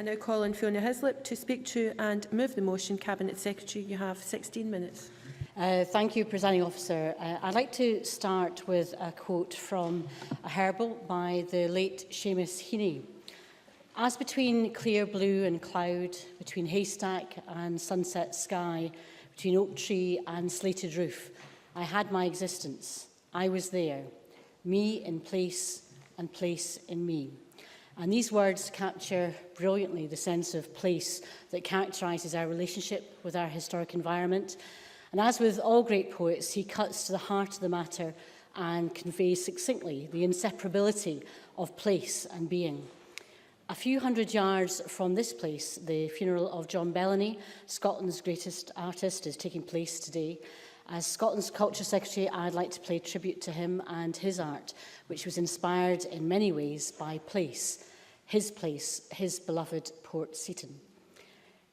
I now call on Fiona Hislop to speak to and move the motion. Cabinet Secretary, you have 16 minutes. Thank you, Presiding Officer. I'd like to start with a quote from a herbal by the late Seamus Heaney. As between clear blue and cloud, between haystack and sunset sky, between oak tree and slated roof, I had my existence. I was there, me in place and place in me. And these words capture brilliantly the sense of place that characterises our relationship with our historic environment. And as with all great poets, he cuts to the heart of the matter and conveys succinctly the inseparability of place and being. A few hundred yards from this place, the funeral of John Bellamy, Scotland's greatest artist, is taking place today. As Scotland's Culture Secretary, I'd like to pay tribute to him and his art, which was inspired in many ways by place, his beloved Port Seaton.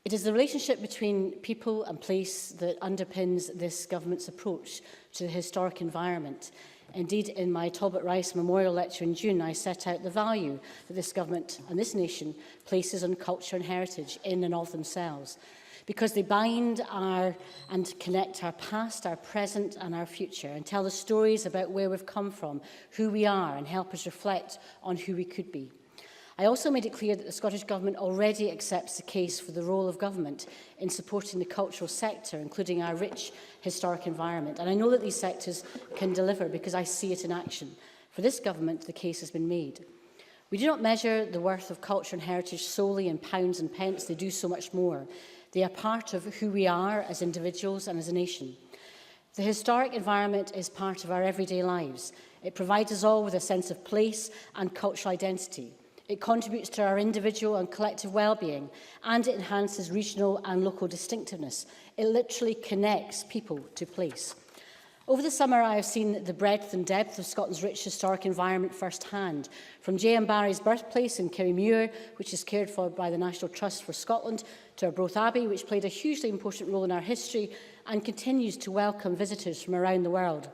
It is the relationship between people and place that underpins this government's approach to the historic environment. Indeed, in my Talbot Rice Memorial Lecture in June, I set out the value that this government and this nation places on culture and heritage in and of themselves, because they bind and connect our past, our present and our future, and tell the stories about where we've come from, who we are, and help us reflect on who we could be. I also made it clear that the Scottish Government already accepts the case for the role of government in supporting the cultural sector, including our rich historic environment. And I know that these sectors can deliver because I see it in action. For this government, the case has been made. We do not measure the worth of culture and heritage solely in pounds and pence. They do so much more. They are part of who we are as individuals and as a nation. The historic environment is part of our everyday lives. It provides us all with a sense of place and cultural identity. It contributes to our individual and collective well-being, and it enhances regional and local distinctiveness. It literally connects people to place. Over the summer, I have seen the breadth and depth of Scotland's rich historic environment firsthand, from J.M. Barrie's birthplace in Kirriemuir, which is cared for by the National Trust for Scotland, to Arbroath Abbey, which played a hugely important role in our history and continues to welcome visitors from around the world.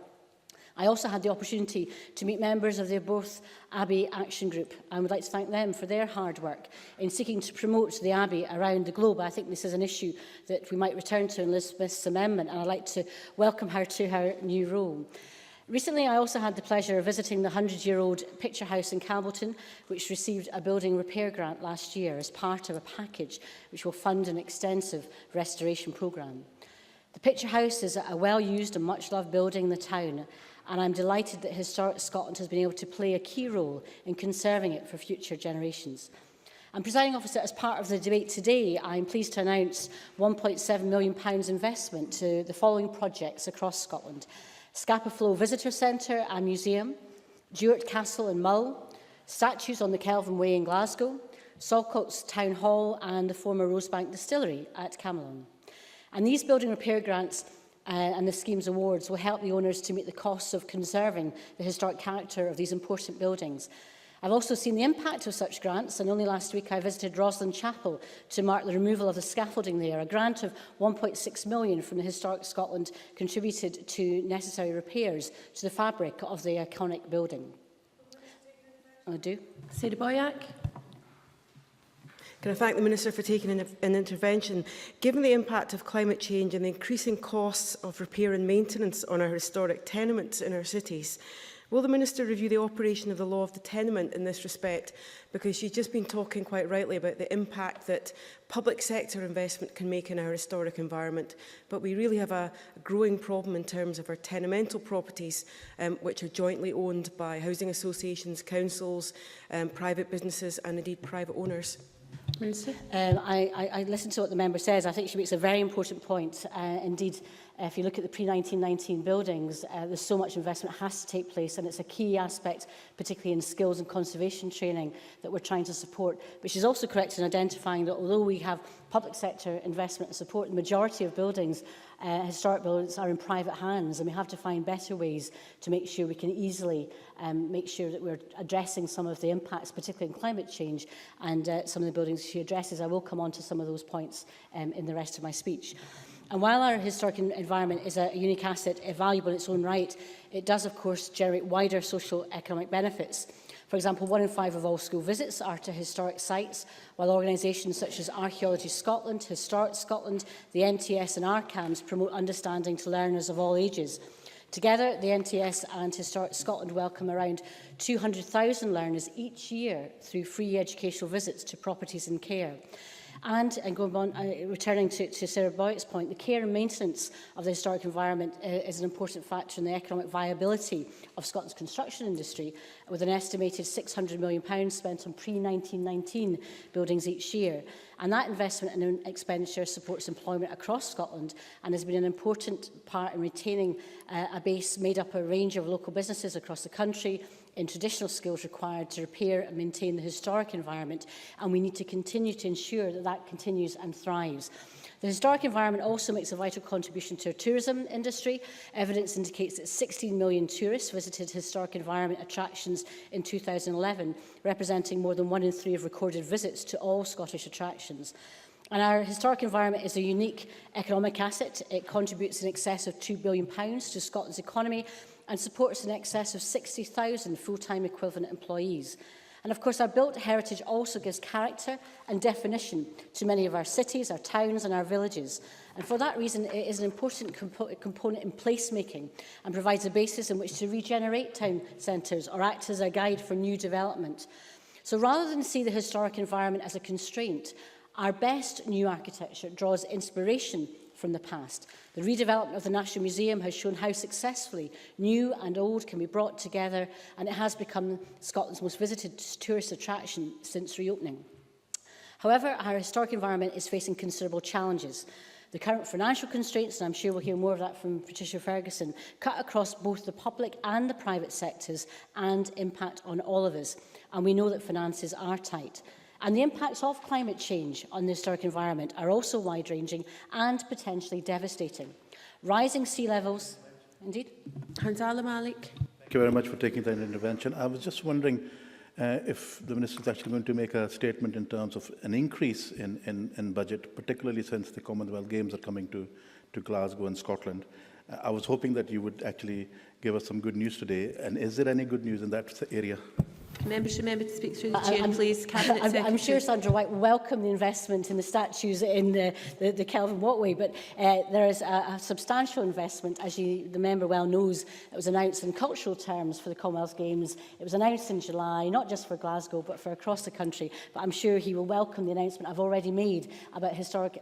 I also had the opportunity to meet members of the Arbroath Abbey Action Group and would like to thank them for their hard work in seeking to promote the Abbey around the globe. I think this is an issue that we might return to in Liz Smith's amendment, and I'd like to welcome her to her new role. Recently, I also had the pleasure of visiting the 100-year-old Picture House in Campbellton, which received a building repair grant last year as part of a package which will fund an extensive restoration programme. The Picture House is a well-used and much-loved building in the town, and I'm delighted that Historic Scotland has been able to play a key role in conserving it for future generations. And, Presiding Officer, as part of the debate today, I'm pleased to announce £1.7 million investment to the following projects across Scotland: Scapa Flow Visitor Centre and Museum, Duart Castle in Mull, statues on the Kelvin Way in Glasgow, Saltcoats Town Hall and the former Rosebank Distillery at Camelon. And these building repair grants and the scheme's awards will help the owners to meet the costs of conserving the historic character of these important buildings. I've also seen the impact of such grants, and only last week I visited Roslin Chapel to mark the removal of the scaffolding there. A grant of £1.6 million from the Historic Scotland contributed to necessary repairs to the fabric of the iconic building. I do. Sarah Boyack. Can I thank the Minister for taking an intervention? Given the impact of climate change and the increasing costs of repair and maintenance on our historic tenements in our cities, will the Minister review the operation of the law of the tenement in this respect? Because she's just been talking quite rightly about the impact that public sector investment can make in our historic environment, but we really have a growing problem in terms of our tenemental properties, which are jointly owned by housing associations, councils, private businesses and indeed private owners. I listened to what the member says. I think she makes a very important point. Indeed, if you look at the pre-1919 buildings, there's so much investment has to take place, and it's a key aspect, particularly in skills and conservation training, that we're trying to support. But she's also correct in identifying that although we have public sector investment and support, the majority of buildings, historic buildings, are in private hands, and we have to find better ways to make sure we can easily make sure that we're addressing some of the impacts, particularly in climate change, and some of the buildings she addresses. I will come on to some of those points in the rest of my speech. And while our historic environment is a unique asset, valuable in its own right, it does, of course, generate wider social economic benefits. For example, 1 in 5 of all school visits are to historic sites, while organisations such as Archaeology Scotland, Historic Scotland, the NTS and RCAMS promote understanding to learners of all ages. Together, the NTS and Historic Scotland welcome around 200,000 learners each year through free educational visits to properties and care. And going on, returning to Sarah Boyt's point, the care and maintenance of the historic environment is an important factor in the economic viability of Scotland's construction industry, with an estimated £600 million spent on pre-1919 buildings each year. And that investment and expenditure supports employment across Scotland and has been an important part in retaining a base made up of a range of local businesses across the country in traditional skills required to repair and maintain the historic environment, and we need to continue to ensure that that continues and thrives. The historic environment also makes a vital contribution to our tourism industry. Evidence indicates that 16 million tourists visited historic environment attractions in 2011, representing more than 1 in 3 of recorded visits to all Scottish attractions. And our historic environment is a unique economic asset. It contributes in excess of £2 billion to Scotland's economy and supports in excess of 60,000 full-time equivalent employees. And of course, our built heritage also gives character and definition to many of our cities, our towns and our villages. And for that reason, it is an important component in placemaking and provides a basis in which to regenerate town centres or act as a guide for new development. So rather than see the historic environment as a constraint, our best new architecture draws inspiration from the past. The redevelopment of the National Museum has shown how successfully new and old can be brought together, and it has become Scotland's most visited tourist attraction since reopening. However, our historic environment is facing considerable challenges. The current financial constraints, and I'm sure we'll hear more of that from Patricia Ferguson, cut across both the public and the private sectors and impact on all of us. And we know that finances are tight. And the impacts of climate change on the historic environment are also wide-ranging and potentially devastating. Rising sea levels, indeed. Hanzala Malik. Thank you very much for taking that intervention. I was just wondering if the Minister is actually going to make a statement in terms of an increase in budget, particularly since the Commonwealth Games are coming to Glasgow and Scotland. I was hoping that you would actually give us some good news today. And is there any good news in that area? Members remember to speak through the chair, please. Cabinet Secretary. I'm sure Sandra White will welcome the investment in the statues in the Kelvin Walkway, but there is a substantial investment, as the member well knows. It was announced in cultural terms for the Commonwealth Games. It was announced in July, not just for Glasgow, but for across the country. But I'm sure he will welcome the announcement I've already made about historic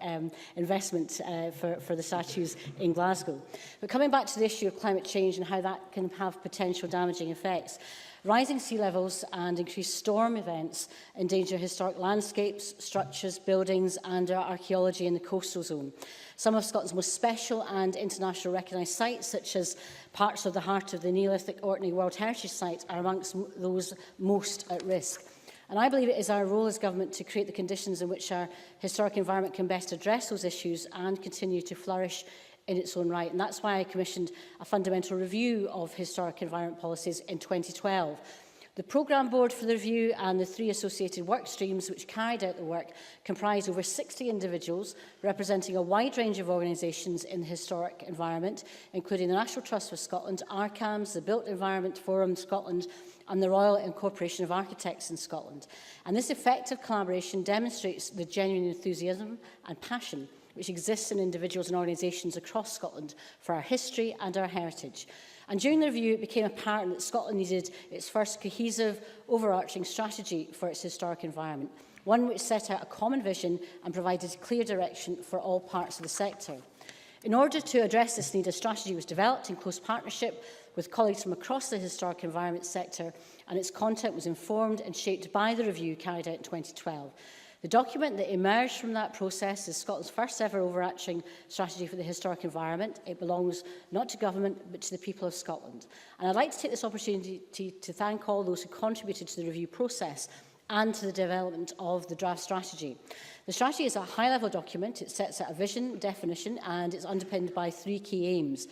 investment for the statues in Glasgow. But coming back to the issue of climate change and how that can have potential damaging effects, rising sea levels and increased storm events endanger historic landscapes, structures, buildings and our archaeology in the coastal zone. Some of Scotland's most special and internationally recognised sites, such as parts of the heart of the Neolithic Orkney World Heritage Site, are amongst those most at risk. And I believe it is our role as government to create the conditions in which our historic environment can best address those issues and continue to flourish in its own right. And that's why I commissioned a fundamental review of historic environment policies in 2012. The programme board for the review and the 3 associated work streams which carried out the work comprise over 60 individuals representing a wide range of organisations in the historic environment, including the National Trust for Scotland, RCAMS, the Built Environment Forum Scotland and the Royal Incorporation of Architects in Scotland. And this effective collaboration demonstrates the genuine enthusiasm and passion which exists in individuals and organisations across Scotland for our history and our heritage. And during the review, it became apparent that Scotland needed its first cohesive, overarching strategy for its historic environment, one which set out a common vision and provided clear direction for all parts of the sector. In order to address this need, a strategy was developed in close partnership with colleagues from across the historic environment sector, and its content was informed and shaped by the review carried out in 2012. The document that emerged from that process is Scotland's first ever overarching strategy for the historic environment. It belongs not to government, but to the people of Scotland. And I'd like to take this opportunity to thank all those who contributed to the review process and to the development of the draft strategy. The strategy is a high-level document. It sets out a vision, definition, and it's underpinned by 3 key aims.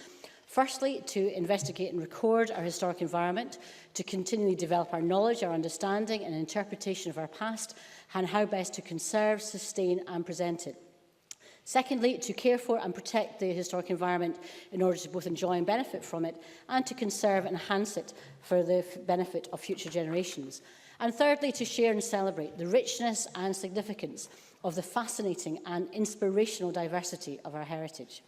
Firstly, to investigate and record our historic environment, to continually develop our knowledge, our understanding and interpretation of our past, and how best to conserve, sustain and present it. Secondly, to care for and protect the historic environment in order to both enjoy and benefit from it, and to conserve and enhance it for the benefit of future generations. And thirdly, to share and celebrate the richness and significance of the fascinating and inspirational diversity of our heritage.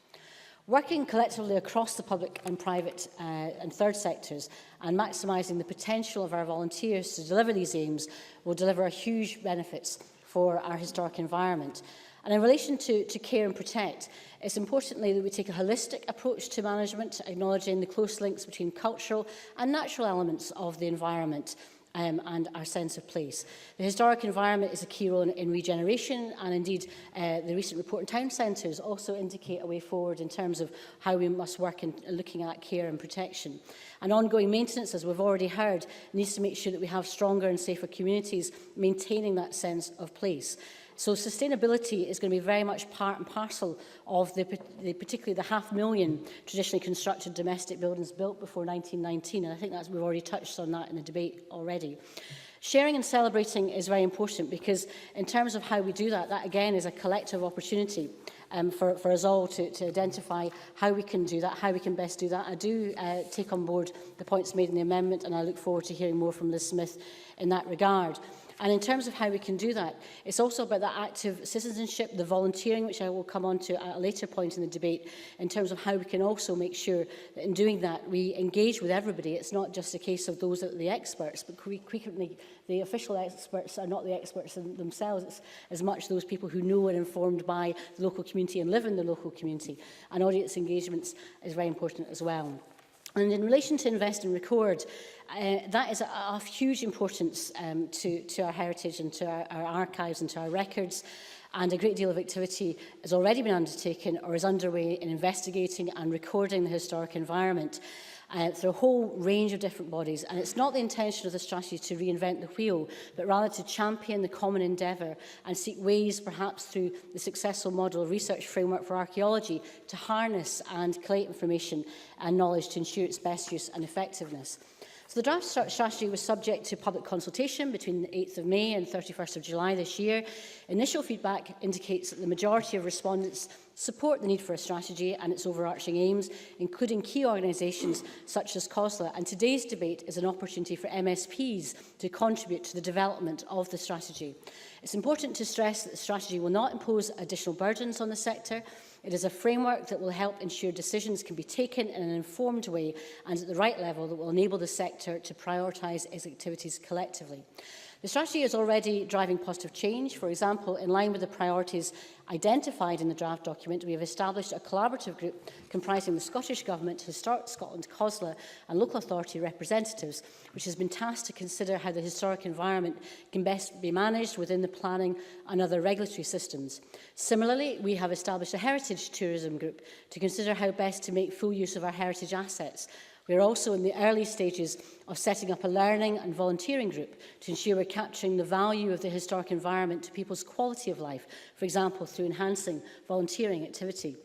Working collectively across the public and private and third sectors and maximising the potential of our volunteers to deliver these aims will deliver huge benefits for our historic environment. And in relation to care and protect, it's importantly that we take a holistic approach to management, acknowledging the close links between cultural and natural elements of the environment and our sense of place. The historic environment is a key role in regeneration, and indeed the recent report on town centres also indicate a way forward in terms of how we must work in looking at care and protection. And ongoing maintenance, as we've already heard, needs to make sure that we have stronger and safer communities, maintaining that sense of place. So sustainability is going to be very much part and parcel of particularly the 500,000 traditionally constructed domestic buildings built before 1919. And I think we've already touched on that in the debate already. Sharing and celebrating is very important because in terms of how we do that, that again is a collective opportunity for us all to identify how we can do that, how we can best do that. I do take on board the points made in the amendment, and I look forward to hearing more from Liz Smith in that regard. And in terms of how we can do that, it's also about that active citizenship, the volunteering, which I will come on to at a later point in the debate, in terms of how we can also make sure that in doing that, we engage with everybody. It's not just a case of those that are the experts, but frequently the official experts are not the experts in themselves. It's as much those people who know and are informed by the local community and live in the local community. And audience engagements is very important as well. And in relation to invest and record, that is of huge importance to our heritage and to our archives and to our records. And a great deal of activity has already been undertaken or is underway in investigating and recording the historic environment through a whole range of different bodies. And it's not the intention of the strategy to reinvent the wheel, but rather to champion the common endeavour and seek ways, perhaps through the successful model research framework for archaeology, to harness and collate information and knowledge to ensure its best use and effectiveness. So the draft strategy was subject to public consultation between the 8th of May and 31st of July this year. Initial feedback indicates that the majority of respondents support the need for a strategy and its overarching aims, including key organisations such as COSLA. And today's debate is an opportunity for MSPs to contribute to the development of the strategy. It's important to stress that the strategy will not impose additional burdens on the sector. It is a framework that will help ensure decisions can be taken in an informed way and at the right level that will enable the sector to prioritise its activities collectively. The strategy is already driving positive change. For example, in line with the priorities identified in the draft document, we have established a collaborative group comprising the Scottish Government, Historic Scotland, COSLA and local authority representatives, which has been tasked to consider how the historic environment can best be managed within the planning and other regulatory systems. Similarly, we have established a heritage tourism group to consider how best to make full use of our heritage assets. We are also in the early stages of setting up a learning and volunteering group to ensure we're capturing the value of the historic environment to people's quality of life, for example, through enhancing volunteering activity.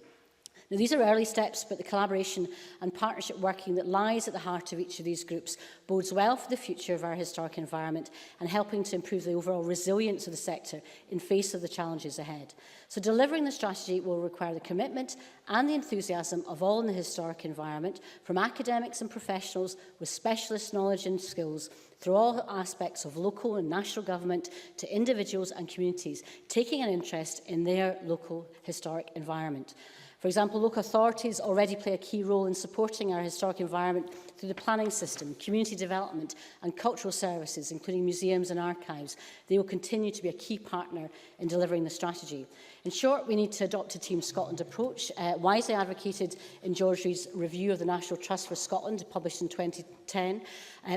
Now, these are early steps, but the collaboration and partnership working that lies at the heart of each of these groups bodes well for the future of our historic environment and helping to improve the overall resilience of the sector in face of the challenges ahead. So delivering the strategy will require the commitment and the enthusiasm of all in the historic environment, from academics and professionals with specialist knowledge and skills, through all aspects of local and national government to individuals and communities, taking an interest in their local historic environment. For example, local authorities already play a key role in supporting our historic environment through the planning system, community development and cultural services, including museums and archives. They will continue to be a key partner in delivering the strategy. In short, we need to adopt a Team Scotland approach, wisely advocated in George Reid's review of the National Trust for Scotland, published in 2010.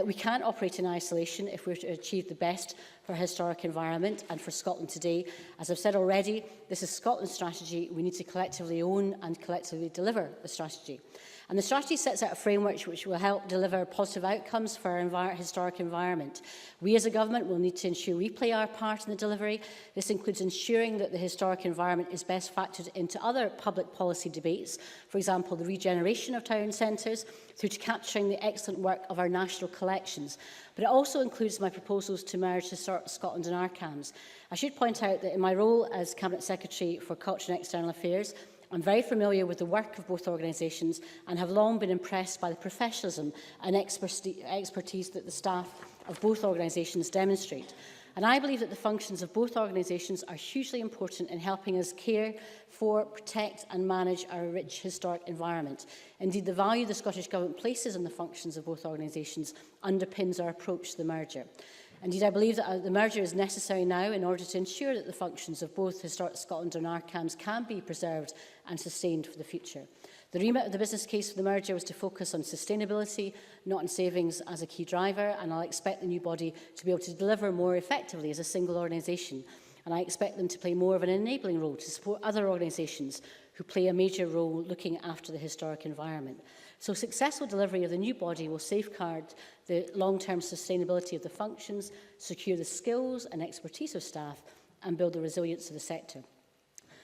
We can't operate in isolation if we're to achieve the best for our historic environment and for Scotland today. As I've said already, this is Scotland's strategy. We need to collectively own and collectively deliver the strategy. And the strategy sets out a framework which will help deliver positive outcomes for our historic environment. We as a government will need to ensure we play our part in the delivery. This includes ensuring that the historic environment is best factored into other public policy debates, for example, the regeneration of town centres, through to capturing the excellent work of our national collections. But it also includes my proposals to merge Historic Scotland and ARCAMS. I should point out that in my role as Cabinet Secretary for Culture and External Affairs, I'm very familiar with the work of both organisations and have long been impressed by the professionalism and expertise that the staff of both organisations demonstrate. And I believe that the functions of both organisations are hugely important in helping us care for, protect and manage our rich historic environment. Indeed, the value the Scottish Government places on the functions of both organisations underpins our approach to the merger. Indeed, I believe that the merger is necessary now in order to ensure that the functions of both Historic Scotland and ARCAMS can be preserved and sustained for the future. The remit of the business case for the merger was to focus on sustainability, not on savings as a key driver, and I'll expect the new body to be able to deliver more effectively as a single organisation. And I expect them to play more of an enabling role to support other organisations who play a major role looking after the historic environment. So successful delivery of the new body will safeguard the long-term sustainability of the functions, secure the skills and expertise of staff, and build the resilience of the sector.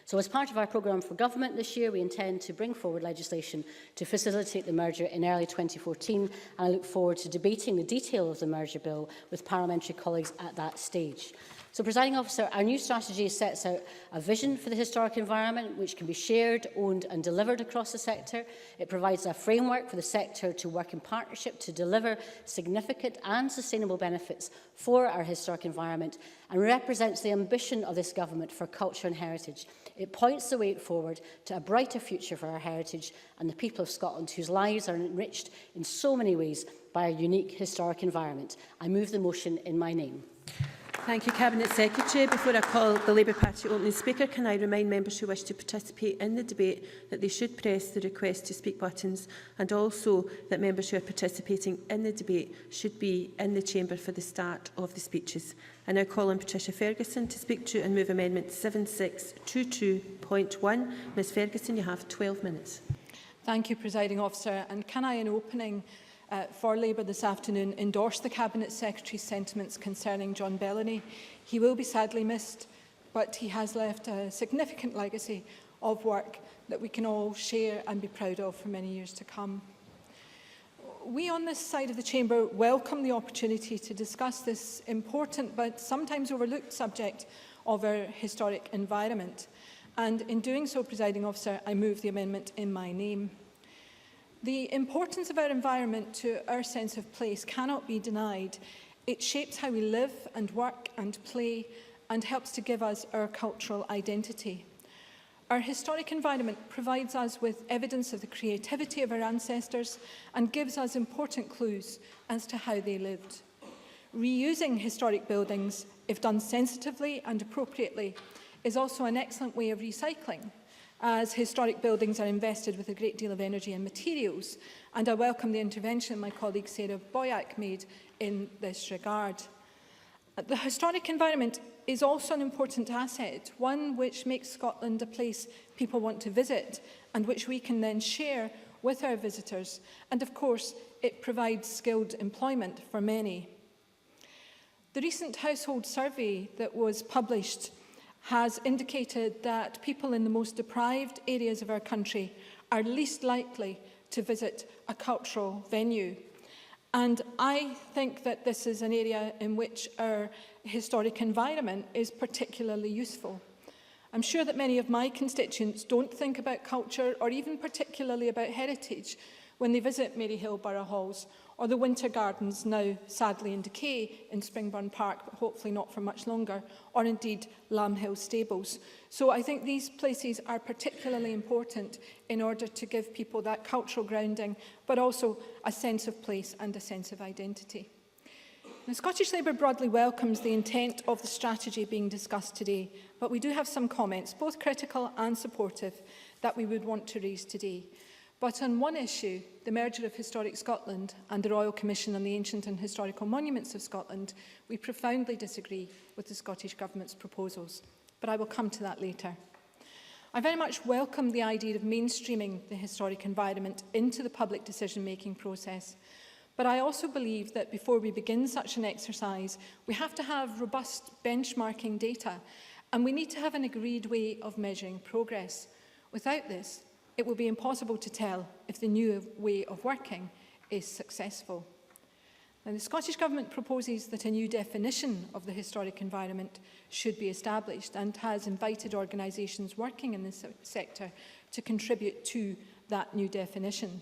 So as part of our programme for government this year, we intend to bring forward legislation to facilitate the merger in early 2014, and I look forward to debating the detail of the merger bill with parliamentary colleagues at that stage. So, Presiding Officer, our new strategy sets out a vision for the historic environment which can be shared, owned and delivered across the sector. It provides a framework for the sector to work in partnership to deliver significant and sustainable benefits for our historic environment and represents the ambition of this government for culture and heritage. It points the way forward to a brighter future for our heritage and the people of Scotland whose lives are enriched in so many ways by a unique historic environment. I move the motion in my name. Thank you, Cabinet Secretary. Before I call the Labour Party opening speaker, can I remind members who wish to participate in the debate that they should press the request to speak buttons, and also that members who are participating in the debate should be in the chamber for the start of the speeches. I now call on Patricia Ferguson to speak to and move Amendment 7622.1. Ms Ferguson, you have 12 minutes. Thank you, Presiding Officer. And can I, in opening for Labour this afternoon, endorse the Cabinet Secretary's sentiments concerning John Bellamy. He will be sadly missed, but he has left a significant legacy of work that we can all share and be proud of for many years to come. We on this side of the chamber welcome the opportunity to discuss this important but sometimes overlooked subject of our historic environment. And in doing so, Presiding Officer, I move the amendment in my name. The importance of our environment to our sense of place cannot be denied. It shapes how we live and work and play and helps to give us our cultural identity. Our historic environment provides us with evidence of the creativity of our ancestors and gives us important clues as to how they lived. Reusing historic buildings, if done sensitively and appropriately, is also an excellent way of recycling, as historic buildings are invested with a great deal of energy and materials, and I welcome the intervention my colleague Sarah Boyack made in this regard. The historic environment is also an important asset, one which makes Scotland a place people want to visit and which we can then share with our visitors, and of course it provides skilled employment for many. The recent household survey that was published has indicated that people in the most deprived areas of our country are least likely to visit a cultural venue. And I think that this is an area in which our historic environment is particularly useful. I'm sure that many of my constituents don't think about culture or even particularly about heritage when they visit Maryhill Borough Halls or the Winter Gardens, now sadly in decay in Springburn Park, but hopefully not for much longer, or indeed Lamb Hill Stables. So I think these places are particularly important in order to give people that cultural grounding, but also a sense of place and a sense of identity. Now, Scottish Labour broadly welcomes the intent of the strategy being discussed today, but we do have some comments, both critical and supportive, that we would want to raise today. But on one issue, the merger of Historic Scotland and the Royal Commission on the Ancient and Historical Monuments of Scotland, we profoundly disagree with the Scottish Government's proposals. But I will come to that later. I very much welcome the idea of mainstreaming the historic environment into the public decision-making process. But I also believe that before we begin such an exercise, we have to have robust benchmarking data, and we need to have an agreed way of measuring progress. Without this, it will be impossible to tell if the new way of working is successful. Now, the Scottish Government proposes that a new definition of the historic environment should be established and has invited organisations working in this sector to contribute to that new definition.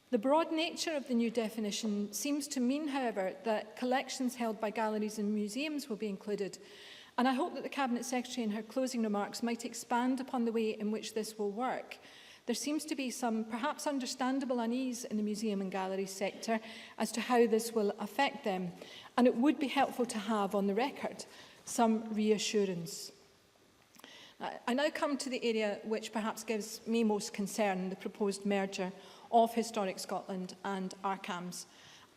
The broad nature of the new definition seems to mean, however, that collections held by galleries and museums will be included, and I hope that the Cabinet Secretary in her closing remarks might expand upon the way in which this will work. There seems to be some perhaps understandable unease in the museum and gallery sector as to how this will affect them, and it would be helpful to have on the record some reassurance. I now come to the area which perhaps gives me most concern, the proposed merger of Historic Scotland and ARCAMS.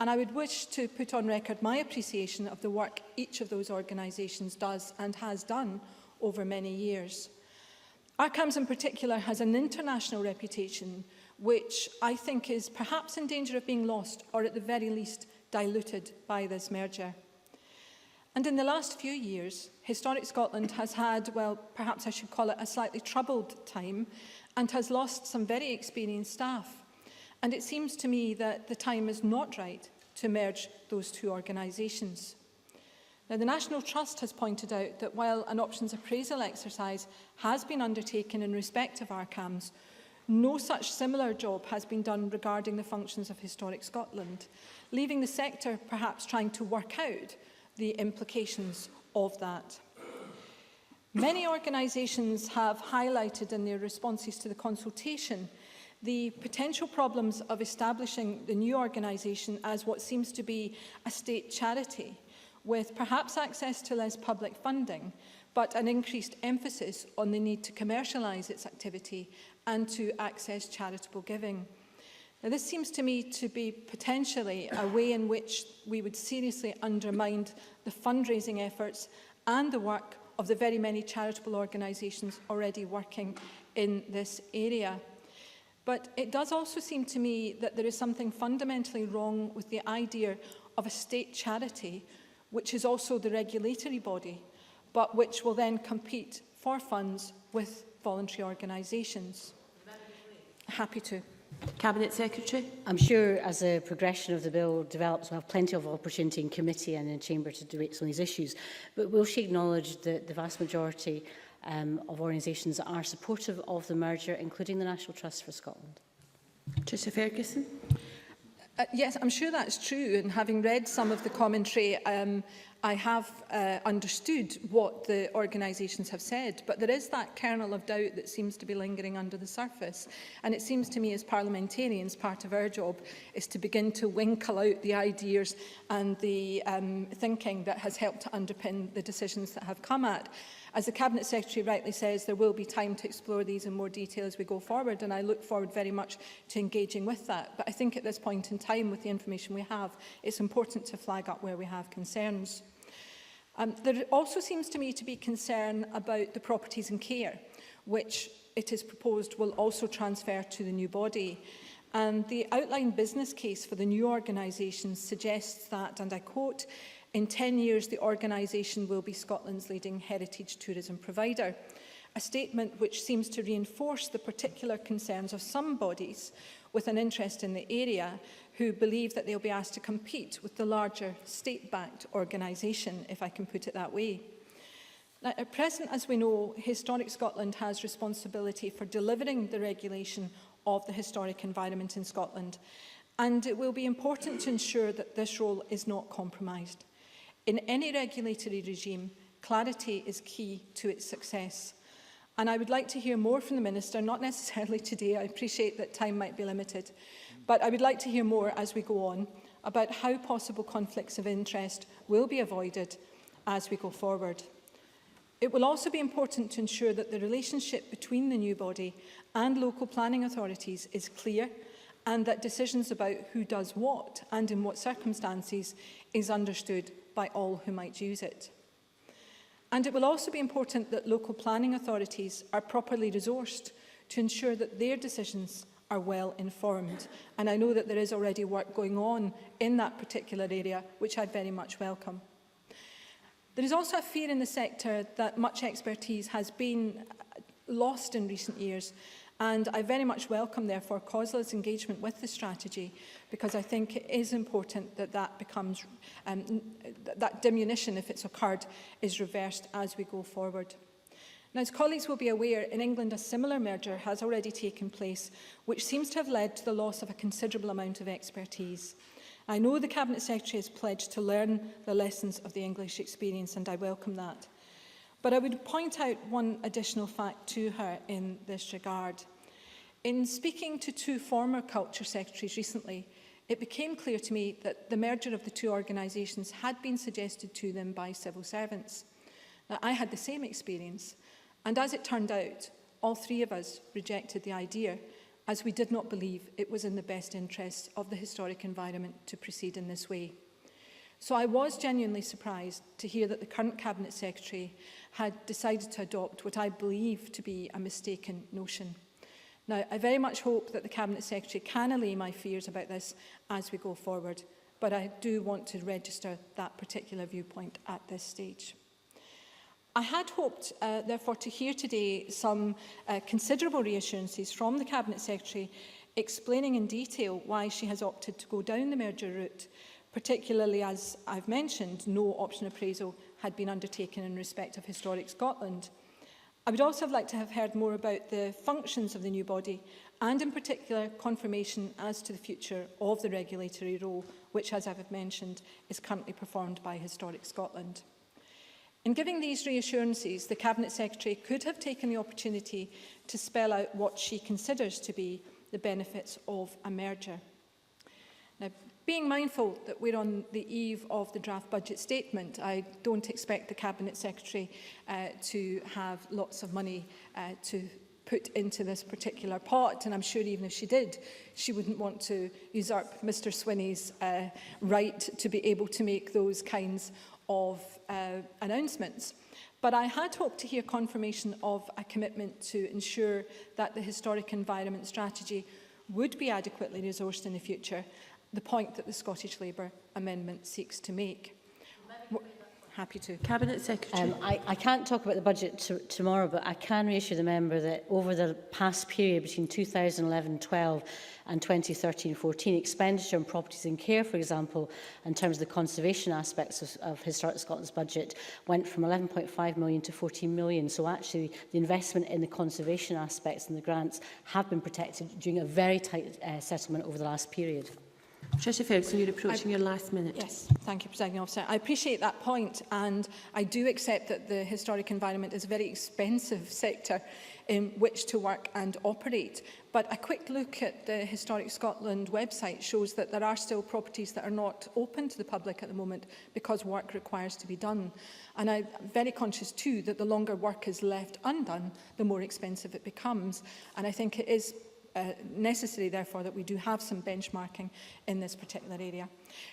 And I would wish to put on record my appreciation of the work each of those organisations does and has done over many years. ARCAMS in particular has an international reputation which I think is perhaps in danger of being lost, or at the very least diluted by this merger. And in the last few years, Historic Scotland has had, well, perhaps I should call it a slightly troubled time, and has lost some very experienced staff. And it seems to me that the time is not right to merge those two organisations. Now, the National Trust has pointed out that while an options appraisal exercise has been undertaken in respect of ARCAMS, no such similar job has been done regarding the functions of Historic Scotland, leaving the sector perhaps trying to work out the implications of that. Many organisations have highlighted in their responses to the consultation the potential problems of establishing the new organisation as what seems to be a state charity, with perhaps access to less public funding, but an increased emphasis on the need to commercialise its activity and to access charitable giving. Now, this seems to me to be potentially a way in which we would seriously undermine the fundraising efforts and the work of the very many charitable organisations already working in this area. But it does also seem to me that there is something fundamentally wrong with the idea of a state charity, which is also the regulatory body, but which will then compete for funds with voluntary organisations. Happy to. Cabinet Secretary. I'm sure as a progression of the bill develops, we'll have plenty of opportunity in committee and in chamber to debate some of these issues. But will she acknowledge that the vast majority of organisations are supportive of the merger, including the National Trust for Scotland? Tricia Ferguson. Yes, I'm sure that's true, and having read some of the commentary, I have understood what the organisations have said, but there is that kernel of doubt that seems to be lingering under the surface. And it seems to me as parliamentarians, part of our job is to begin to winkle out the ideas and the thinking that has helped to underpin the decisions that have come at. As the Cabinet Secretary rightly says, there will be time to explore these in more detail as we go forward, and I look forward very much to engaging with that. But I think at this point in time, with the information we have, it's important to flag up where we have concerns. There also seems to me to be concern about the properties and care, which it is proposed will also transfer to the new body. And the outline business case for the new organisation suggests that, and I quote, "In 10 years, the organisation will be Scotland's leading heritage tourism provider," a statement which seems to reinforce the particular concerns of some bodies with an interest in the area who believe that they'll be asked to compete with the larger state-backed organisation, if I can put it that way. Now, at present, as we know, Historic Scotland has responsibility for delivering the regulation of the historic environment in Scotland, and it will be important to ensure that this role is not compromised. In any regulatory regime, clarity is key to its success. And I would like to hear more from the Minister, not necessarily today, I appreciate that time might be limited, but I would like to hear more as we go on about how possible conflicts of interest will be avoided as we go forward. It will also be important to ensure that the relationship between the new body and local planning authorities is clear, and that decisions about who does what and in what circumstances is understood by all who might use it. And it will also be important that local planning authorities are properly resourced to ensure that their decisions are well informed. And I know that there is already work going on in that particular area, which I very much welcome. There is also a fear in the sector that much expertise has been lost in recent years, and I very much welcome, therefore, COSLA's engagement with the strategy, because I think it is important that that becomes, that diminution, if it's occurred, is reversed as we go forward. Now, as colleagues will be aware, in England a similar merger has already taken place, which seems to have led to the loss of a considerable amount of expertise. I know the Cabinet Secretary has pledged to learn the lessons of the English experience, and I welcome that. But I would point out one additional fact to her in this regard. In speaking to two former Culture Secretaries recently, it became clear to me that the merger of the two organisations had been suggested to them by civil servants. Now, I had the same experience, and as it turned out, all three of us rejected the idea, as we did not believe it was in the best interests of the historic environment to proceed in this way. So I was genuinely surprised to hear that the current Cabinet Secretary had decided to adopt what I believe to be a mistaken notion. Now, I very much hope that the Cabinet Secretary can allay my fears about this as we go forward, but I do want to register that particular viewpoint at this stage. I had hoped, therefore, to hear today some considerable reassurances from the Cabinet Secretary explaining in detail why she has opted to go down the merger route, particularly as I've mentioned, no option appraisal had been undertaken in respect of Historic Scotland. I would also have liked to have heard more about the functions of the new body and in particular confirmation as to the future of the regulatory role, which, as I've mentioned, is currently performed by Historic Scotland. In giving these reassurances, the Cabinet Secretary could have taken the opportunity to spell out what she considers to be the benefits of a merger. Now, being mindful that we're on the eve of the draft budget statement, I don't expect the Cabinet Secretary to have lots of money to put into this particular pot, and I'm sure even if she did, she wouldn't want to usurp Mr Swinney's right to be able to make those kinds of announcements. But I had hoped to hear confirmation of a commitment to ensure that the historic environment strategy would be adequately resourced in the future, the point that the Scottish Labour amendment seeks to make. Happy to. Cabinet Secretary. I can't talk about the budget tomorrow, but I can reassure the member that over the past period between 2011-12 and 2013-14, expenditure on properties and care, for example, in terms of the conservation aspects of Historic Scotland's budget, went from 11.5 million to 14 million. So actually, the investment in the conservation aspects and the grants have been protected during a very tight settlement over the last period. Patricia Ferguson, you're approaching your last minute. Yes, thank you, Presiding Officer. I appreciate that point, and I do accept that the historic environment is a very expensive sector in which to work and operate. But a quick look at the Historic Scotland website shows that there are still properties that are not open to the public at the moment because work requires to be done. And I'm very conscious too that the longer work is left undone, the more expensive it becomes. And I think it is necessary, therefore, that we do have some benchmarking in this particular area.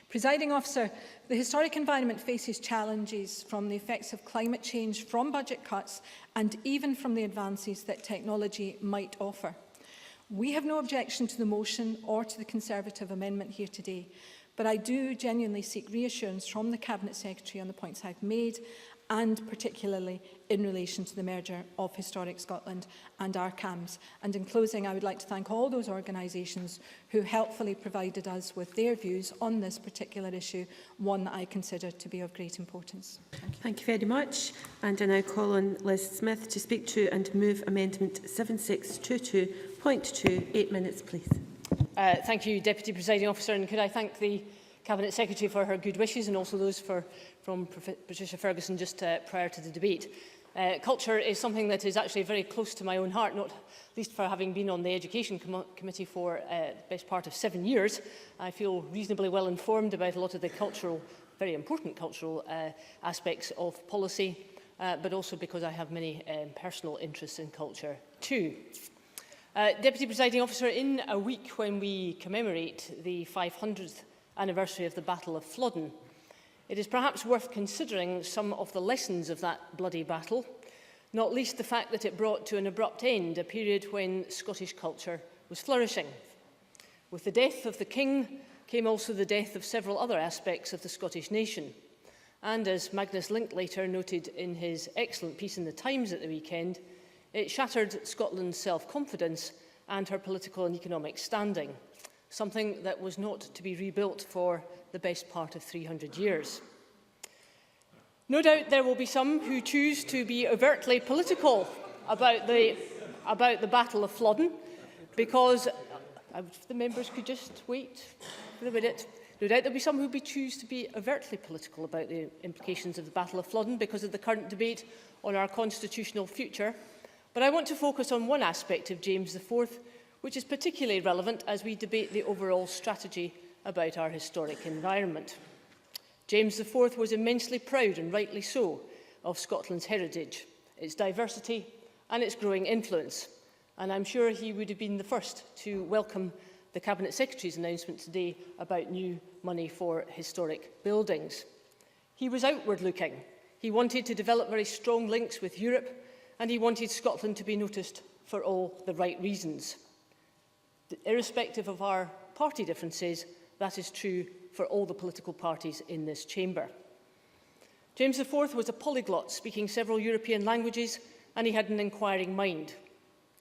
Presiding Officer, the historic environment faces challenges from the effects of climate change, from budget cuts, and even from the advances that technology might offer. We have no objection to the motion or to the Conservative amendment here today, but I do genuinely seek reassurance from the Cabinet Secretary on the points I've made, and particularly in relation to the merger of Historic Scotland and ARCAMS. And in closing, I would like to thank all those organisations who helpfully provided us with their views on this particular issue, one that I consider to be of great importance. Thank you very much. And I now call on Liz Smith to speak to and move Amendment 7622.2. 8 minutes, please. Thank you, Deputy Presiding Officer, and could I thank the Cabinet Secretary for her good wishes and also those from Patricia Ferguson just prior to the debate. Culture is something that is actually very close to my own heart, not least for having been on the Education Committee for the best part of 7 years. I feel reasonably well informed about a lot of the cultural, very important cultural aspects of policy, but also because I have many personal interests in culture too. Deputy Presiding Officer, in a week when we commemorate the 500th anniversary of the Battle of Flodden, it is perhaps worth considering some of the lessons of that bloody battle, not least the fact that it brought to an abrupt end a period when Scottish culture was flourishing. With the death of the King came also the death of several other aspects of the Scottish nation. And as Magnus Linklater noted in his excellent piece in the Times at the weekend, it shattered Scotland's self-confidence and her political and economic standing, something that was not to be rebuilt for the best part of 300 years. No doubt there will be some who choose to be overtly political about the Battle of Flodden, because if the members could just wait for a minute. No doubt there will be some who choose to be overtly political about the implications of the Battle of Flodden because of the current debate on our constitutional future. But I want to focus on one aspect of James IV, which is particularly relevant as we debate the overall strategy about our historic environment. James IV was immensely proud, and rightly so, of Scotland's heritage, its diversity and its growing influence. And I'm sure he would have been the first to welcome the Cabinet Secretary's announcement today about new money for historic buildings. He was outward-looking. He wanted to develop very strong links with Europe, and he wanted Scotland to be noticed for all the right reasons. Irrespective of our party differences, that is true for all the political parties in this chamber. James IV was a polyglot, speaking several European languages, and he had an inquiring mind.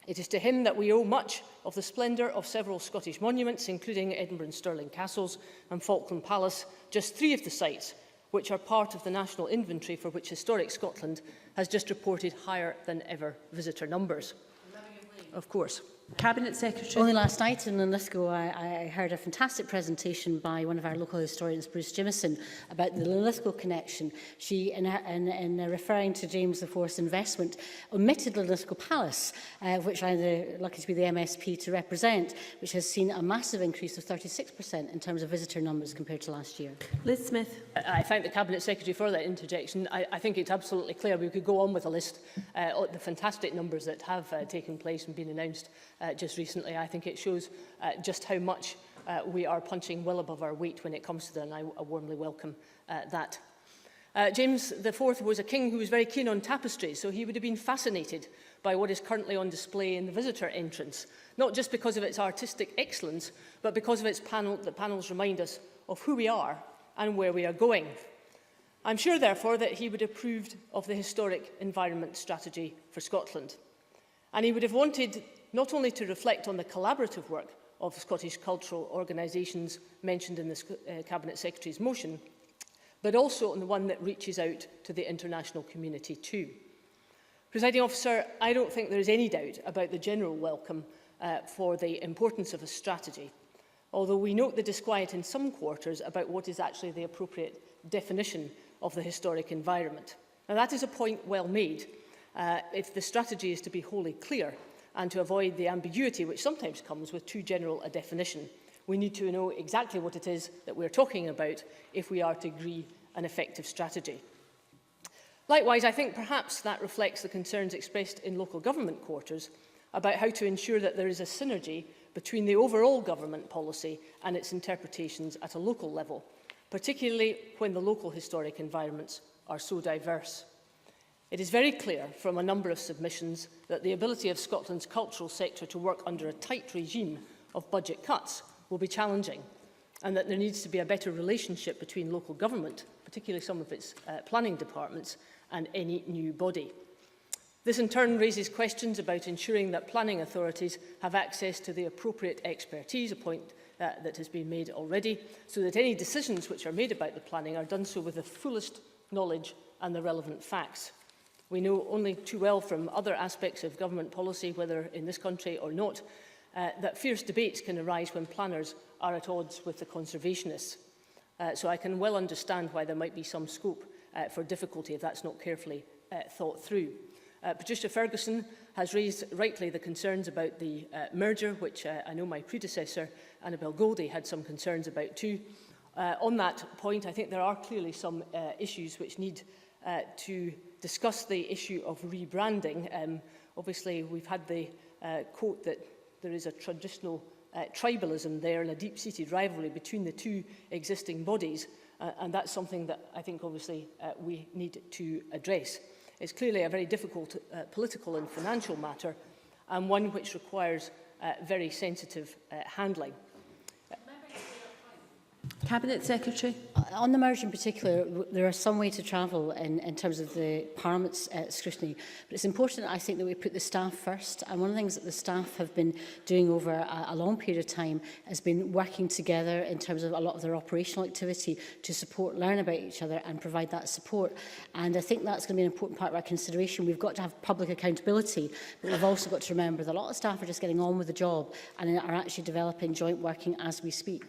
It is to him that we owe much of the splendour of several Scottish monuments, including Edinburgh and Stirling Castles and Falkland Palace, just 3 of the sites which are part of the national inventory for which Historic Scotland has just reported higher than ever visitor numbers. Of course. Cabinet Secretary. Only last night in Linlithgow, I heard a fantastic presentation by one of our local historians, Bruce Jimison, about the Linlithgow connection. She, in referring to James IV's investment, omitted Linlithgow Palace, which I'm lucky to be the MSP to represent, which has seen a massive increase of 36% in terms of visitor numbers compared to last year. Liz Smith. I thank the Cabinet Secretary for that interjection. I think it's absolutely clear. We could go on with a list of the fantastic numbers that have taken place and been announced just recently. I think it shows just how much we are punching well above our weight when it comes to that, and I warmly welcome that. James IV was a king who was very keen on tapestry, so he would have been fascinated by what is currently on display in the visitor entrance, not just because of its artistic excellence, but because of its the panels remind us of who we are and where we are going. I'm sure, therefore, that he would have approved of the historic environment strategy for Scotland. And he would have wanted not only to reflect on the collaborative work of Scottish cultural organisations mentioned in the Cabinet Secretary's motion, but also on the one that reaches out to the international community too. Presiding Officer, I don't think there is any doubt about the general welcome for the importance of a strategy, although we note the disquiet in some quarters about what is actually the appropriate definition of the historic environment. Now, that is a point well made. If the strategy is to be wholly clear and to avoid the ambiguity which sometimes comes with too general a definition, we need to know exactly what it is that we're talking about if we are to agree an effective strategy. Likewise, I think perhaps that reflects the concerns expressed in local government quarters about how to ensure that there is a synergy between the overall government policy and its interpretations at a local level, particularly when the local historic environments are so diverse. It is very clear from a number of submissions that the ability of Scotland's cultural sector to work under a tight regime of budget cuts will be challenging, and that there needs to be a better relationship between local government, particularly some of its planning departments, and any new body. This in turn raises questions about ensuring that planning authorities have access to the appropriate expertise, a point that has been made already, so that any decisions which are made about the planning are done so with the fullest knowledge and the relevant facts. We know only too well from other aspects of government policy, whether in this country or not, that fierce debates can arise when planners are at odds with the conservationists. So I can well understand why there might be some scope for difficulty if that's not carefully thought through. Patricia Ferguson has raised rightly the concerns about the merger, which I know my predecessor, Annabel Goldie, had some concerns about too. On that point, I think there are clearly some issues which need to discuss the issue of rebranding. Obviously, we've had the quote that there is a traditional tribalism there and a deep-seated rivalry between the two existing bodies. And that's something that I think obviously we need to address. It's clearly a very difficult political and financial matter, and one which requires very sensitive handling. Cabinet Secretary. On the merger in particular, there are some way to travel in terms of the Parliament's scrutiny, but it's important, I think, that we put the staff first. And one of the things that the staff have been doing over a long period of time has been working together in terms of a lot of their operational activity to support, learn about each other and provide that support. And I think that's going to be an important part of our consideration. We've got to have public accountability, but we've also got to remember that a lot of staff are just getting on with the job and are actually developing joint working as we speak.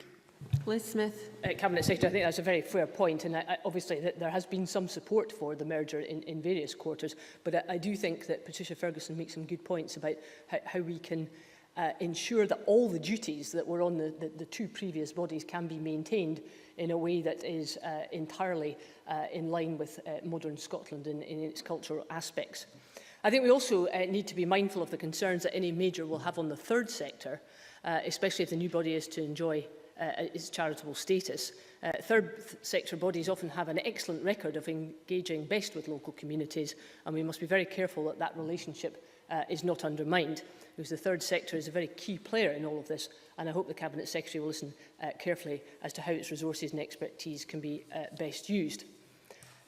Liz Smith. Cabinet Secretary, I think that's a very fair point, and obviously there has been some support for the merger in various quarters, but I do think that Patricia Ferguson makes some good points about how we can ensure that all the duties that were on the two previous bodies can be maintained in a way that is entirely in line with modern Scotland in its cultural aspects. I think we also need to be mindful of the concerns that any merger will have on the third sector, especially if the new body is to enjoy its charitable status. Third sector bodies often have an excellent record of engaging best with local communities, and we must be very careful that that relationship is not undermined, because the third sector is a very key player in all of this, and I hope the Cabinet Secretary will listen carefully as to how its resources and expertise can be best used.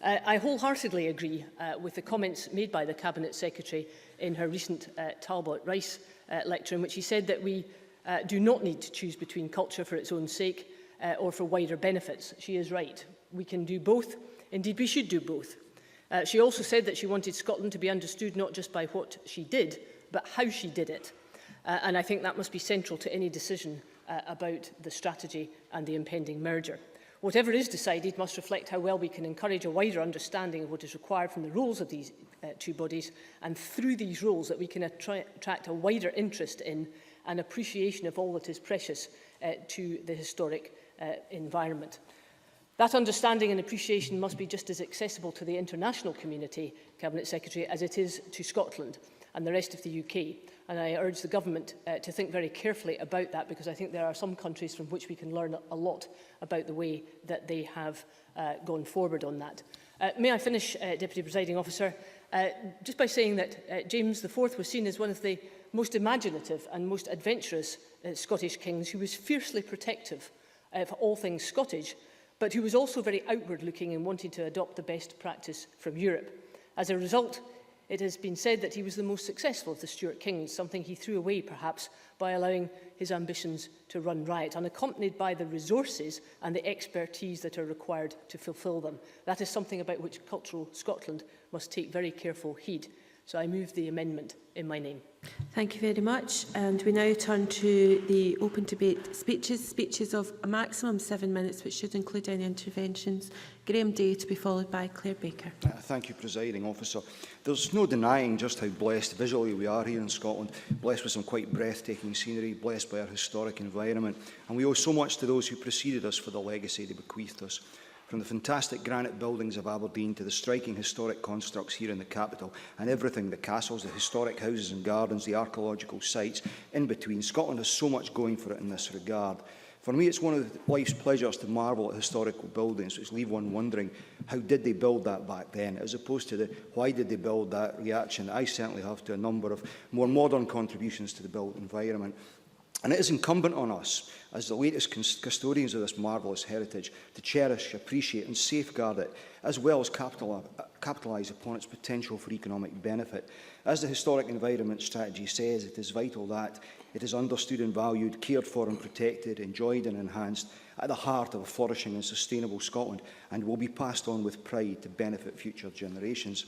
I wholeheartedly agree with the comments made by the Cabinet Secretary in her recent Talbot Rice lecture, in which she said that we do not need to choose between culture for its own sake or for wider benefits. She is right. We can do both. Indeed, we should do both. She also said that she wanted Scotland to be understood not just by what she did, but how she did it. And I think that must be central to any decision about the strategy and the impending merger. Whatever is decided must reflect how well we can encourage a wider understanding of what is required from the roles of these two bodies, and through these roles that we can attract a wider interest in and appreciation of all that is precious to the historic environment. That understanding and appreciation must be just as accessible to the international community, Cabinet Secretary, as it is to Scotland and the rest of the UK. And I urge the Government to think very carefully about that, because I think there are some countries from which we can learn a lot about the way that they have gone forward on that. May I finish, Deputy Presiding Officer, just by saying that James IV was seen as one of the most imaginative and most adventurous Scottish kings, who was fiercely protective of all things Scottish, but who was also very outward-looking and wanted to adopt the best practice from Europe. As a result, it has been said that he was the most successful of the Stuart kings, something he threw away perhaps by allowing his ambitions to run riot, unaccompanied by the resources and the expertise that are required to fulfil them. That is something about which cultural Scotland must take very careful heed. So I move the amendment in my name. Thank you very much. And we now turn to the open debate speeches of a maximum 7 minutes, which should include any interventions. Graham Day, to be followed by Claire Baker. Thank you, Presiding Officer. There's no denying just how blessed visually we are here in Scotland, blessed with some quite breathtaking scenery, blessed by our historic environment, and we owe so much to those who preceded us for the legacy they bequeathed us. From the fantastic granite buildings of Aberdeen to the striking historic constructs here in the capital, and everything, the castles, the historic houses and gardens, the archaeological sites in between, Scotland has so much going for it in this regard. For me, it's one of life's pleasures to marvel at historical buildings, which leave one wondering, how did they build that back then, as opposed to the why did they build that reaction that I certainly have to a number of more modern contributions to the built environment. And it is incumbent on us, as the latest custodians of this marvellous heritage, to cherish, appreciate and safeguard it, as well as capitalise upon its potential for economic benefit. As the Historic Environment Strategy says, it is vital that it is understood and valued, cared for and protected, enjoyed and enhanced at the heart of a flourishing and sustainable Scotland, and will be passed on with pride to benefit future generations.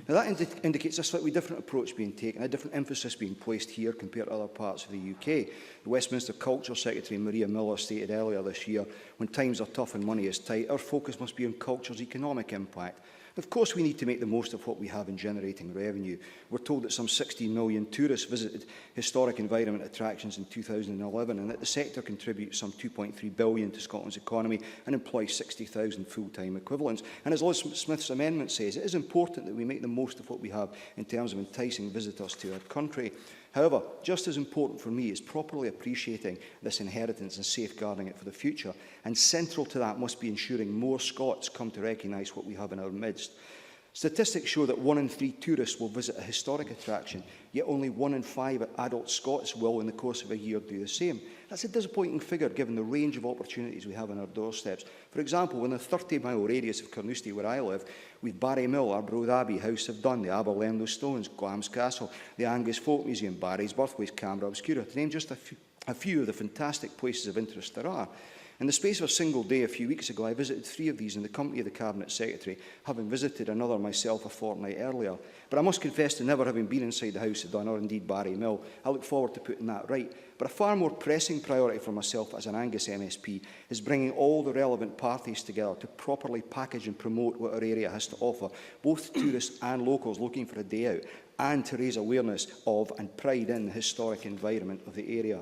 Now that indicates a slightly different approach being taken, a different emphasis being placed here compared to other parts of the UK. The Westminster Culture Secretary Maria Miller stated earlier this year, when times are tough and money is tight, our focus must be on culture's economic impact. Of course, we need to make the most of what we have in generating revenue. We're told that some 16 million tourists visited historic environment attractions in 2011, and that the sector contributes some 2.3 billion to Scotland's economy and employs 60,000 full-time equivalents. And as Liz Smith's amendment says, it is important that we make the most of what we have in terms of enticing visitors to our country. However, just as important for me is properly appreciating this inheritance and safeguarding it for the future, and central to that must be ensuring more Scots come to recognise what we have in our midst. Statistics show that 1 in 3 tourists will visit a historic attraction, yet only 1 in 5 adult Scots will in the course of a year do the same. That's a disappointing figure given the range of opportunities we have on our doorsteps. For example, within a 30-mile radius of Carnoustie, where I live, we've Barry Mill, Arbroath Abbey, House of Dun, the Aberlenlo Stones, Glamis Castle, the Angus Folk Museum, Barry's Birthplace, Camera Obscura, to name just a few of the fantastic places of interest there are. In the space of a single day a few weeks ago, I visited 3 of these in the company of the Cabinet Secretary, having visited another myself a fortnight earlier. But I must confess to never having been inside the House of Dun, or indeed Barry Mill. I look forward to putting that right. But a far more pressing priority for myself as an Angus MSP is bringing all the relevant parties together to properly package and promote what our area has to offer, both tourists and locals looking for a day out, and to raise awareness of and pride in the historic environment of the area.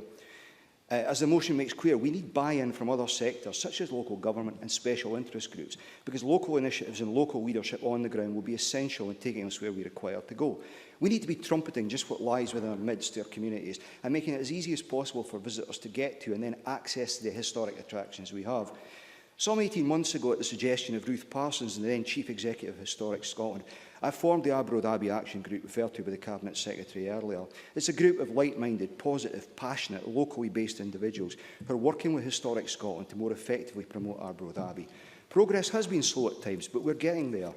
As the motion makes clear, we need buy-in from other sectors, such as local government and special interest groups, because local initiatives and local leadership on the ground will be essential in taking us where we require to go. We need to be trumpeting just what lies within our midst to our communities and making it as easy as possible for visitors to get to and then access the historic attractions we have. Some 18 months ago, at the suggestion of Ruth Parsons, the then Chief Executive of Historic Scotland, I formed the Arbroath Abbey Action Group referred to by the Cabinet Secretary earlier. It's a group of like-minded, positive, passionate, locally based individuals who are working with Historic Scotland to more effectively promote Arbroath Abbey. Progress has been slow at times, but we're getting there.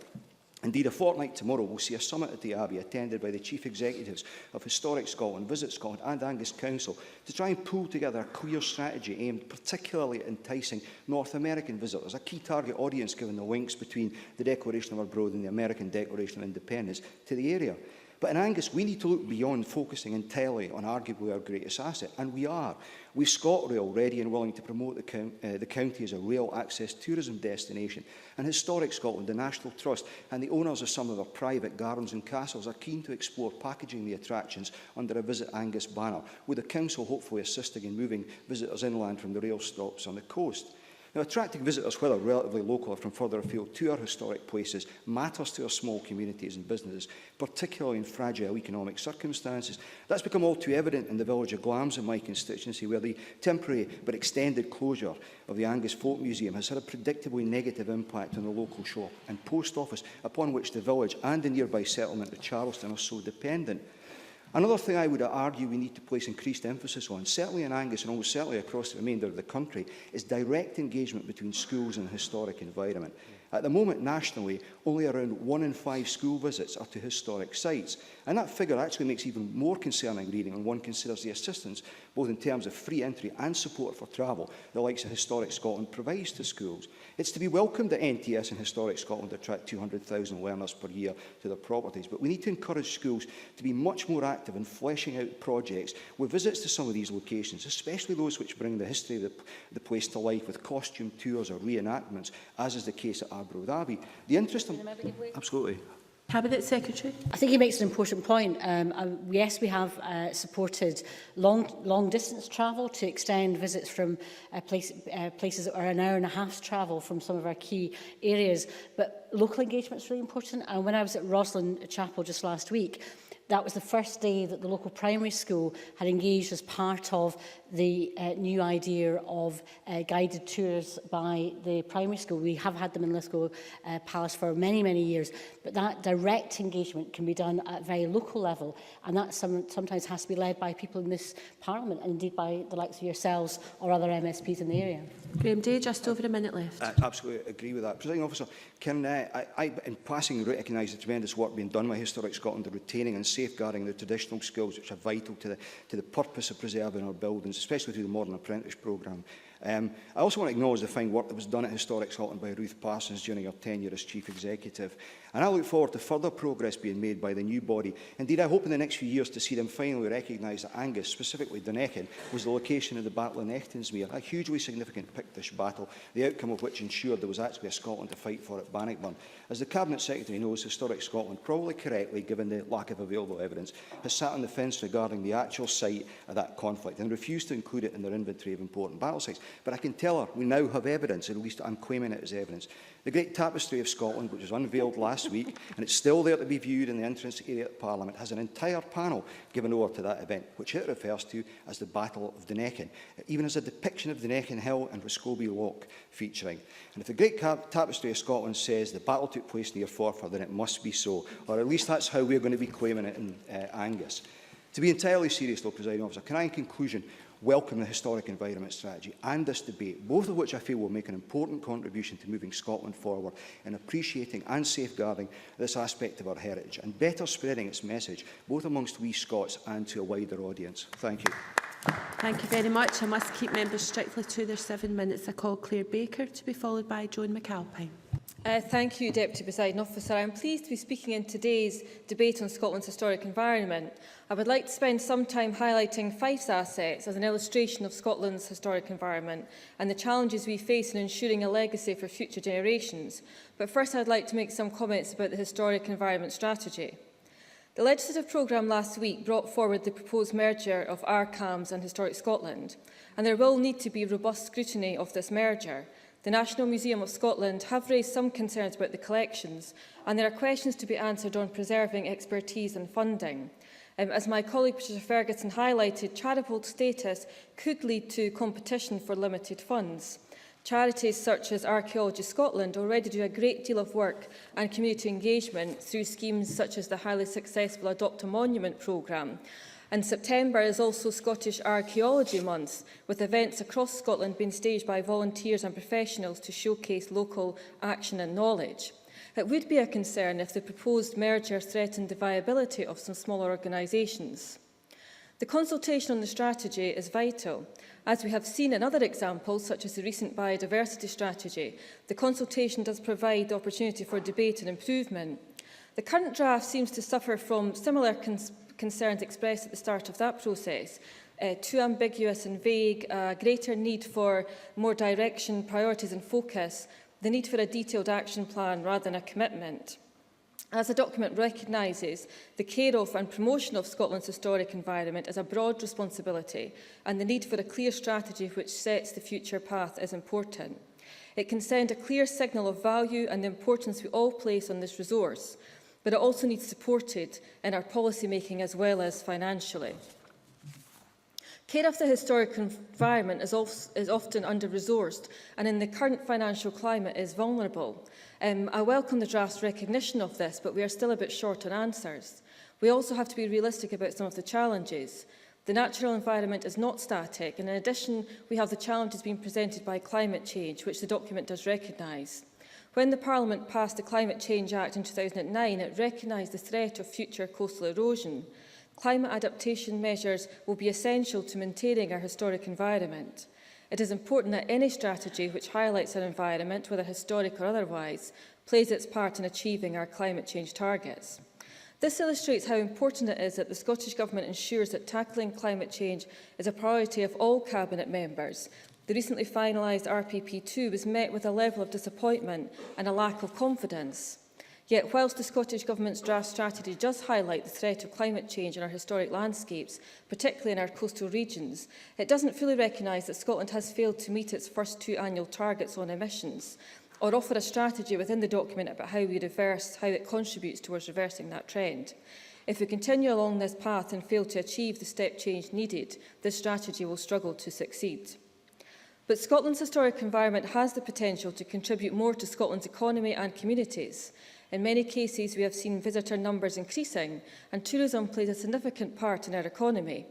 Indeed, a fortnight tomorrow will see a summit at the Abbey attended by the Chief Executives of Historic Scotland, Visit Scotland and Angus Council to try and pull together a clear strategy aimed particularly at enticing North American visitors, a key target audience given the links between the Declaration of Arbroath and the American Declaration of Independence to the area. But in Angus, we need to look beyond focusing entirely on arguably our greatest asset, and we are. We've ScotRail ready and willing to promote the county as a rail access tourism destination, and Historic Scotland, the National Trust, and the owners of some of our private gardens and castles are keen to explore packaging the attractions under a Visit Angus banner, with the council hopefully assisting in moving visitors inland from the rail stops on the coast. Now, attracting visitors, whether relatively local or from further afield, to our historic places matters to our small communities and businesses, particularly in fragile economic circumstances. That's become all too evident in the village of Glamis in my constituency, where the temporary but extended closure of the Angus Folk Museum has had a predictably negative impact on the local shop and post office, upon which the village and the nearby settlement of Charleston are so dependent. Another thing I would argue we need to place increased emphasis on, certainly in Angus and almost certainly across the remainder of the country, is direct engagement between schools and the historic environment. At the moment, nationally, only around 1 in 5 school visits are to historic sites. And that figure actually makes even more concerning reading when one considers the assistance, both in terms of free entry and support for travel, the likes of Historic Scotland provides to schools. It's to be welcomed that NTS and Historic Scotland attract 200,000 learners per year to their properties, but we need to encourage schools to be much more active in fleshing out projects with visits to some of these locations, especially those which bring the history of the place to life with costume tours or reenactments, as is the case at Arbroath Abbey. The interest in... Absolutely. Cabinet Secretary. I think he makes an important point. Yes, we have supported long distance travel to extend visits from places that are an hour and a half's travel from some of our key areas. But local engagement is really important. And when I was at Roslin Chapel just last week, that was the first day that the local primary school had engaged as part of the new idea of guided tours by the primary school. We have had them in Lisco Palace for many, many years, but that direct engagement can be done at a very local level, and that sometimes has to be led by people in this Parliament, and indeed by the likes of yourselves or other MSPs in the area. Graham Day, just over a minute left. Absolutely agree with that. Presiding Officer, can I in passing, recognise the tremendous work being done by Historic Scotland in retaining and safeguarding the traditional skills which are vital to the purpose of preserving our buildings, especially through the Modern Apprentice programme. I also want to acknowledge the fine work that was done at Historic Scotland by Ruth Parsons during her tenure as Chief Executive. And I look forward to further progress being made by the new body. Indeed, I hope in the next few years to see them finally recognise that Angus, specifically Dunechan, was the location of the Battle of Nechtansmere, a hugely significant Pictish battle, the outcome of which ensured there was actually a Scotland to fight for at Bannockburn. As the Cabinet Secretary knows, Historic Scotland, probably correctly given the lack of available evidence, has sat on the fence regarding the actual site of that conflict and refused to include it in their inventory of important battle sites. But I can tell her we now have evidence, or at least I'm claiming it as evidence. The Great Tapestry of Scotland, which was unveiled last week, and it's still there to be viewed in the entrance area at Parliament, has an entire panel given over to that event, which it refers to as the Battle of Duneckin. It even has a depiction of Duneckin Hill and Roscoby Loch featuring. And if the Great Tapestry of Scotland says the battle took place near Forfar, then it must be so, or at least that's how we're going to be claiming it in Angus. To be entirely serious, though, Presiding Officer, can I, in conclusion, welcome the Historic Environment Strategy and this debate, both of which I feel will make an important contribution to moving Scotland forward in appreciating and safeguarding this aspect of our heritage and better spreading its message, both amongst we Scots and to a wider audience. Thank you. Thank you very much. I must keep members strictly to their 7 minutes. I call Claire Baker to be followed by Joan McAlpine. Thank you, Deputy Presiding Officer. I am pleased to be speaking in today's debate on Scotland's historic environment. I would like to spend some time highlighting Fife's assets as an illustration of Scotland's historic environment and the challenges we face in ensuring a legacy for future generations. But first, I'd like to make some comments about the Historic Environment Strategy. The legislative programme last week brought forward the proposed merger of RCAMS and Historic Scotland, and there will need to be robust scrutiny of this merger. The National Museum of Scotland have raised some concerns about the collections, and there are questions to be answered on preserving expertise and funding. As my colleague Patricia Ferguson highlighted, charitable status could lead to competition for limited funds. Charities such as Archaeology Scotland already do a great deal of work and community engagement through schemes such as the highly successful Adopt a Monument programme. And September is also Scottish Archaeology Month, with events across Scotland being staged by volunteers and professionals to showcase local action and knowledge. It would be a concern if the proposed merger threatened the viability of some smaller organisations. The consultation on the strategy is vital. As we have seen in other examples, such as the recent biodiversity strategy, the consultation does provide the opportunity for debate and improvement. The current draft seems to suffer from similar concerns expressed at the start of that process. Too ambiguous and vague, greater need for more direction, priorities and focus, the need for a detailed action plan rather than a commitment. As the document recognises, the care of and promotion of Scotland's historic environment is a broad responsibility, and the need for a clear strategy which sets the future path is important. It can send a clear signal of value and the importance we all place on this resource, but it also needs supported in our policy making as well as financially. Care of the historic environment is often under-resourced, and in the current financial climate is vulnerable. I welcome the draft's recognition of this, but we are still a bit short on answers. We also have to be realistic about some of the challenges. The natural environment is not static, and in addition, we have the challenges being presented by climate change, which the document does recognise. When the Parliament passed the Climate Change Act in 2009, it recognised the threat of future coastal erosion. Climate adaptation measures will be essential to maintaining our historic environment. It is important that any strategy which highlights our environment, whether historic or otherwise, plays its part in achieving our climate change targets. This illustrates how important it is that the Scottish Government ensures that tackling climate change is a priority of all Cabinet members. The recently finalised RPP2 was met with a level of disappointment and a lack of confidence. Yet, whilst the Scottish Government's draft strategy does highlight the threat of climate change in our historic landscapes, particularly in our coastal regions, it doesn't fully recognise that Scotland has failed to meet its first 2 annual targets on emissions, or offer a strategy within the document about how it contributes towards reversing that trend. If we continue along this path and fail to achieve the step change needed, this strategy will struggle to succeed. But Scotland's historic environment has the potential to contribute more to Scotland's economy and communities. In many cases, we have seen visitor numbers increasing, and tourism plays a significant part in our economy.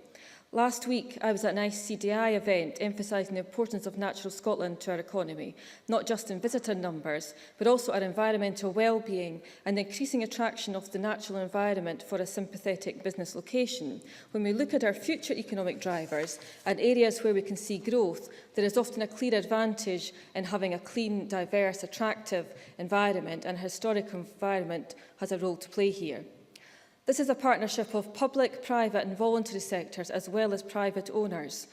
Last week, I was at an ICDI event emphasising the importance of natural Scotland to our economy, not just in visitor numbers, but also our environmental well-being and the increasing attraction of the natural environment for a sympathetic business location. When we look at our future economic drivers and areas where we can see growth, there is often a clear advantage in having a clean, diverse, attractive environment, and a historic environment has a role to play here. This is a partnership of public, private and voluntary sectors as well as private owners,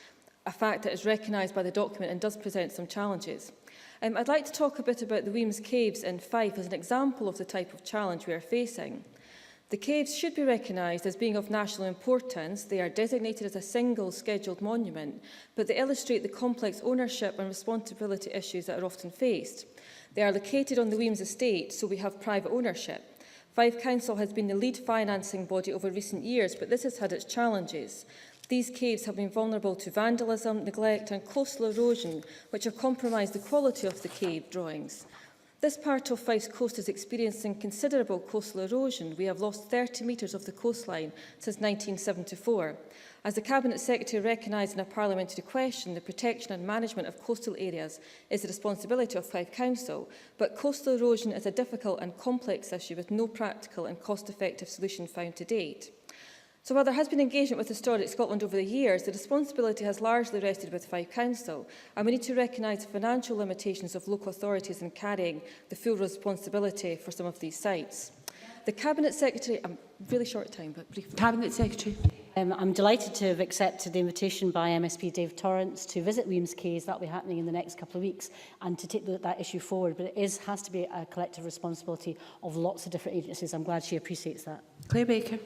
a fact that is recognised by the document and does present some challenges. I'd like to talk a bit about the Weems Caves in Fife as an example of the type of challenge we are facing. The caves should be recognised as being of national importance. They are designated as a single scheduled monument, but they illustrate the complex ownership and responsibility issues that are often faced. They are located on the Weems estate, so we have private ownership. Fife Council has been the lead financing body over recent years, but this has had its challenges. These caves have been vulnerable to vandalism, neglect and coastal erosion, which have compromised the quality of the cave drawings. This part of Fife's coast is experiencing considerable coastal erosion. We have lost 30 metres of the coastline since 1974. As the Cabinet Secretary recognised in a parliamentary question, the protection and management of coastal areas is the responsibility of Fife Council, but coastal erosion is a difficult and complex issue with no practical and cost-effective solution found to date. So while there has been engagement with Historic Scotland over the years, the responsibility has largely rested with Fife Council, and we need to recognise the financial limitations of local authorities in carrying the full responsibility for some of these sites. The Cabinet Secretary, I'm really short time, but briefly. Cabinet Secretary. I'm delighted to have accepted the invitation by MSP Dave Torrance to visit Weems Caves. That will be happening in the next couple of weeks, and to take that issue forward. But it has to be a collective responsibility of lots of different agencies. I'm glad she appreciates that. Claire Baker.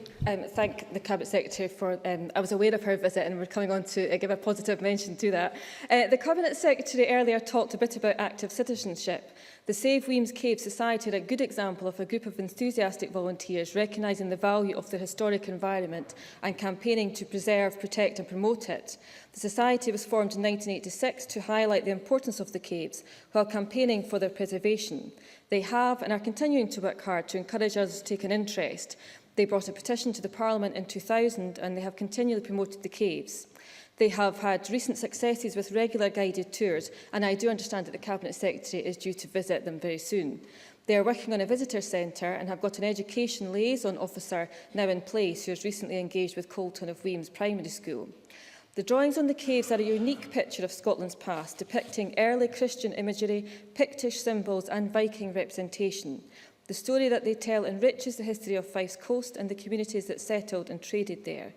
Thank the Cabinet Secretary for, I was aware of her visit and we're coming on to give a positive mention to that. The Cabinet Secretary earlier talked a bit about active citizenship. The Save Weems Cave Society are a good example of a group of enthusiastic volunteers recognising the value of the historic environment and campaigning to preserve, protect and promote it. The Society was formed in 1986 to highlight the importance of the caves while campaigning for their preservation. They have and are continuing to work hard to encourage others to take an interest. They brought a petition to the Parliament in 2000 and they have continually promoted the caves. They have had recent successes with regular guided tours, and I do understand that the Cabinet Secretary is due to visit them very soon. They are working on a visitor centre and have got an education liaison officer now in place who has recently engaged with Colton of Weems Primary School. The drawings on the caves are a unique picture of Scotland's past, depicting early Christian imagery, Pictish symbols and Viking representation. The story that they tell enriches the history of Fife's coast and the communities that settled and traded there.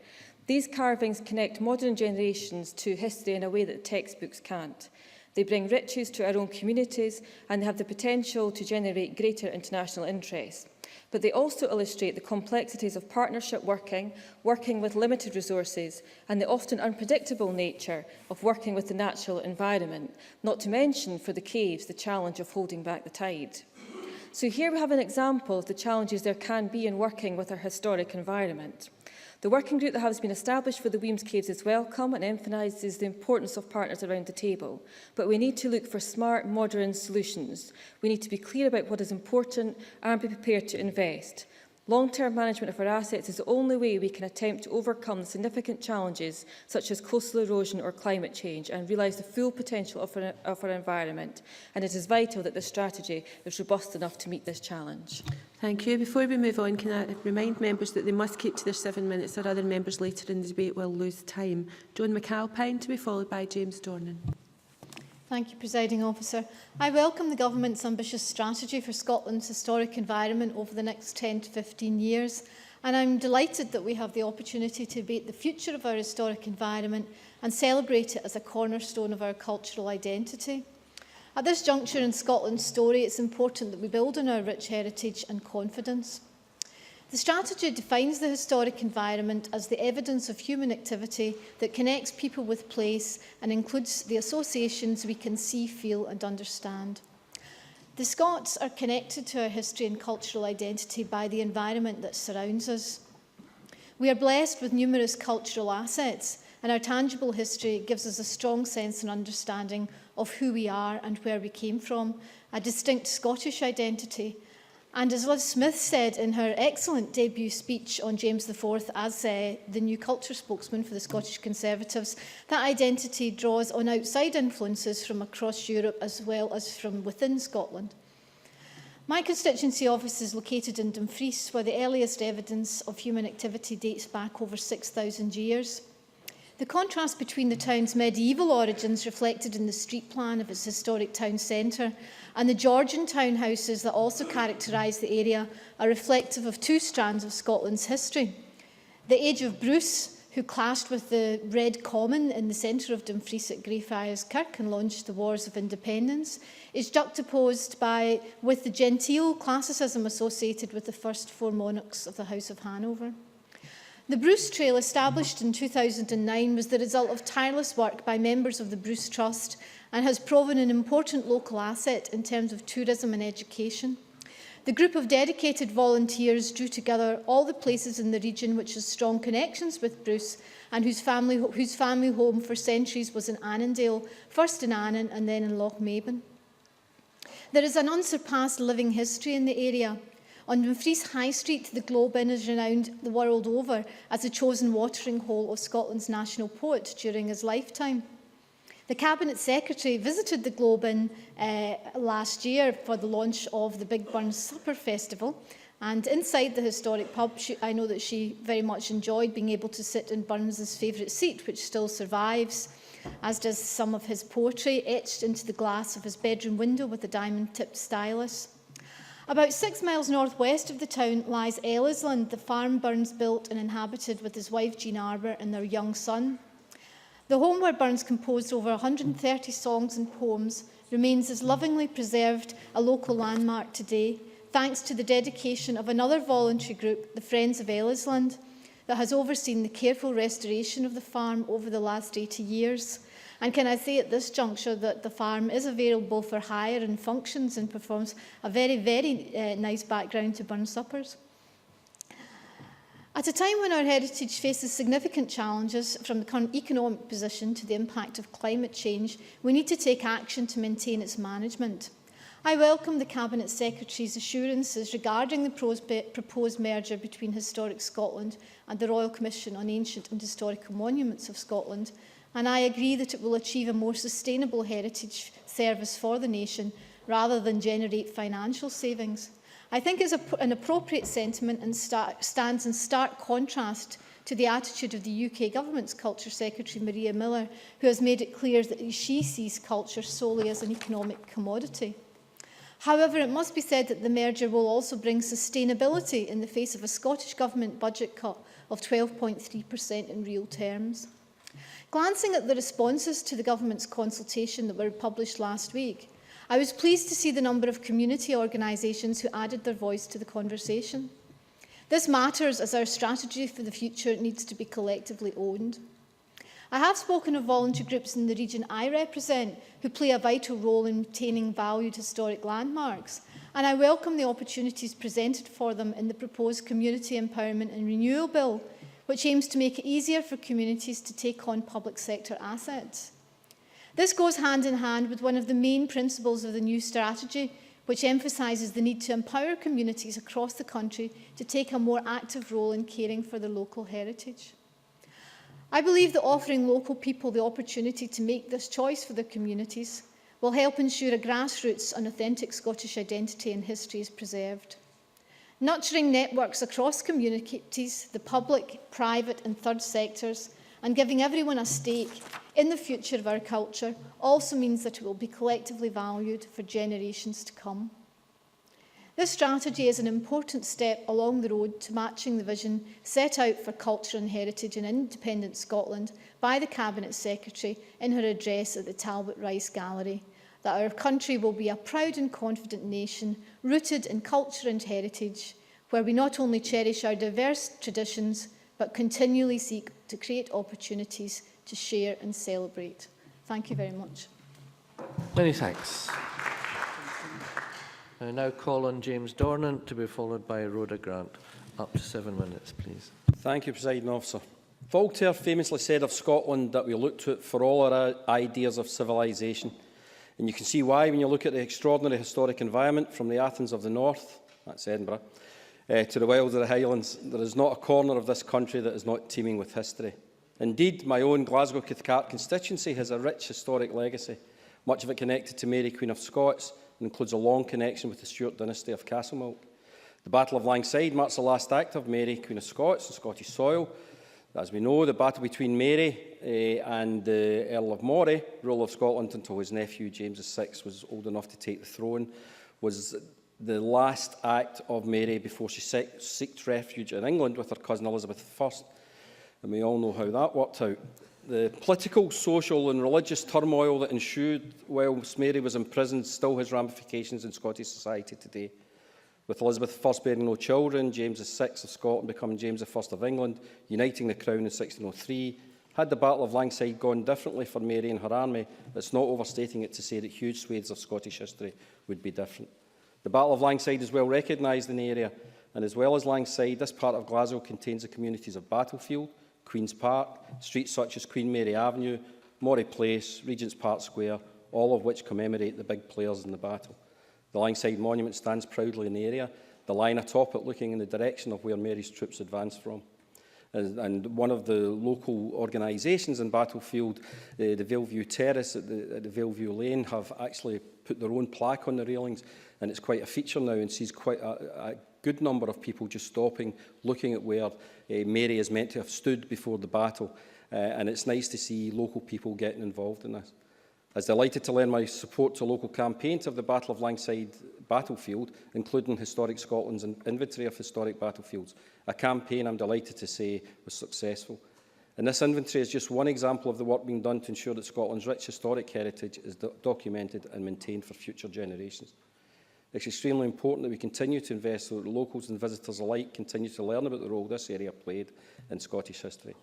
These carvings connect modern generations to history in a way that textbooks can't. They bring riches to our own communities and they have the potential to generate greater international interest. But they also illustrate the complexities of partnership working with limited resources, and the often unpredictable nature of working with the natural environment, not to mention for the caves the challenge of holding back the tide. So here we have an example of the challenges there can be in working with our historic environment. The working group that has been established for the Weems Caves is welcome and emphasises the importance of partners around the table. But we need to look for smart, modern solutions. We need to be clear about what is important and be prepared to invest. Long-term management of our assets is the only way we can attempt to overcome the significant challenges such as coastal erosion or climate change and realise the full potential of our environment. And it is vital that this strategy is robust enough to meet this challenge. Thank you. Before we move on, can I remind members that they must keep to their 7 minutes or other members later in the debate will lose time. Joan McAlpine to be followed by James Dornan. Thank you, Presiding Officer. I welcome the Government's ambitious strategy for Scotland's historic environment over the next 10 to 15 years, and I'm delighted that we have the opportunity to debate the future of our historic environment and celebrate it as a cornerstone of our cultural identity. At this juncture in Scotland's story, it's important that we build on our rich heritage and confidence. The strategy defines the historic environment as the evidence of human activity that connects people with place and includes the associations we can see, feel and understand. The Scots are connected to our history and cultural identity by the environment that surrounds us. We are blessed with numerous cultural assets, and our tangible history gives us a strong sense and understanding of who we are and where we came from, a distinct Scottish identity. And as Liv Smith said in her excellent debut speech on James IV as the new culture spokesman for the Scottish Conservatives, that identity draws on outside influences from across Europe as well as from within Scotland. My constituency office is located in Dumfries, where the earliest evidence of human activity dates back over 6,000 years. The contrast between the town's medieval origins reflected in the street plan of its historic town centre and the Georgian townhouses that also characterise the area are reflective of two strands of Scotland's history. The age of Bruce, who clashed with the Red Common in the centre of Dumfries at Greyfriars Kirk and launched the Wars of Independence, is juxtaposed with the genteel classicism associated with the first 4 monarchs of the House of Hanover. The Bruce Trail, established in 2009, was the result of tireless work by members of the Bruce Trust and has proven an important local asset in terms of tourism and education. The group of dedicated volunteers drew together all the places in the region which has strong connections with Bruce and whose family home for centuries was in Annandale, first in Annan and then in Lochmaben. There is an unsurpassed living history in the area. On Dumfries High Street, the Globe Inn is renowned the world over as the chosen watering hole of Scotland's national poet during his lifetime. The Cabinet Secretary visited the Globe Inn last year for the launch of the Big Burns Supper Festival, and inside the historic pub, I know that she very much enjoyed being able to sit in Burns's favourite seat, which still survives, as does some of his poetry etched into the glass of his bedroom window with a diamond-tipped stylus. About 6 miles northwest of the town lies Ellisland, the farm Burns built and inhabited with his wife Jean Arbour and their young son. The home where Burns composed over 130 songs and poems remains as lovingly preserved a local landmark today, thanks to the dedication of another voluntary group, the Friends of Ellisland, that has overseen the careful restoration of the farm over the last 80 years. And can I say at this juncture that the farm is available for hire and functions and performs a very, very nice background to Burns suppers. At a time when our heritage faces significant challenges, from the current economic position to the impact of climate change, we need to take action to maintain its management. I welcome the Cabinet Secretary's assurances regarding the proposed merger between Historic Scotland and the Royal Commission on Ancient and Historical Monuments of Scotland, and I agree that it will achieve a more sustainable heritage service for the nation rather than generate financial savings. I think it's an appropriate sentiment and stands in stark contrast to the attitude of the UK Government's Culture Secretary, Maria Miller, who has made it clear that she sees culture solely as an economic commodity. However, it must be said that the merger will also bring sustainability in the face of a Scottish Government budget cut of 12.3% in real terms. Glancing at the responses to the Government's consultation that were published last week, I was pleased to see the number of community organisations who added their voice to the conversation. This matters as our strategy for the future needs to be collectively owned. I have spoken of voluntary groups in the region I represent who play a vital role in maintaining valued historic landmarks, and I welcome the opportunities presented for them in the proposed Community Empowerment and Renewal Bill, which aims to make it easier for communities to take on public sector assets. This goes hand in hand with one of the main principles of the new strategy, which emphasises the need to empower communities across the country to take a more active role in caring for their local heritage. I believe that offering local people the opportunity to make this choice for their communities will help ensure a grassroots and authentic Scottish identity and history is preserved. Nurturing networks across communities, the public, private and third sectors, and giving everyone a stake in the future of our culture also means that it will be collectively valued for generations to come. This strategy is an important step along the road to matching the vision set out for culture and heritage in independent Scotland by the Cabinet Secretary in her address at the Talbot Rice Gallery, that our country will be a proud and confident nation rooted in culture and heritage, where we not only cherish our diverse traditions, but continually seek to create opportunities to share and celebrate. Thank you very much. Many thanks. I now call on James Dornan to be followed by Rhoda Grant. Up to 7 minutes, please. Thank you, Presiding Officer. Voltaire famously said of Scotland that we look to it for all our ideas of civilisation. And you can see why when you look at the extraordinary historic environment from the Athens of the North, that's Edinburgh, to the wilds of the Highlands. There is not a corner of this country that is not teeming with history. Indeed, my own Glasgow Cathcart constituency has a rich historic legacy, much of it connected to Mary, Queen of Scots, and includes a long connection with the Stuart dynasty of Castlemilk. The Battle of Langside marks the last act of Mary, Queen of Scots, on Scottish soil. As we know, the battle between Mary and the Earl of Moray, ruler of Scotland until his nephew James VI was old enough to take the throne, was the last act of Mary before she sought refuge in England with her cousin Elizabeth I. and we all know how that worked out. The political, social and religious turmoil that ensued whilst Mary was imprisoned still has ramifications in Scottish society today. With Elizabeth I bearing no children, James VI of Scotland becoming James I of England, uniting the crown in 1603, had the Battle of Langside gone differently for Mary and her army, it's not overstating it to say that huge swathes of Scottish history would be different. The Battle of Langside is well recognised in the area, and as well as Langside, this part of Glasgow contains the communities of Battlefield, Queen's Park, streets such as Queen Mary Avenue, Moray Place, Regent's Park Square, all of which commemorate the big players in the battle. The Langside Monument stands proudly in the area, the line atop it looking in the direction of where Mary's troops advanced from. And one of the local organisations in Battlefield, the Valeview Terrace at the Valeview Lane, have actually put their own plaque on the railings, and it's quite a feature now and sees quite a good number of people just stopping, looking at where Mary is meant to have stood before the battle, and it's nice to see local people getting involved in this. I was delighted to lend my support to a local campaign to have the Battle of Langside battlefield, including Historic Scotland's inventory of historic battlefields, a campaign I'm delighted to say was successful. And this inventory is just one example of the work being done to ensure that Scotland's rich historic heritage is documented and maintained for future generations. It's extremely important that we continue to invest so that locals and visitors alike continue to learn about the role this area played in Scottish history.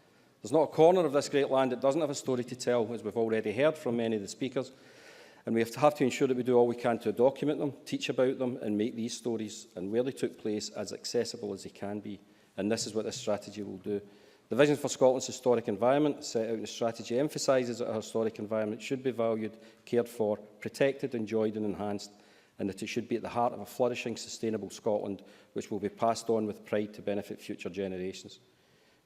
There's not a corner of this great land that doesn't have a story to tell, as we've already heard from many of the speakers, and we have to ensure that we do all we can to document them, teach about them and make these stories and where they took place as accessible as they can be. And this is what this strategy will do. The vision for Scotland's historic environment set out in the strategy emphasises that our historic environment should be valued, cared for, protected, enjoyed and enhanced, and that it should be at the heart of a flourishing, sustainable Scotland, which will be passed on with pride to benefit future generations.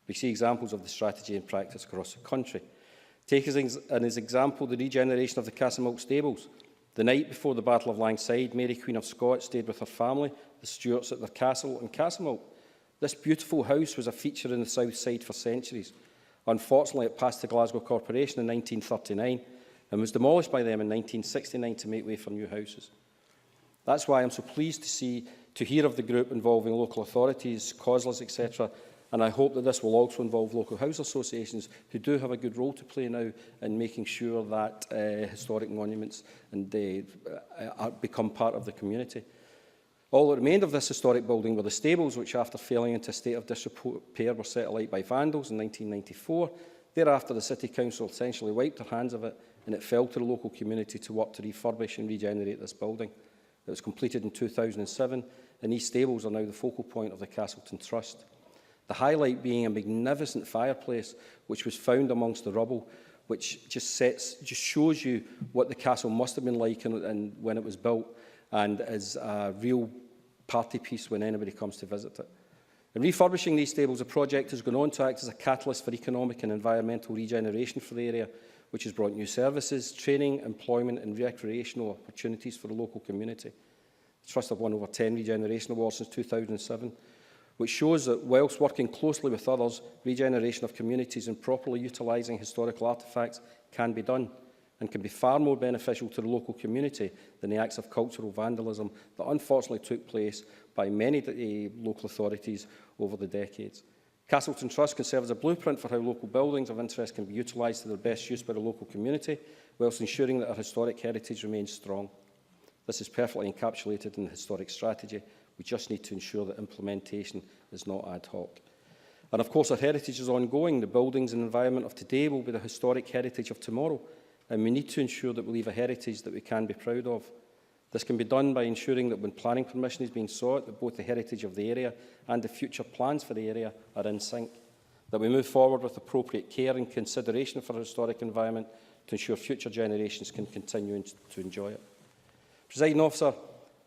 We see examples of the strategy in practice across the country. Take as an example the regeneration of the Castlemilk stables. The night before the Battle of Langside, Mary Queen of Scots stayed with her family, the Stuarts, at their castle in Castlemilk. This beautiful house was a feature in the south side for centuries. Unfortunately, it passed the Glasgow Corporation in 1939 and was demolished by them in 1969 to make way for new houses. That's why I'm so pleased to hear of the group involving local authorities, COSLAs, etc., and I hope that this will also involve local house associations who do have a good role to play now in making sure that historic monuments and become part of the community. All that remained of this historic building were the stables, which after falling into a state of disrepair were set alight by vandals in 1994. Thereafter, the City Council essentially wiped their hands of it, and it fell to the local community to work to refurbish and regenerate this building. It was completed in 2007, and these stables are now the focal point of the Castleton Trust. The highlight being a magnificent fireplace which was found amongst the rubble, which just shows you what the castle must have been like and when it was built, and is a real party piece when anybody comes to visit it. In refurbishing these stables, the project has gone on to act as a catalyst for economic and environmental regeneration for the area, which has brought new services, training, employment and recreational opportunities for the local community. The Trust have won over 10 regeneration awards since 2007, which shows that whilst working closely with others, regeneration of communities and properly utilising historical artefacts can be done and can be far more beneficial to the local community than the acts of cultural vandalism that unfortunately took place by many local authorities over the decades. Castleton Trust can serve as a blueprint for how local buildings of interest can be utilised to their best use by the local community, whilst ensuring that our historic heritage remains strong. This is perfectly encapsulated in the historic strategy. We just need to ensure that implementation is not ad hoc. And of course, our heritage is ongoing. The buildings and environment of today will be the historic heritage of tomorrow, and we need to ensure that we leave a heritage that we can be proud of. This can be done by ensuring that when planning permission is being sought, that both the heritage of the area and the future plans for the area are in sync, that we move forward with appropriate care and consideration for our historic environment to ensure future generations can continue to enjoy it. Presiding Officer,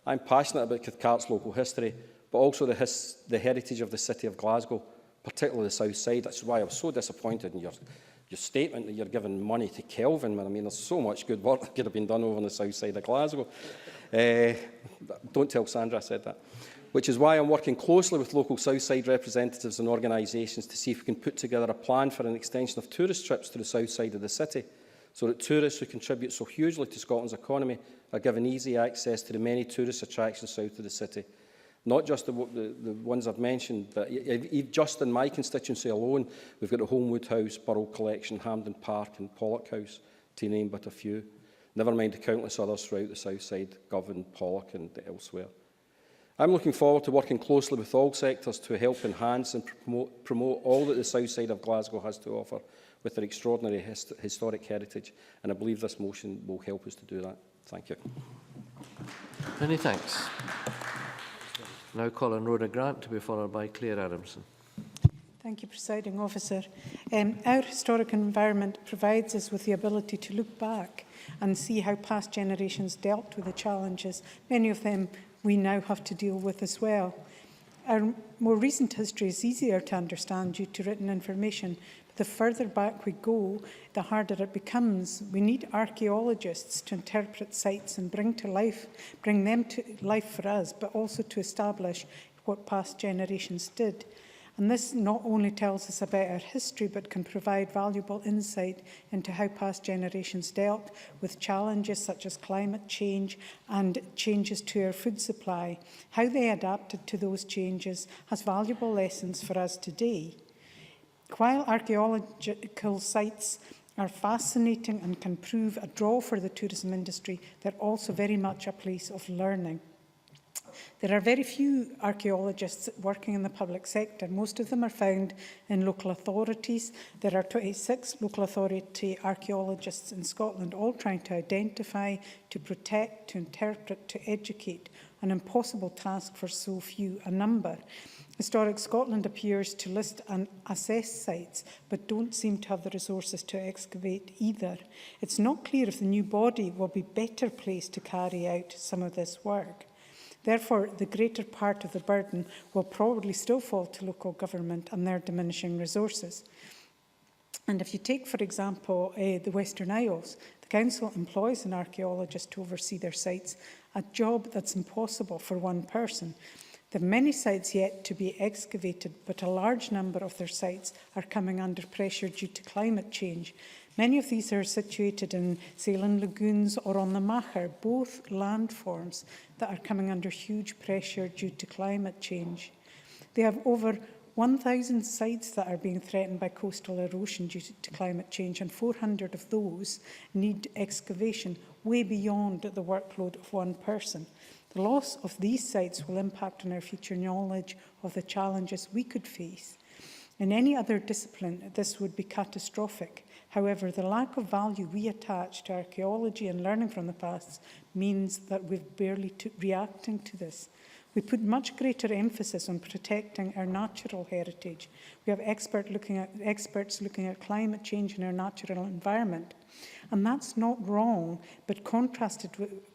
I'm passionate about Cathcart's local history, but also the heritage of the city of Glasgow, particularly the south side. That's why I was so disappointed in your statement that you're giving money to Kelvin. I mean, there's so much good work that could have been done over on the south side of Glasgow. Don't tell Sandra I said that. Which is why I'm working closely with local south side representatives and organisations to see if we can put together a plan for an extension of tourist trips to the south side of the city, so that tourists who contribute so hugely to Scotland's economy are given easy access to the many tourist attractions south of the city. Not just the ones I've mentioned, but just in my constituency alone, we've got the Homewood House, Borough Collection, Hampden Park and Pollock House, to name but a few. Never mind the countless others throughout the south side, Govan, Pollock and elsewhere. I'm looking forward to working closely with all sectors to help enhance and promote all that the south side of Glasgow has to offer with their extraordinary historic heritage, and I believe this motion will help us to do that. Thank you. Many thanks. Now call on Rhoda Grant to be followed by Claire Adamson. Thank you, Presiding Officer. Our historic environment provides us with the ability to look back and see how past generations dealt with the challenges, many of them we now have to deal with as well. Our more recent history is easier to understand due to written information, but the further back we go, the harder it becomes. We need archaeologists to interpret sites and bring them to life for us, but also to establish what past generations did. And this not only tells us about our history, but can provide valuable insight into how past generations dealt with challenges such as climate change and changes to our food supply. How they adapted to those changes has valuable lessons for us today. While archaeological sites are fascinating and can prove a draw for the tourism industry, they're also very much a place of learning. There are very few archaeologists working in the public sector. Most of them are found in local authorities. There are 26 local authority archaeologists in Scotland, all trying to identify, to protect, to interpret, to educate, an impossible task for so few a number. Historic Scotland appears to list and assess sites, but don't seem to have the resources to excavate either. It's not clear if the new body will be better placed to carry out some of this work. Therefore, the greater part of the burden will probably still fall to local government and their diminishing resources. And if you take, for example, the Western Isles, the council employs an archaeologist to oversee their sites, a job that's impossible for one person. There are many sites yet to be excavated, but a large number of their sites are coming under pressure due to climate change. Many of these are situated in saline lagoons or on the Macher, both landforms that are coming under huge pressure due to climate change. They have over 1,000 sites that are being threatened by coastal erosion due to climate change, and 400 of those need excavation, way beyond the workload of one person. The loss of these sites will impact on our future knowledge of the challenges we could face. In any other discipline, this would be catastrophic. However, the lack of value we attach to archaeology and learning from the past means that we're barely reacting to this. We put much greater emphasis on protecting our natural heritage. We have experts looking at climate change in our natural environment. And that's not wrong, but contrast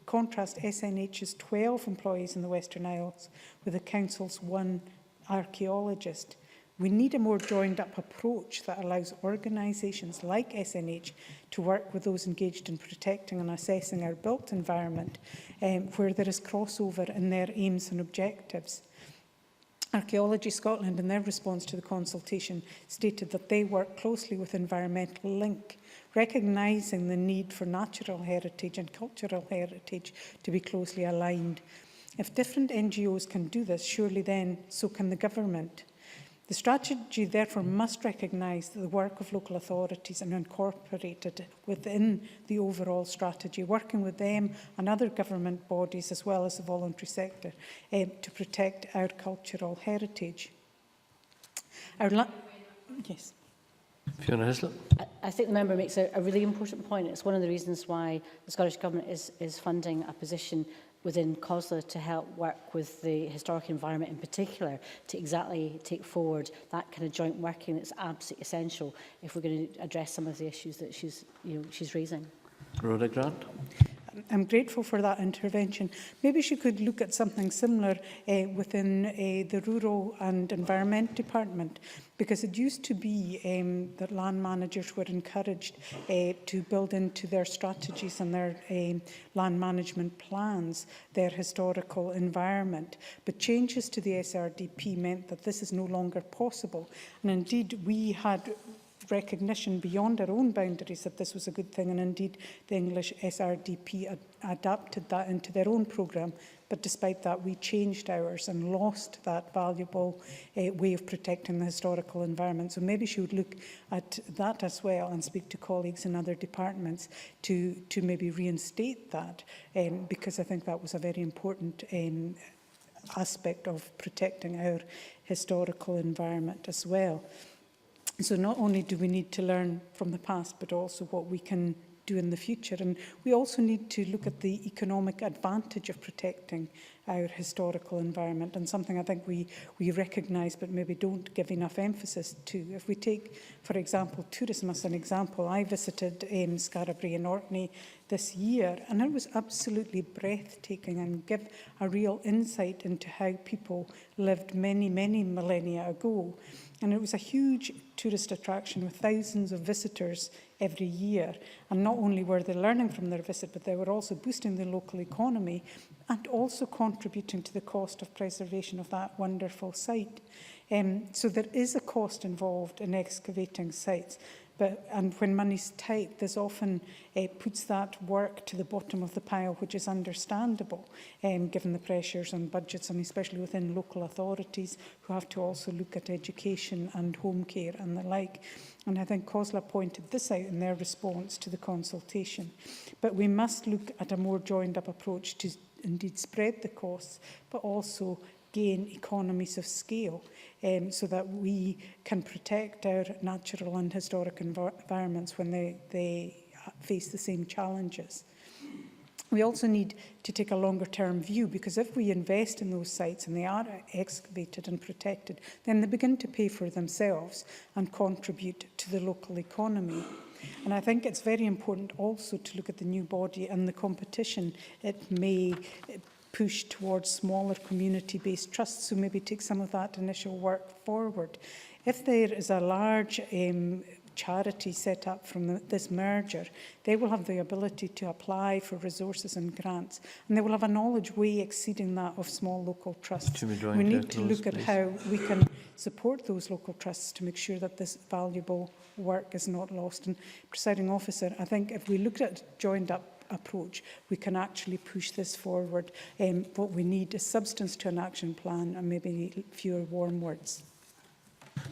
SNH's 12 employees in the Western Isles with the Council's 1 archaeologist. We need a more joined-up approach that allows organisations like SNH to work with those engaged in protecting and assessing our built environment, where there is crossover in their aims and objectives. Archaeology Scotland, in their response to the consultation, stated that they work closely with Environmental Link, recognising the need for natural heritage and cultural heritage to be closely aligned. If different NGOs can do this, surely then so can the government. The strategy therefore must recognise the work of local authorities and incorporate it within the overall strategy, working with them and other government bodies as well as the voluntary sector to protect our cultural heritage. Yes. Fiona Hislop. I think the member makes a really important point. It's one of the reasons why the Scottish Government is funding a position within COSLA to help work with the historic environment in particular to exactly take forward that kind of joint working that's absolutely essential if we're going to address some of the issues that she's raising. Rhoda Grant. I'm grateful for that intervention. Maybe she could look at something similar within the Rural and Environment Department, because it used to be that land managers were encouraged to build into their strategies and their land management plans their historical environment. But changes to the SRDP meant that this is no longer possible. And indeed, we had recognition beyond our own boundaries that this was a good thing, and indeed the English SRDP adapted that into their own programme. But despite that, we changed ours and lost that valuable way of protecting the historical environment. So maybe she would look at that as well and speak to colleagues in other departments to maybe reinstate that, because I think that was a very important aspect of protecting our historical environment as well. So not only do we need to learn from the past, but also what we can do in the future. And we also need to look at the economic advantage of protecting our historical environment, and something I think we recognise but maybe don't give enough emphasis to. If we take, for example, tourism as an example, I visited Scarabray and Orkney this year, and it was absolutely breathtaking and give a real insight into how people lived many, many millennia ago. And it was a huge tourist attraction with thousands of visitors every year. And not only were they learning from their visit, but they were also boosting the local economy and also contributing to the cost of preservation of that wonderful site. So there is a cost involved in excavating sites. And when money's tight, this often puts that work to the bottom of the pile, which is understandable, given the pressures on budgets, and especially within local authorities who have to also look at education and home care and the like. And I think COSLA pointed this out in their response to the consultation. But we must look at a more joined-up approach to indeed spread the costs, but also gain economies of scale, so that we can protect our natural and historic environments when they face the same challenges. We also need to take a longer-term view, because if we invest in those sites and they are excavated and protected, then they begin to pay for themselves and contribute to the local economy. And I think it's very important also to look at the new body and the competition it may push towards smaller community-based trusts, so maybe take some of that initial work forward. If there is a large charity set up from this merger, they will have the ability to apply for resources and grants, and they will have a knowledge way exceeding that of small local trusts. We need to look at how we can support those local trusts to make sure that this valuable work is not lost. And, Presiding Officer, I think if we look at a joined-up approach, we can actually push this forward. What we need is substance to an action plan and maybe fewer warm words.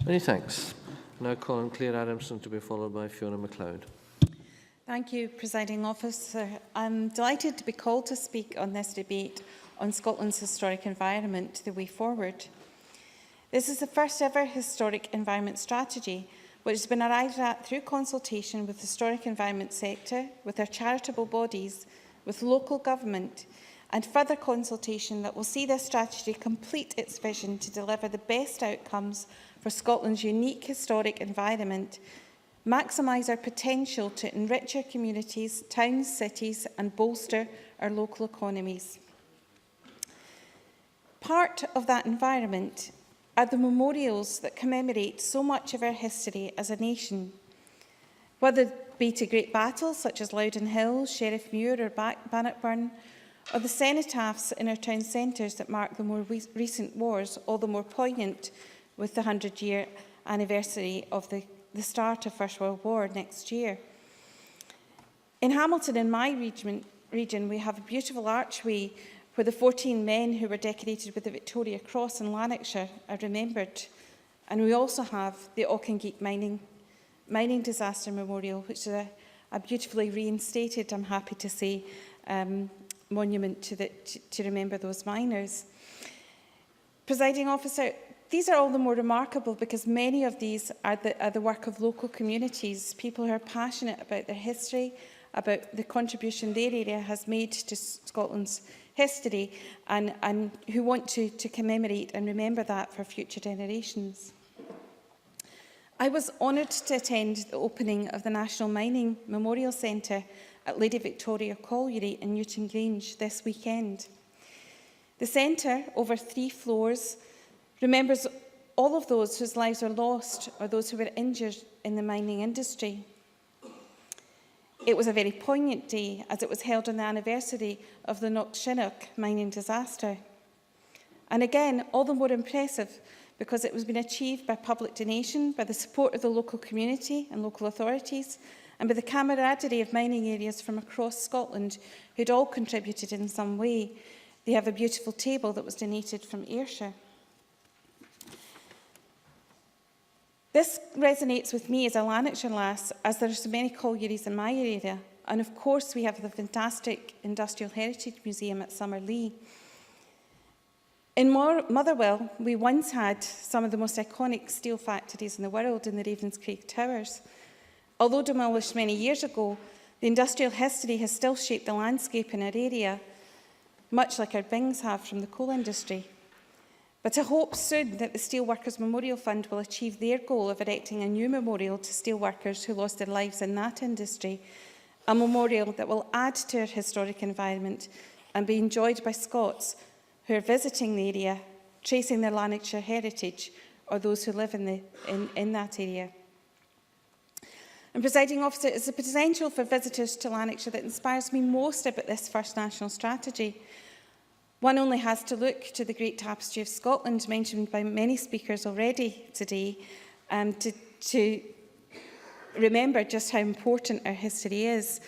Many thanks. Now call on Claire Adamson to be followed by Fiona MacLeod. Thank you, Presiding Officer. I'm delighted to be called to speak on this debate on Scotland's historic environment, the way forward. This is the first ever historic environment strategy, which has been arrived at through consultation with the historic environment sector, with our charitable bodies, with local government, and further consultation that will see this strategy complete its vision to deliver the best outcomes for Scotland's unique historic environment, maximise our potential to enrich our communities, towns, cities, and bolster our local economies. Part of that environment are the memorials that commemorate so much of our history as a nation. Whether it be to great battles such as Loudon Hill, Sheriff Muir or Bannockburn, or the cenotaphs in our town centres that mark the more recent wars, all the more poignant with the 100-year anniversary of the start of First World War next year. In Hamilton, in my region, we have a beautiful archway where the 14 men who were decorated with the Victoria Cross in Lanarkshire are remembered. And we also have the Auchengeek mining disaster memorial, which is a beautifully reinstated, I'm happy to say, monument to remember those miners. Presiding Officer, these are all the more remarkable because many of these are the work of local communities, people who are passionate about their history, about the contribution their area has made to Scotland's history, and who want to commemorate and remember that for future generations. I was honoured to attend the opening of the National Mining Memorial Centre at Lady Victoria Colliery in Newton Grange this weekend. The centre, over 3 floors, remembers all of those whose lives were lost or those who were injured in the mining industry. It was a very poignant day as it was held on the anniversary of the Knockshinnagh mining disaster. And again, all the more impressive because it was been achieved by public donation, by the support of the local community and local authorities, and by the camaraderie of mining areas from across Scotland who'd all contributed in some way. They have a beautiful table that was donated from Ayrshire. This resonates with me as a Lanarkshire lass, as there are so many collieries in my area. And of course, we have the fantastic Industrial Heritage Museum at Summerlee. In Motherwell, we once had some of the most iconic steel factories in the world in the Ravenscraig Towers. Although demolished many years ago, the industrial history has still shaped the landscape in our area, much like our Bings have from the coal industry. But I hope soon that the Steelworkers Memorial Fund will achieve their goal of erecting a new memorial to steelworkers who lost their lives in that industry, a memorial that will add to our historic environment and be enjoyed by Scots who are visiting the area, tracing their Lanarkshire heritage, or those who live in that area. And, Presiding Officer, it's the potential for visitors to Lanarkshire that inspires me most about this first national strategy. One only has to look to the Great Tapestry of Scotland, mentioned by many speakers already today, to remember just how important our history is.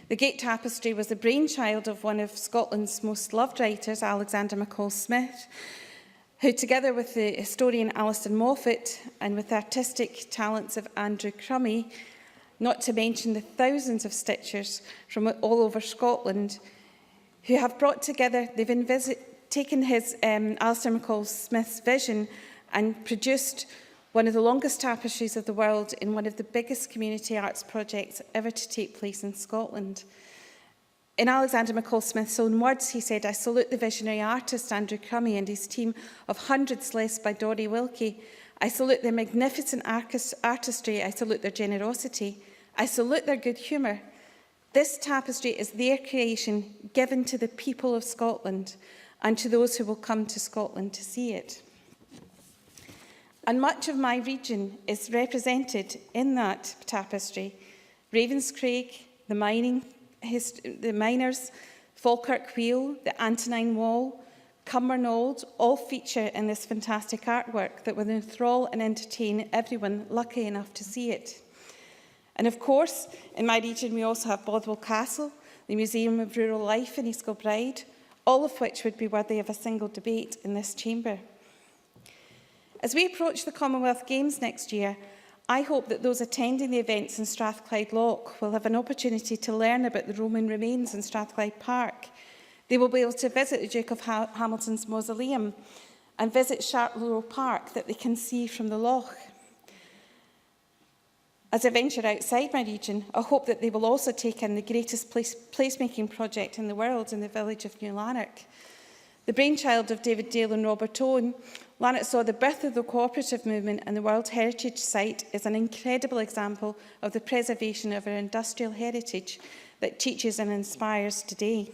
The Great Tapestry was the brainchild of one of Scotland's most loved writers, Alexander MacColl Smith, who, together with the historian Alison Moffat and with the artistic talents of Andrew Crummy, not to mention the thousands of stitchers from all over Scotland, who have brought together, they've taken his Alistair MacColl Smith's vision and produced one of the longest tapestries of the world in one of the biggest community arts projects ever to take place in Scotland. In Alexander MacColl Smith's own words, he said, "I salute the visionary artist Andrew Crummy and his team of hundreds less by Dory Wilkie. I salute their magnificent artistry. I salute their generosity. I salute their good humour. This tapestry is their creation, given to the people of Scotland and to those who will come to Scotland to see it." And much of my region is represented in that tapestry. Ravenscraig, the miners, Falkirk Wheel, the Antonine Wall, Cumbernauld, all feature in this fantastic artwork that will enthrall and entertain everyone lucky enough to see it. And of course, in my region, we also have Bothwell Castle, the Museum of Rural Life in East Kilbride, all of which would be worthy of a single debate in this chamber. As we approach the Commonwealth Games next year, I hope that those attending the events in Strathclyde Loch will have an opportunity to learn about the Roman remains in Strathclyde Park. They will be able to visit the Duke of Hamilton's mausoleum and visit Sharplow Park that they can see from the loch. As I venture outside my region, I hope that they will also take in the greatest placemaking project in the world in the village of New Lanark. The brainchild of David Dale and Robert Owen, Lanark saw the birth of the cooperative movement, and the World Heritage Site is an incredible example of the preservation of our industrial heritage that teaches and inspires today.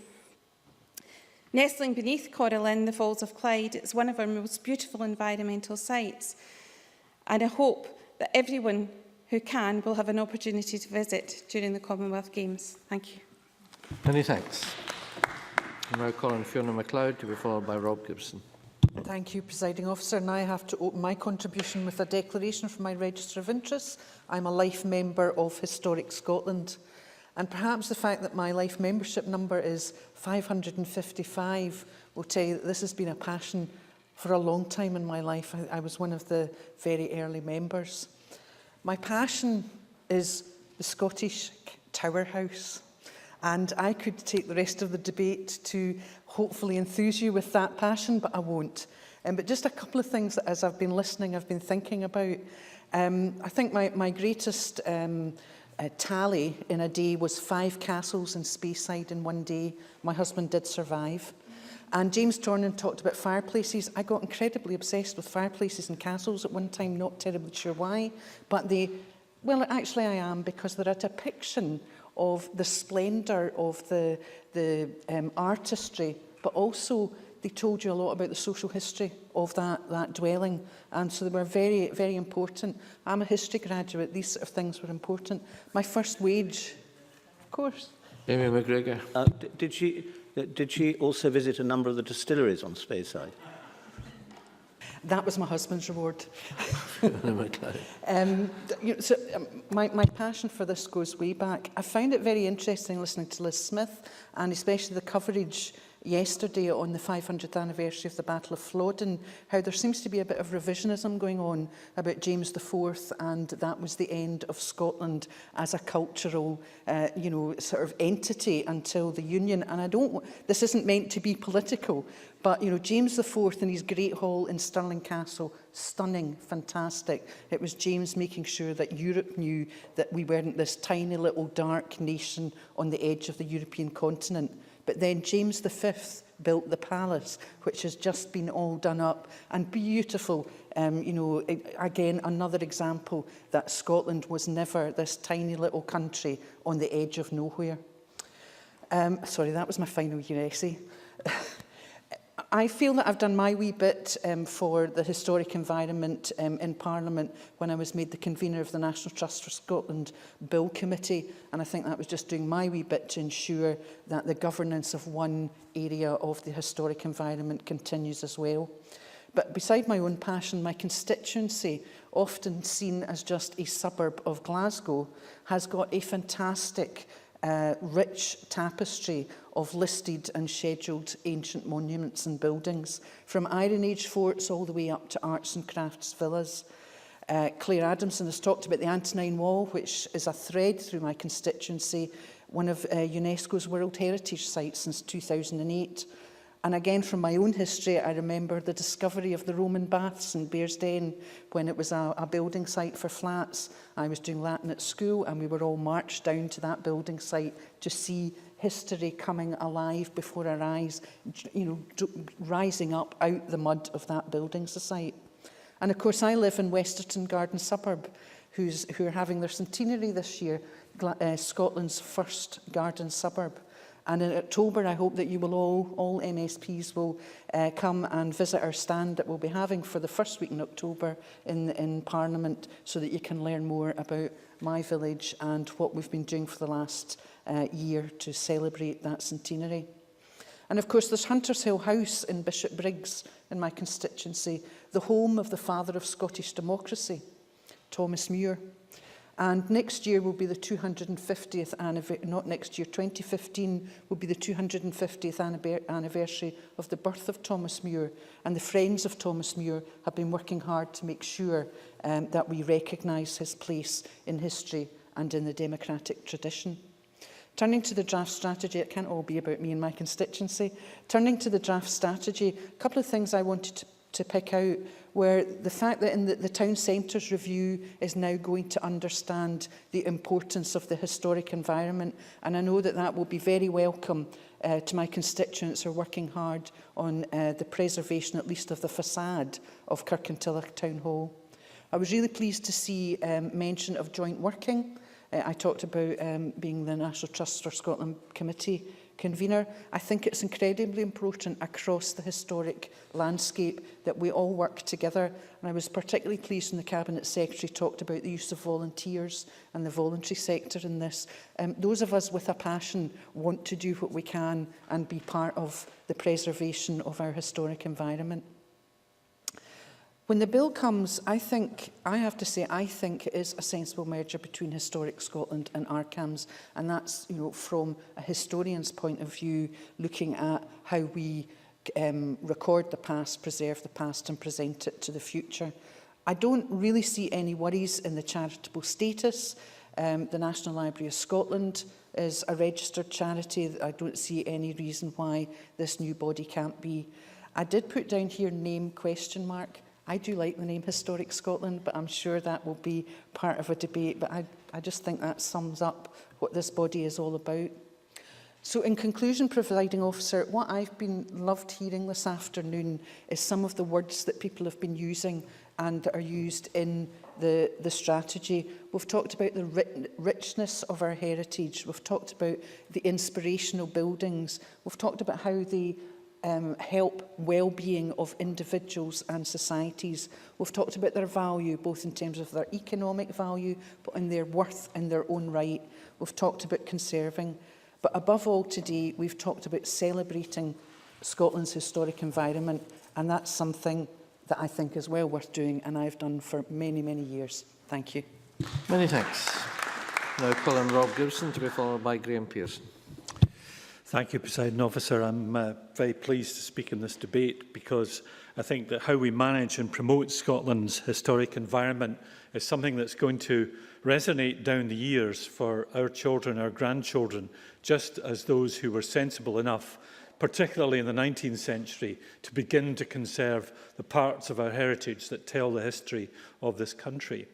Nestling beneath Coralin, the Falls of Clyde, it's one of our most beautiful environmental sites, and I hope that everyone who can will have an opportunity to visit during the Commonwealth Games. Thank you. Many thanks. I now call on Fiona MacLeod to be followed by Rob Gibson. Thank you, Presiding Officer. And I have to open my contribution with a declaration from my Register of Interests. I'm a life member of Historic Scotland. And perhaps the fact that my life membership number is 555 will tell you that this has been a passion for a long time in my life. I was one of the very early members. My passion is the Scottish Tower House, and I could take the rest of the debate to hopefully enthuse you with that passion, but I won't. But just a couple of things that, as I've been listening, I've been thinking about. I think my greatest tally in a day was 5 castles in Speyside in one day. My husband did survive. And James Tornan talked about fireplaces. I got incredibly obsessed with fireplaces and castles at one time, not terribly sure why. But well, actually I am, because they're a depiction of the splendour of the artistry, but also they told you a lot about the social history of that dwelling. And so they were very, very important. I'm a history graduate. These sort of things were important. My first wage, of course. Amy McGregor. Did she also visit a number of the distilleries on Speyside? That was my husband's reward. My passion for this goes way back. I found it very interesting listening to Liz Smith, and especially the coverage yesterday on the 500th anniversary of the Battle of Flodden, how there seems to be a bit of revisionism going on about James IV, and that was the end of Scotland as a cultural, sort of entity until the Union. And this isn't meant to be political, but, James IV and his Great Hall in Stirling Castle, stunning, fantastic. It was James making sure that Europe knew that we weren't this tiny little dark nation on the edge of the European continent. But then James V built the palace, which has just been all done up and beautiful. Again, another example that Scotland was never this tiny little country on the edge of nowhere. Sorry, that was my final year essay. I feel that I've done my wee bit for the historic environment in Parliament when I was made the convener of the National Trust for Scotland Bill Committee, and I think that was just doing my wee bit to ensure that the governance of one area of the historic environment continues as well. But beside my own passion, my constituency, often seen as just a suburb of Glasgow, has got a fantastic rich tapestry of listed and scheduled ancient monuments and buildings, from Iron Age forts all the way up to arts and crafts villas. Claire Adamson has talked about the Antonine Wall, which is a thread through my constituency, one of UNESCO's World Heritage Sites since 2008. And again, from my own history, I remember the discovery of the Roman baths in Bearsden when it was a building site for flats. I was doing Latin at school, and we were all marched down to that building site to see history coming alive before our eyes, rising up out the mud of that building site. And of course, I live in Westerton Garden Suburb, who are having their centenary this year, Scotland's first garden suburb. And in October, I hope that you will all MSPs will come and visit our stand that we'll be having for the first week in October in Parliament, so that you can learn more about my village and what we've been doing for the last year to celebrate that centenary. And of course, there's Hunters Hill House in Bishopbriggs in my constituency, the home of the father of Scottish democracy, Thomas Muir. And next year will be the 250th anniversary, not next year, 2015 will be the 250th anniversary of the birth of Thomas Muir. And the friends of Thomas Muir have been working hard to make sure that we recognise his place in history and in the democratic tradition. Turning to the draft strategy, it can't all be about me and my constituency. Turning to the draft strategy, a couple of things I wanted to pick out were the fact that in the town centres review is now going to understand the importance of the historic environment, and I know that that will be very welcome to my constituents who are working hard on the preservation, at least of the facade of Kirkintilloch Town Hall. I was really pleased to see mention of joint working. I talked about being the National Trust for Scotland Committee convener. I think it's incredibly important across the historic landscape that we all work together. And I was particularly pleased when the Cabinet Secretary talked about the use of volunteers and the voluntary sector in this. Those of us with a passion want to do what we can and be part of the preservation of our historic environment. When the bill comes, I have to say, I think it is a sensible merger between Historic Scotland and ARCAMS, and that's, from a historian's point of view, looking at how we record the past, preserve the past, and present it to the future. I don't really see any worries in the charitable status. The National Library of Scotland is a registered charity. I don't see any reason why this new body can't be. I did put down here name ? I do like the name Historic Scotland, but I'm sure that will be part of a debate. But I just think that sums up what this body is all about. So in conclusion, Presiding Officer, what I've been loved hearing this afternoon is some of the words that people have been using and that are used in the strategy. We've talked about the richness of our heritage. We've talked about the inspirational buildings. We've talked about how they help well-being of individuals and societies. We've talked about their value, both in terms of their economic value, but in their worth in their own right. We've talked about conserving. But above all today, we've talked about celebrating Scotland's historic environment, and that's something that I think is well worth doing, and I've done for many, many years. Thank you. Many thanks. Now call on Rob Gibson to be followed by Graham Pearson. Thank you, Presiding Officer. I'm very pleased to speak in this debate because I think that how we manage and promote Scotland's historic environment is something that's going to resonate down the years for our children, our grandchildren, just as those who were sensible enough, particularly in the 19th century, to begin to conserve the parts of our heritage that tell the history of this country.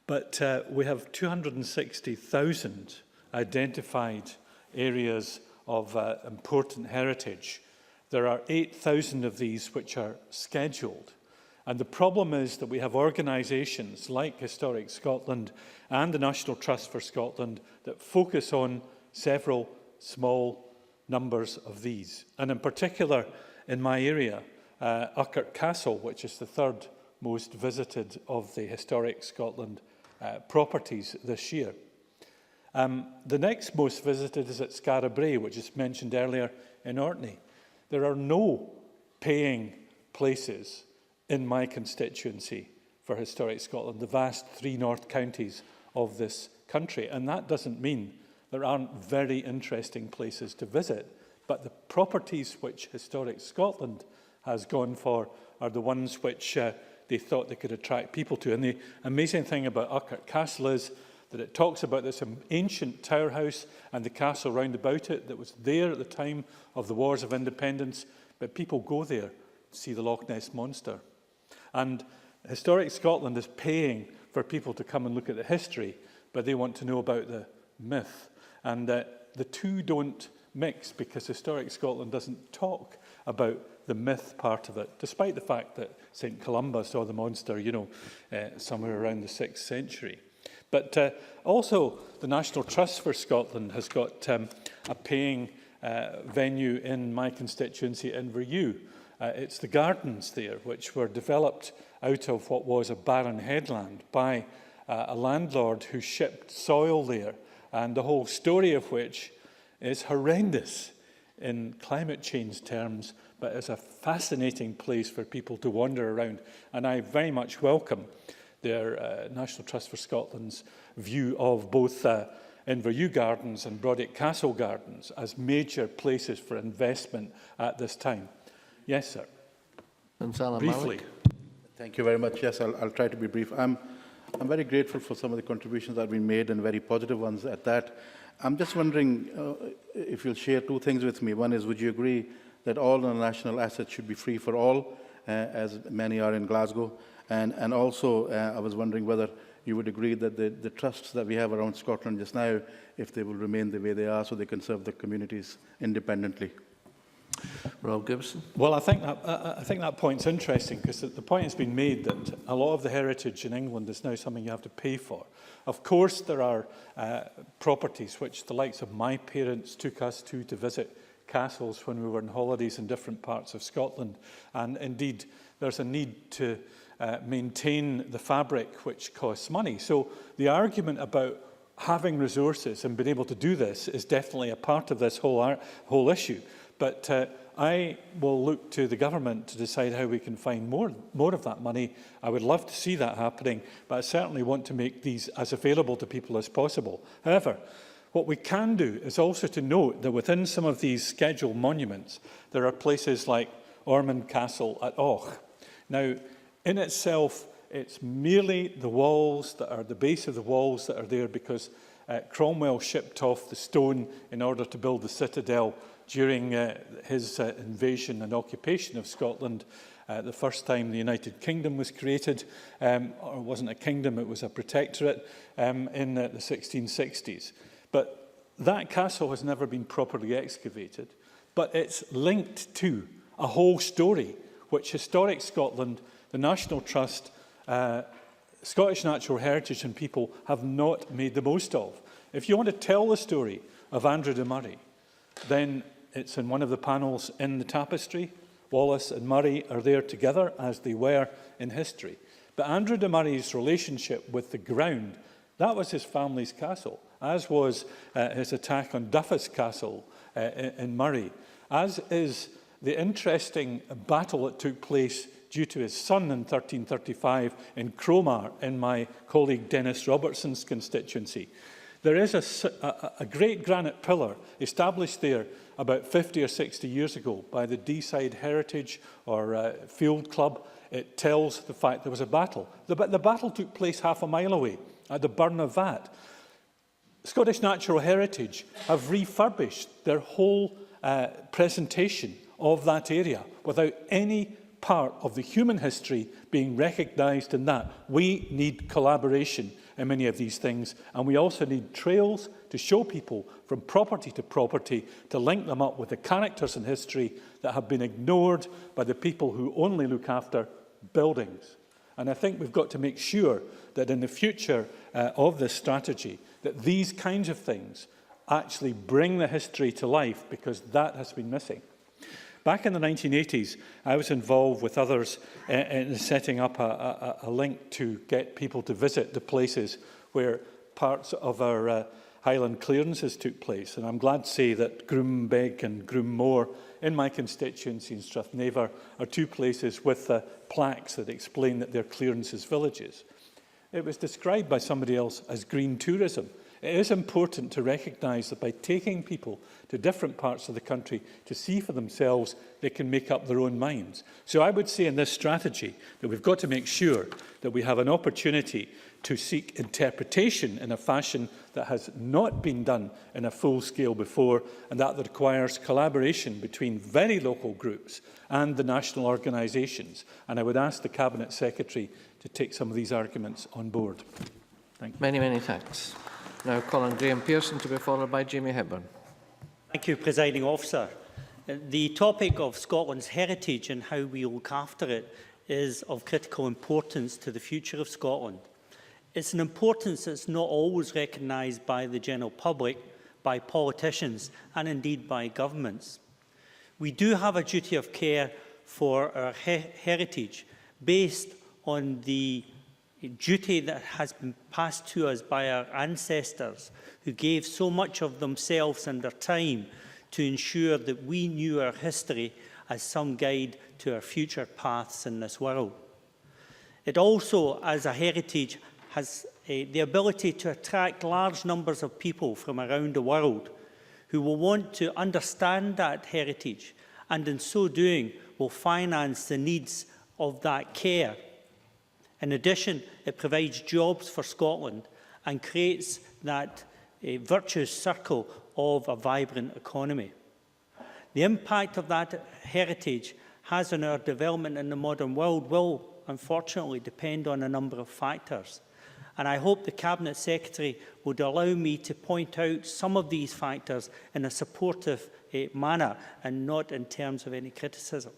But we have 260,000 identified areas of important heritage. There are 8,000 of these which are scheduled. And the problem is that we have organisations like Historic Scotland and the National Trust for Scotland that focus on several small numbers of these. And in particular, in my area, Urquhart Castle, which is the third most visited of the Historic Scotland properties this year. The next most visited is at Scarabray, which is mentioned earlier in Orkney. There are no paying places in my constituency for Historic Scotland, the vast 3 North counties of this country. And that doesn't mean there aren't very interesting places to visit, but the properties which Historic Scotland has gone for are the ones which they thought they could attract people to. And the amazing thing about Urquhart Castle is that it talks about this ancient tower house and the castle round about it that was there at the time of the Wars of Independence, but people go there to see the Loch Ness Monster. And Historic Scotland is paying for people to come and look at the history, but they want to know about the myth. And the two don't mix because Historic Scotland doesn't talk about the myth part of it, despite the fact that St Columba saw the monster, somewhere around the 6th century. But also, the National Trust for Scotland has got a paying venue in my constituency in Inverlew. It's the gardens there, which were developed out of what was a barren headland by a landlord who shipped soil there, and the whole story of which is horrendous in climate change terms, but is a fascinating place for people to wander around. And I very much welcome their National Trust for Scotland's view of both Inverlew Gardens and Brodick Castle Gardens as major places for investment at this time. Yes, sir. Briefly. Thank you very much. Yes, I'll try to be brief. I'm very grateful for some of the contributions that have been made, and very positive ones at that. I'm just wondering if you'll share 2 things with me. One is, would you agree that all the national assets should be free for all, as many are in Glasgow? And also, I was wondering whether you would agree that the trusts that we have around Scotland just now, if they will remain the way they are, so they can serve the communities independently. Rob Gibson. Well, I think that point's interesting, because the point has been made that a lot of the heritage in England is now something you have to pay for. Of course, there are properties which the likes of my parents took us to visit castles when we were on holidays in different parts of Scotland. And indeed, there's a need to maintain the fabric, which costs money. So the argument about having resources and being able to do this is definitely a part of this whole issue. But I will look to the government to decide how we can find more of that money. I would love to see that happening, but I certainly want to make these as available to people as possible. However, what we can do is also to note that within some of these scheduled monuments, there are places like Ormond Castle at Och. Now, in itself, it's merely the walls that are the base of the walls that are there because Cromwell shipped off the stone in order to build the citadel during his invasion and occupation of Scotland. The first time the United Kingdom was created, or it wasn't a kingdom, it was a protectorate in the 1660s. But that castle has never been properly excavated, but it's linked to a whole story which Historic Scotland, the National Trust, Scottish Natural Heritage and people have not made the most of. If you want to tell the story of Andrew de Murray, then it's in one of the panels in the tapestry. Wallace and Murray are there together as they were in history. But Andrew de Murray's relationship with the ground, that was his family's castle, as was his attack on Duffus Castle in Murray, as is the interesting battle that took place due to his son in 1335 in Cromer in my colleague Dennis Robertson's constituency. There is a great granite pillar established there about 50 or 60 years ago by the Deeside Heritage or Field Club. It tells the fact there was a battle. The battle took place half a mile away at the Burn of Vat. Scottish Natural Heritage have refurbished their whole presentation of that area without any part of the human history being recognised in that. We need collaboration in many of these things, and we also need trails to show people from property to property, to link them up with the characters in history that have been ignored by the people who only look after buildings. And I think we've got to make sure that in the future of this strategy, that these kinds of things actually bring the history to life, because that has been missing. Back in the 1980s, I was involved with others in setting up a link to get people to visit the places where parts of our Highland clearances took place. And I'm glad to say that Groombeg and Groommore in my constituency in Strathnaver are two places with plaques that explain that they're clearances villages. It was described by somebody else as green tourism. It is important to recognise that by taking people to different parts of the country to see for themselves, they can make up their own minds. So I would say in this strategy that we've got to make sure that we have an opportunity to seek interpretation in a fashion that has not been done in a full scale before, and that requires collaboration between very local groups and the national organisations. And I would ask the Cabinet Secretary to take some of these arguments on board. Thank you. Many thanks. Now Colin Graham Pearson, to be followed by Jamie Hepburn. Thank you, Presiding Officer. The topic of Scotland's heritage and how we look after it is of critical importance to the future of Scotland. It's an importance that's not always recognised by the general public, by politicians and indeed by governments. We do have a duty of care for our heritage based on the duty that has been passed to us by our ancestors, who gave so much of themselves and their time to ensure that we knew our history as some guide to our future paths in this world. It also, as a heritage, has the ability to attract large numbers of people from around the world who will want to understand that heritage, and in so doing will finance the needs of that care. In addition, it provides jobs for Scotland and creates that virtuous circle of a vibrant economy. The impact of that heritage has on our development in the modern world will, unfortunately, depend on a number of factors. And I hope the Cabinet Secretary would allow me to point out some of these factors in a supportive manner and not in terms of any criticism.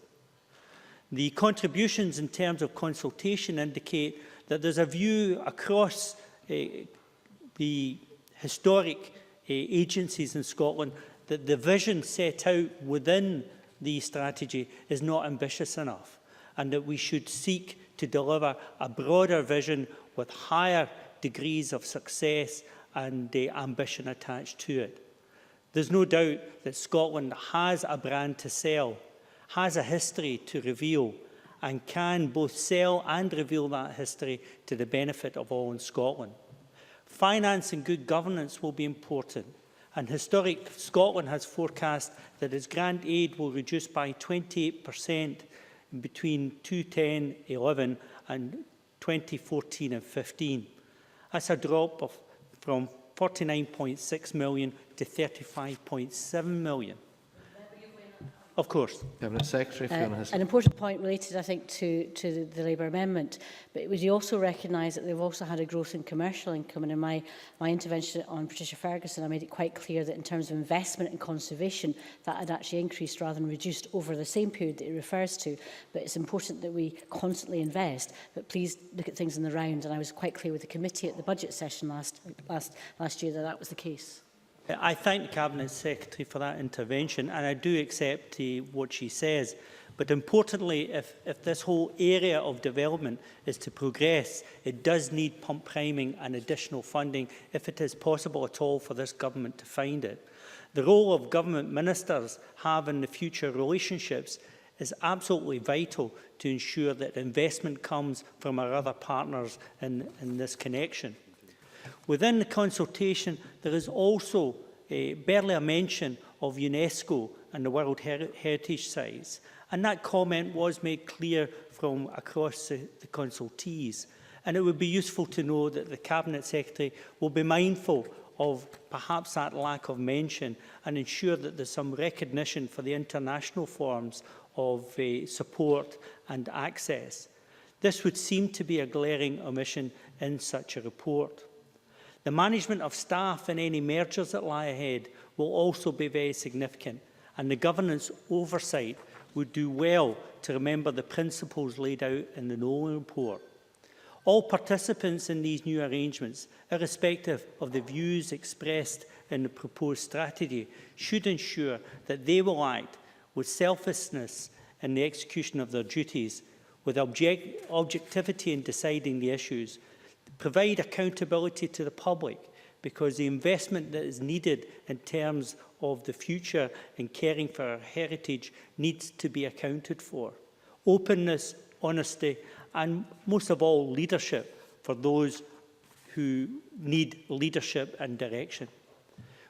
The contributions in terms of consultation indicate that there's a view across the historic agencies in Scotland that the vision set out within the strategy is not ambitious enough, and that we should seek to deliver a broader vision with higher degrees of success and ambition attached to it. There's no doubt that Scotland has a brand to sell, has a history to reveal, and can both sell and reveal that history to the benefit of all in Scotland. Finance and good governance will be important, and Historic Scotland has forecast that its grant aid will reduce by 28% between 2010-11 and 2014 and 15. That's a drop from 49.6 million to 35.7 million. Of course. Cabinet Secretary, an important point related, I think, to the Labour amendment, but we also recognise that they've also had a growth in commercial income. And in my intervention on Patricia Ferguson, I made it quite clear that in terms of investment and conservation, that had actually increased rather than reduced over the same period that it refers to. But it's important that we constantly invest. But please look at things in the round. And I was quite clear with the committee at the budget session last year that that was the case. I thank the Cabinet Secretary for that intervention, and I do accept what she says. But importantly, if this whole area of development is to progress, it does need pump priming and additional funding, if it is possible at all for this government to find it. The role of government ministers have in the future relationships is absolutely vital to ensure that investment comes from our other partners in this connection. Within the consultation, there is also barely a mention of UNESCO and the World Heritage Sites, and that comment was made clear from across the consultees. And it would be useful to know that the Cabinet Secretary will be mindful of perhaps that lack of mention and ensure that there's some recognition for the international forms of support and access. This would seem to be a glaring omission in such a report. The management of staff in any mergers that lie ahead will also be very significant, and the governance oversight would do well to remember the principles laid out in the Nolan report. All participants in these new arrangements, irrespective of the views expressed in the proposed strategy, should ensure that they will act with selflessness in the execution of their duties, with objectivity in deciding the issues, provide accountability to the public, because the investment that is needed in terms of the future in caring for our heritage needs to be accounted for. Openness, honesty, and most of all, leadership for those who need leadership and direction.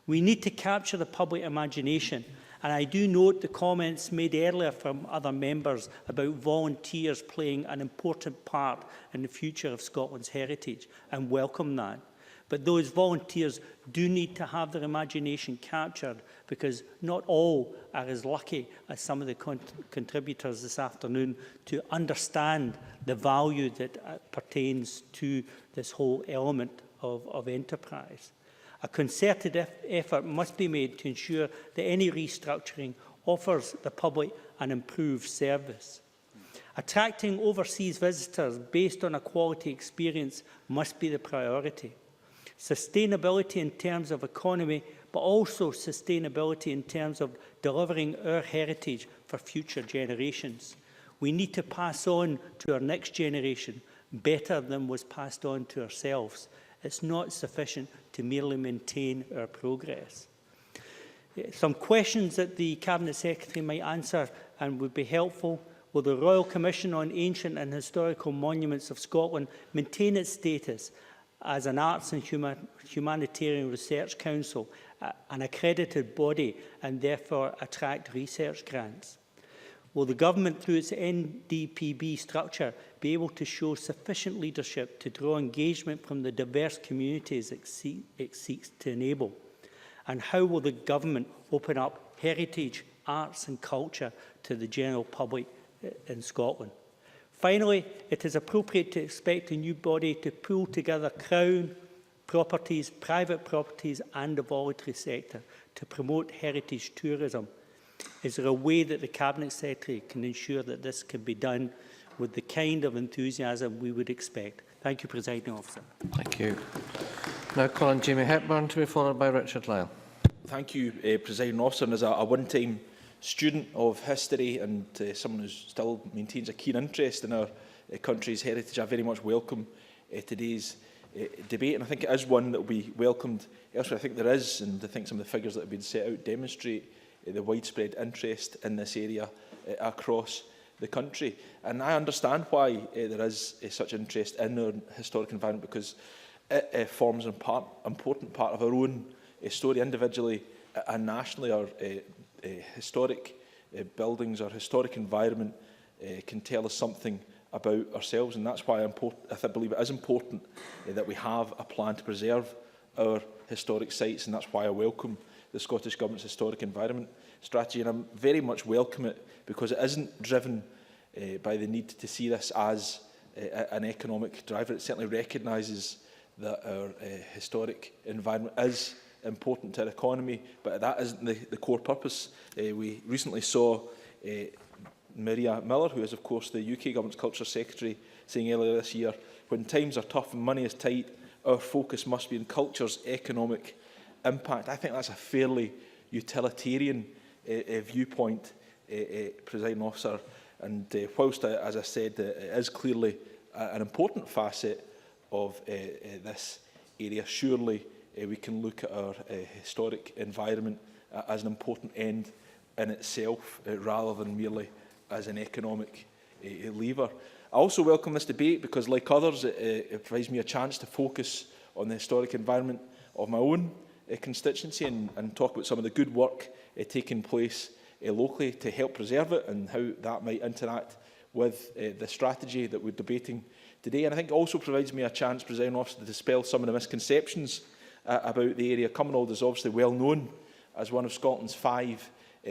We need to capture the public imagination, and I do note the comments made earlier from other members about volunteers playing an important part in the future of Scotland's heritage, and welcome that. But those volunteers do need to have their imagination captured, because not all are as lucky as some of the contributors this afternoon to understand the value that pertains to this whole element of enterprise. A concerted effort must be made to ensure that any restructuring offers the public an improved service. Attracting overseas visitors based on a quality experience must be the priority. Sustainability in terms of economy, but also sustainability in terms of delivering our heritage for future generations. We need to pass on to our next generation better than was passed on to ourselves. It's not sufficient to merely maintain our progress. Some questions that the Cabinet Secretary might answer and would be helpful. Will the Royal Commission on Ancient and Historical Monuments of Scotland maintain its status as an arts and humanitarian research council, an accredited body, and therefore attract research grants? Will the government, through its NDPB structure, be able to show sufficient leadership to draw engagement from the diverse communities it seeks to enable? And how will the government open up heritage, arts and culture to the general public in Scotland? Finally, it is appropriate to expect a new body to pull together Crown, properties, private properties and the voluntary sector to promote heritage tourism. Is there a way that the Cabinet Secretary can ensure that this can be done with the kind of enthusiasm we would expect? Thank you, Presiding Officer. Thank you. Now calling Jamie Hepburn to be followed by Richard Lyle. Thank you, Presiding Officer. And as a one-time student of history and someone who still maintains a keen interest in our country's heritage, I very much welcome today's debate, and I think it is one that will be welcomed elsewhere. I think there is, and I think some of the figures that have been set out demonstrate the widespread interest in this area across the country. And I understand why there is such interest in our historic environment, because it forms an important part of our own story individually and nationally. Our historic buildings, our historic environment can tell us something about ourselves, and that's why I believe it is important that we have a plan to preserve our historic sites, and that's why I welcome the Scottish Government's historic environment strategy, and I very much welcome it because it isn't driven by the need to see this as an economic driver. It certainly recognises that our historic environment is important to our economy, but that isn't the core purpose. We recently saw Maria Miller, who is of course the UK Government's Culture Secretary, saying earlier this year, when times are tough and money is tight, our focus must be on culture's economic impact. I think that's a fairly utilitarian viewpoint, Presiding Officer, and whilst, as I said, it is clearly an important facet of this area, surely we can look at our historic environment as an important end in itself, rather than merely as an economic lever. I also welcome this debate because, like others, it provides me a chance to focus on the historic environment of my own constituency and talk about some of the good work taking place locally to help preserve it and how that might interact with the strategy that we're debating today. And I think it also provides me a chance, Presiding Officer, to dispel some of the misconceptions about the area. Cumbernauld is obviously well known as one of Scotland's 5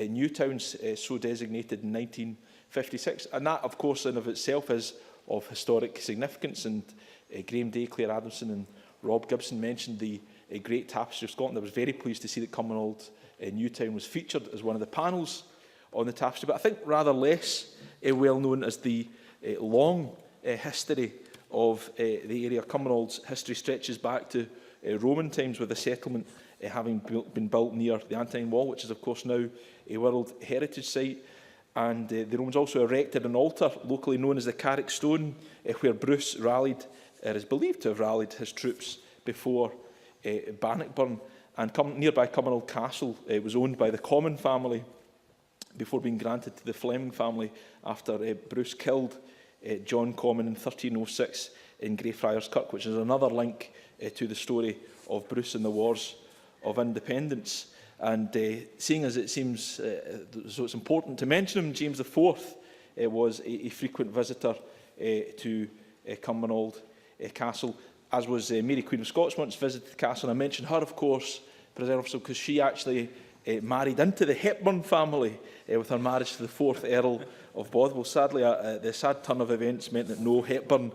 new towns, so designated in 1956. And that, of course, in of itself is of historic significance. And Graham Day, Claire Adamson and Rob Gibson mentioned the Great Tapestry of Scotland. I was very pleased to see that Cumbernauld Newtown was featured as one of the panels on the tapestry. But I think rather less well known as the long history of the area. Cumbernauld history stretches back to Roman times, with the settlement having been built near the Antonine Wall, which is of course now a World Heritage Site. And the Romans also erected an altar, locally known as the Carrick Stone, where Bruce rallied, or is believed to have rallied his troops before Bannockburn. And nearby Cumbernauld Castle was owned by the Comyn family before being granted to the Fleming family after Bruce killed John Comyn in 1306 in Greyfriars Kirk, which is another link to the story of Bruce and the Wars of Independence. And seeing as it seems so it's important to mention him, James IV was a frequent visitor to Cumbernauld Castle, as was Mary Queen of Scots once visited the castle. And I mention her, of course, President Officer, because she actually married into the Hepburn family with her marriage to the 4th Earl of Bothwell. Sadly, the sad turn of events meant that no Hepburn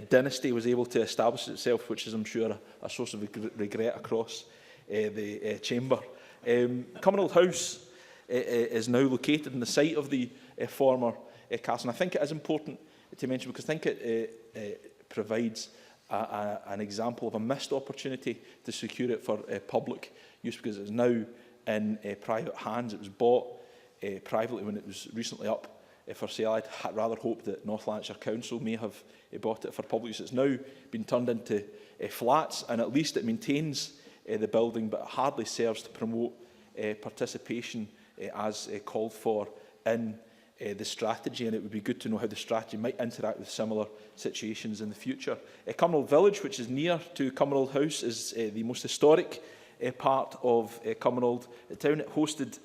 dynasty was able to establish itself, which is, I'm sure, a source of regret across the chamber. Cumbernauld House is now located in the site of the former castle. And I think it is important to mention, because I think it provides an example of a missed opportunity to secure it for public use, because it is now in private hands. It was bought privately when it was recently up for sale. I'd rather hope that North Lanarkshire Council may have bought it for public use. It's now been turned into flats, and at least it maintains the building, but it hardly serves to promote participation as called for in the strategy, and it would be good to know how the strategy might interact with similar situations in the future. Cumbernauld Village, which is near to Cumbernauld House, is the most historic part of Cumbernauld town. It hosted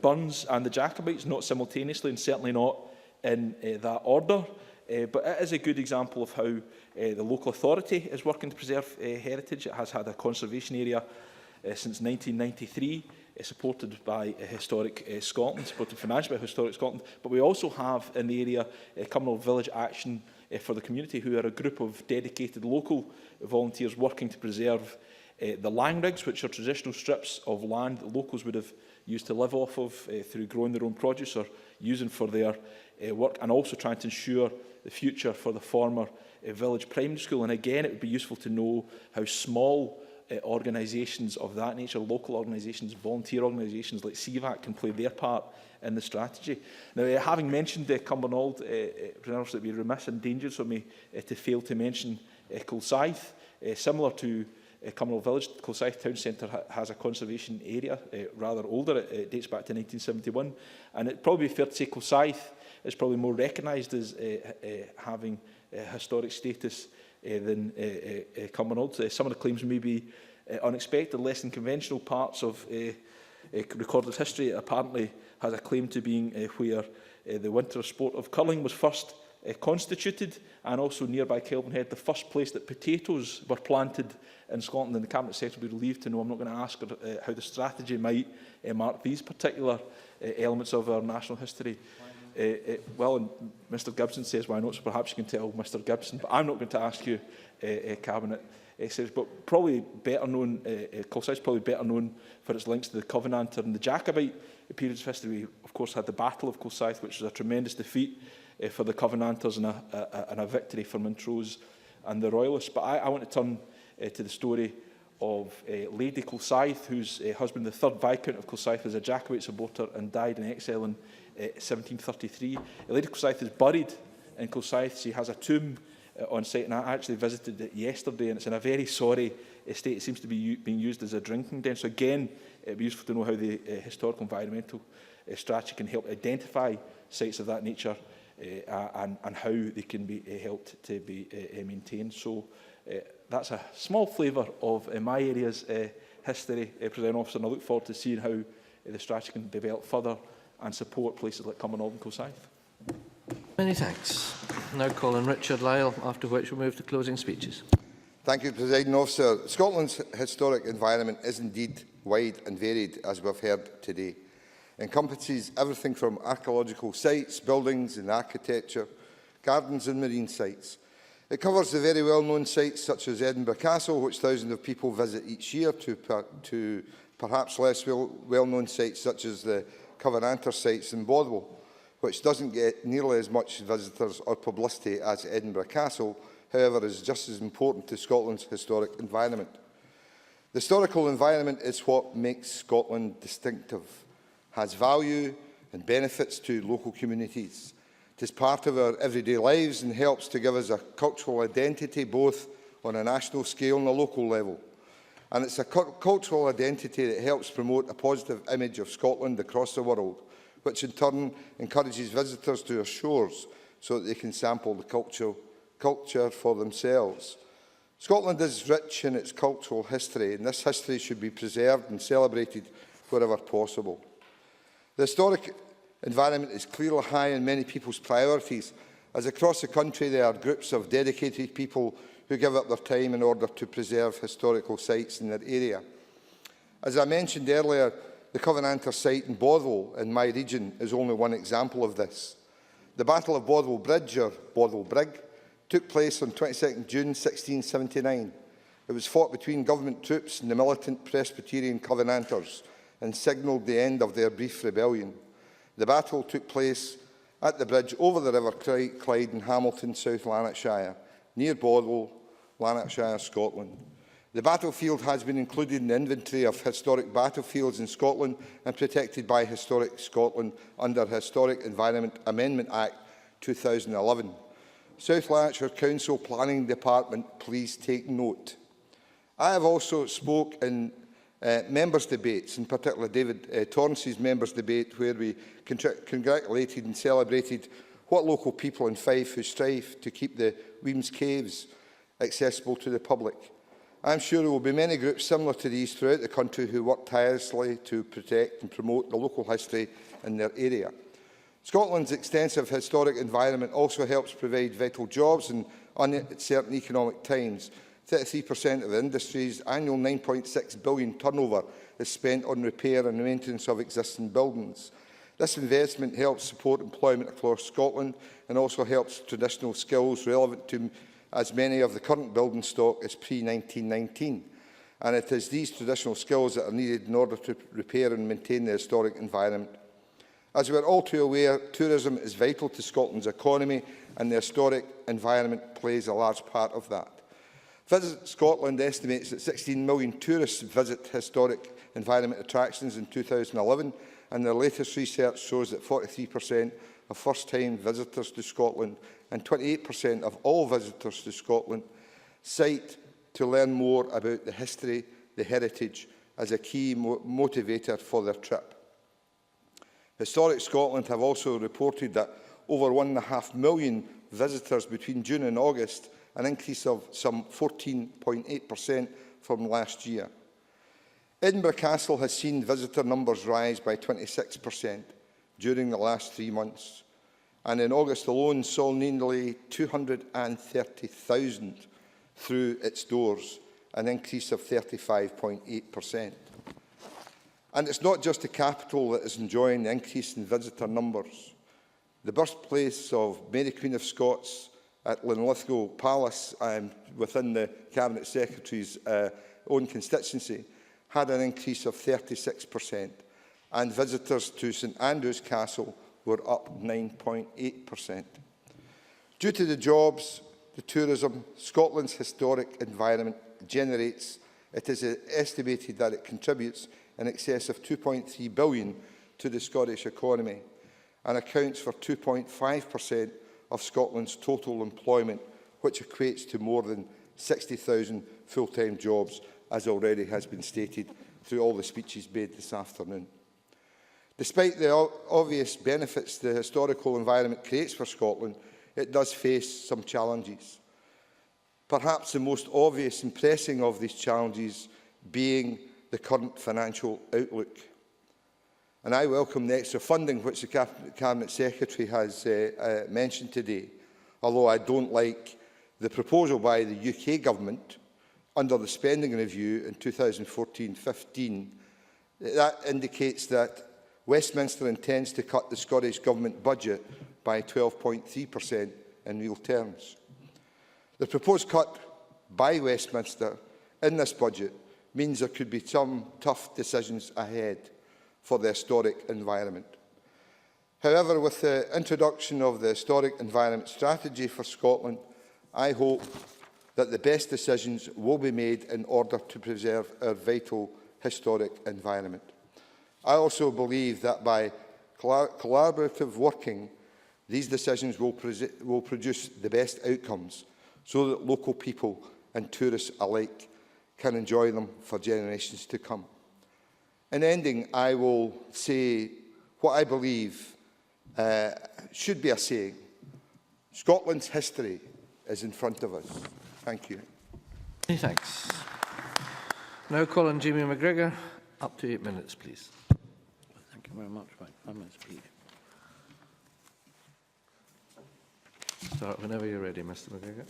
Burns and the Jacobites, not simultaneously and certainly not in that order. But it is a good example of how the local authority is working to preserve heritage. It has had a conservation area since 1993, supported by Historic Scotland, supported financially by Historic Scotland. But we also have in the area Cumbernauld Village Action for the Community, who are a group of dedicated local volunteers working to preserve the langrigs, which are traditional strips of land that locals would have used to live off of through growing their own produce or using for their work, and also trying to ensure the future for the former village primary school. And again, it would be useful to know how small organisations of that nature, local organisations, volunteer organisations like CVAC, can play their part in the strategy. Now, having mentioned Cumbernauld, it would be remiss and dangerous of me to fail to mention Kilsyth. Similar to Cumbernauld Village, Kilsyth Town Centre has a conservation area, rather older. It dates back to 1971. And it'd probably be fair to say Kilsyth is probably more recognised as having historic status than Cumbernauld. Some of the claims may be unexpected, less than conventional parts of recorded history. It apparently has a claim to being where the winter sport of curling was first constituted, and also nearby Kelvinhead, the first place that potatoes were planted in Scotland. And the Cabinet Secretary will be relieved to know I'm not going to ask her how the strategy might mark these particular elements of our national history. Well, and Mr Gibson says why not, so perhaps you can tell Mr Gibson, but I'm not going to ask you, Cabinet Secretary. But probably better known, Kilsyth is probably better known for its links to the Covenanter and the Jacobite periods of history. We, of course, had the Battle of Kilsyth, which was a tremendous defeat for the Covenanters and a victory for Montrose and the Royalists. But I want to turn to the story of Lady Kilsyth, whose husband, the 3rd Viscount of Kilsyth, was a Jacobite supporter and died in exile in 1733. Lady Kilsyth is buried in Kilsyth. She has a tomb on site, and I actually visited it yesterday, and it's in a very sorry state. It seems to be being used as a drinking den. So again, it would be useful to know how the historical environmental strategy can help identify sites of that nature and how they can be helped to be maintained. So that's a small flavour of my area's history, Presiding Officer, and I look forward to seeing how the strategy can develop further and support places like Cumbernauld and Kilsyth. Many thanks. Now call on Richard Lyle, after which we'll move to closing speeches. Thank you, Presiding Officer. Scotland's historic environment is indeed wide and varied, as we've heard today. It encompasses everything from archaeological sites, buildings and architecture, gardens and marine sites. It covers the very well-known sites such as Edinburgh Castle, which thousands of people visit each year, to perhaps less well-known sites such as the Covenanter sites in Bothwell, which doesn't get nearly as much visitors or publicity as Edinburgh Castle, however, is just as important to Scotland's historic environment. The historical environment is what makes Scotland distinctive, has value and benefits to local communities. It is part of our everyday lives and helps to give us a cultural identity both on a national scale and a local level. And it's a cultural identity that helps promote a positive image of Scotland across the world, which in turn encourages visitors to our shores so that they can sample the culture for themselves. Scotland is rich in its cultural history, and this history should be preserved and celebrated wherever possible. The historic environment is clearly high in many people's priorities, as across the country there are groups of dedicated people who give up their time in order to preserve historical sites in their area. As I mentioned earlier, the Covenanter site in Bothwell, in my region, is only one example of this. The Battle of Bothwell Bridge, or Bothwell Brig, took place on 22nd June 1679. It was fought between government troops and the militant Presbyterian Covenanters and signalled the end of their brief rebellion. The battle took place at the bridge over the River Clyde in Hamilton, South Lanarkshire, near Bothwell, Lanarkshire, Scotland. The battlefield has been included in the inventory of historic battlefields in Scotland and protected by Historic Scotland under Historic Environment Amendment Act 2011. South Lanarkshire Council Planning Department, please take note. I have also spoke in members' debates, in particular David Torrance's members' debate, where we congratulated and celebrated what local people in Fife who strive to keep the Weems Caves accessible to the public. I am sure there will be many groups similar to these throughout the country who work tirelessly to protect and promote the local history in their area. Scotland's extensive historic environment also helps provide vital jobs in uncertain economic times. 33% of the industry's annual £9.6 billion turnover is spent on repair and maintenance of existing buildings. This investment helps support employment across Scotland and also helps traditional skills relevant to as many of the current building stock is pre-1919. And it is these traditional skills that are needed in order to repair and maintain the historic environment. As we are all too aware, tourism is vital to Scotland's economy, and the historic environment plays a large part of that. Visit Scotland estimates that 16 million tourists visit historic environment attractions in 2011, and their latest research shows that 43% of first-time visitors to Scotland and 28% of all visitors to Scotland cite to learn more about the history, the heritage, as a key motivator for their trip. Historic Scotland have also reported that over 1.5 million visitors between June and August, an increase of some 14.8% from last year. Edinburgh Castle has seen visitor numbers rise by 26% during the last 3 months, and in August alone saw nearly 230,000 through its doors, an increase of 35.8%. And it's not just the capital that is enjoying the increase in visitor numbers. The birthplace of Mary Queen of Scots at Linlithgow Palace, within the Cabinet Secretary's own constituency, had an increase of 36%, and visitors to St Andrews Castle were up 9.8%. Due to the jobs, the tourism, Scotland's historic environment generates, it is estimated that it contributes in excess of £2.3 billion to the Scottish economy and accounts for 2.5% of Scotland's total employment, which equates to more than 60,000 full-time jobs, as already has been stated through all the speeches made this afternoon. Despite the obvious benefits the historical environment creates for Scotland, it does face some challenges. Perhaps the most obvious and pressing of these challenges being the current financial outlook. And I welcome the extra funding which the Cabinet Secretary has mentioned today, although I don't like the proposal by the UK Government under the spending review in 2014-15. That indicates that Westminster intends to cut the Scottish Government budget by 12.3% in real terms. The proposed cut by Westminster in this budget means there could be some tough decisions ahead for the historic environment. However, with the introduction of the Historic Environment Strategy for Scotland, I hope that the best decisions will be made in order to preserve our vital historic environment. I also believe that by collaborative working, these decisions will produce the best outcomes so that local people and tourists alike can enjoy them for generations to come. In ending, I will say what I believe should be a saying. Scotland's history is in front of us. Thank you. Many thanks. Now call on Jamie McGregor. Up to 8 minutes, please. Thank you very much. Right, I'm going to speak. Start whenever you're ready, Mr. McGregor.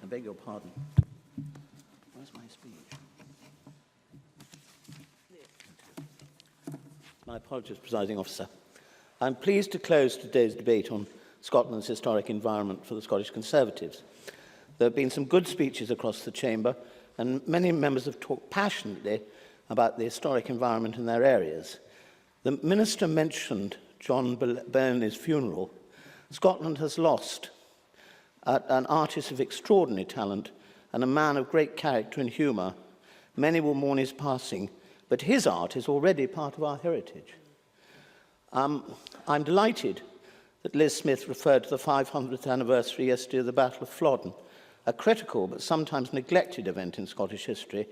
I beg your pardon. Where's my speech? My apologies, Presiding Officer. I'm pleased to close today's debate on Scotland's historic environment for the Scottish Conservatives. There have been some good speeches across the Chamber, and many members have talked passionately about the historic environment in their areas. The Minister mentioned John Bellany's funeral. Scotland has lost an artist of extraordinary talent and a man of great character and humour. Many will mourn his passing, but his art is already part of our heritage. I'm delighted that Liz Smith referred to the 500th anniversary yesterday of the Battle of Flodden, a critical but sometimes neglected event in Scottish history.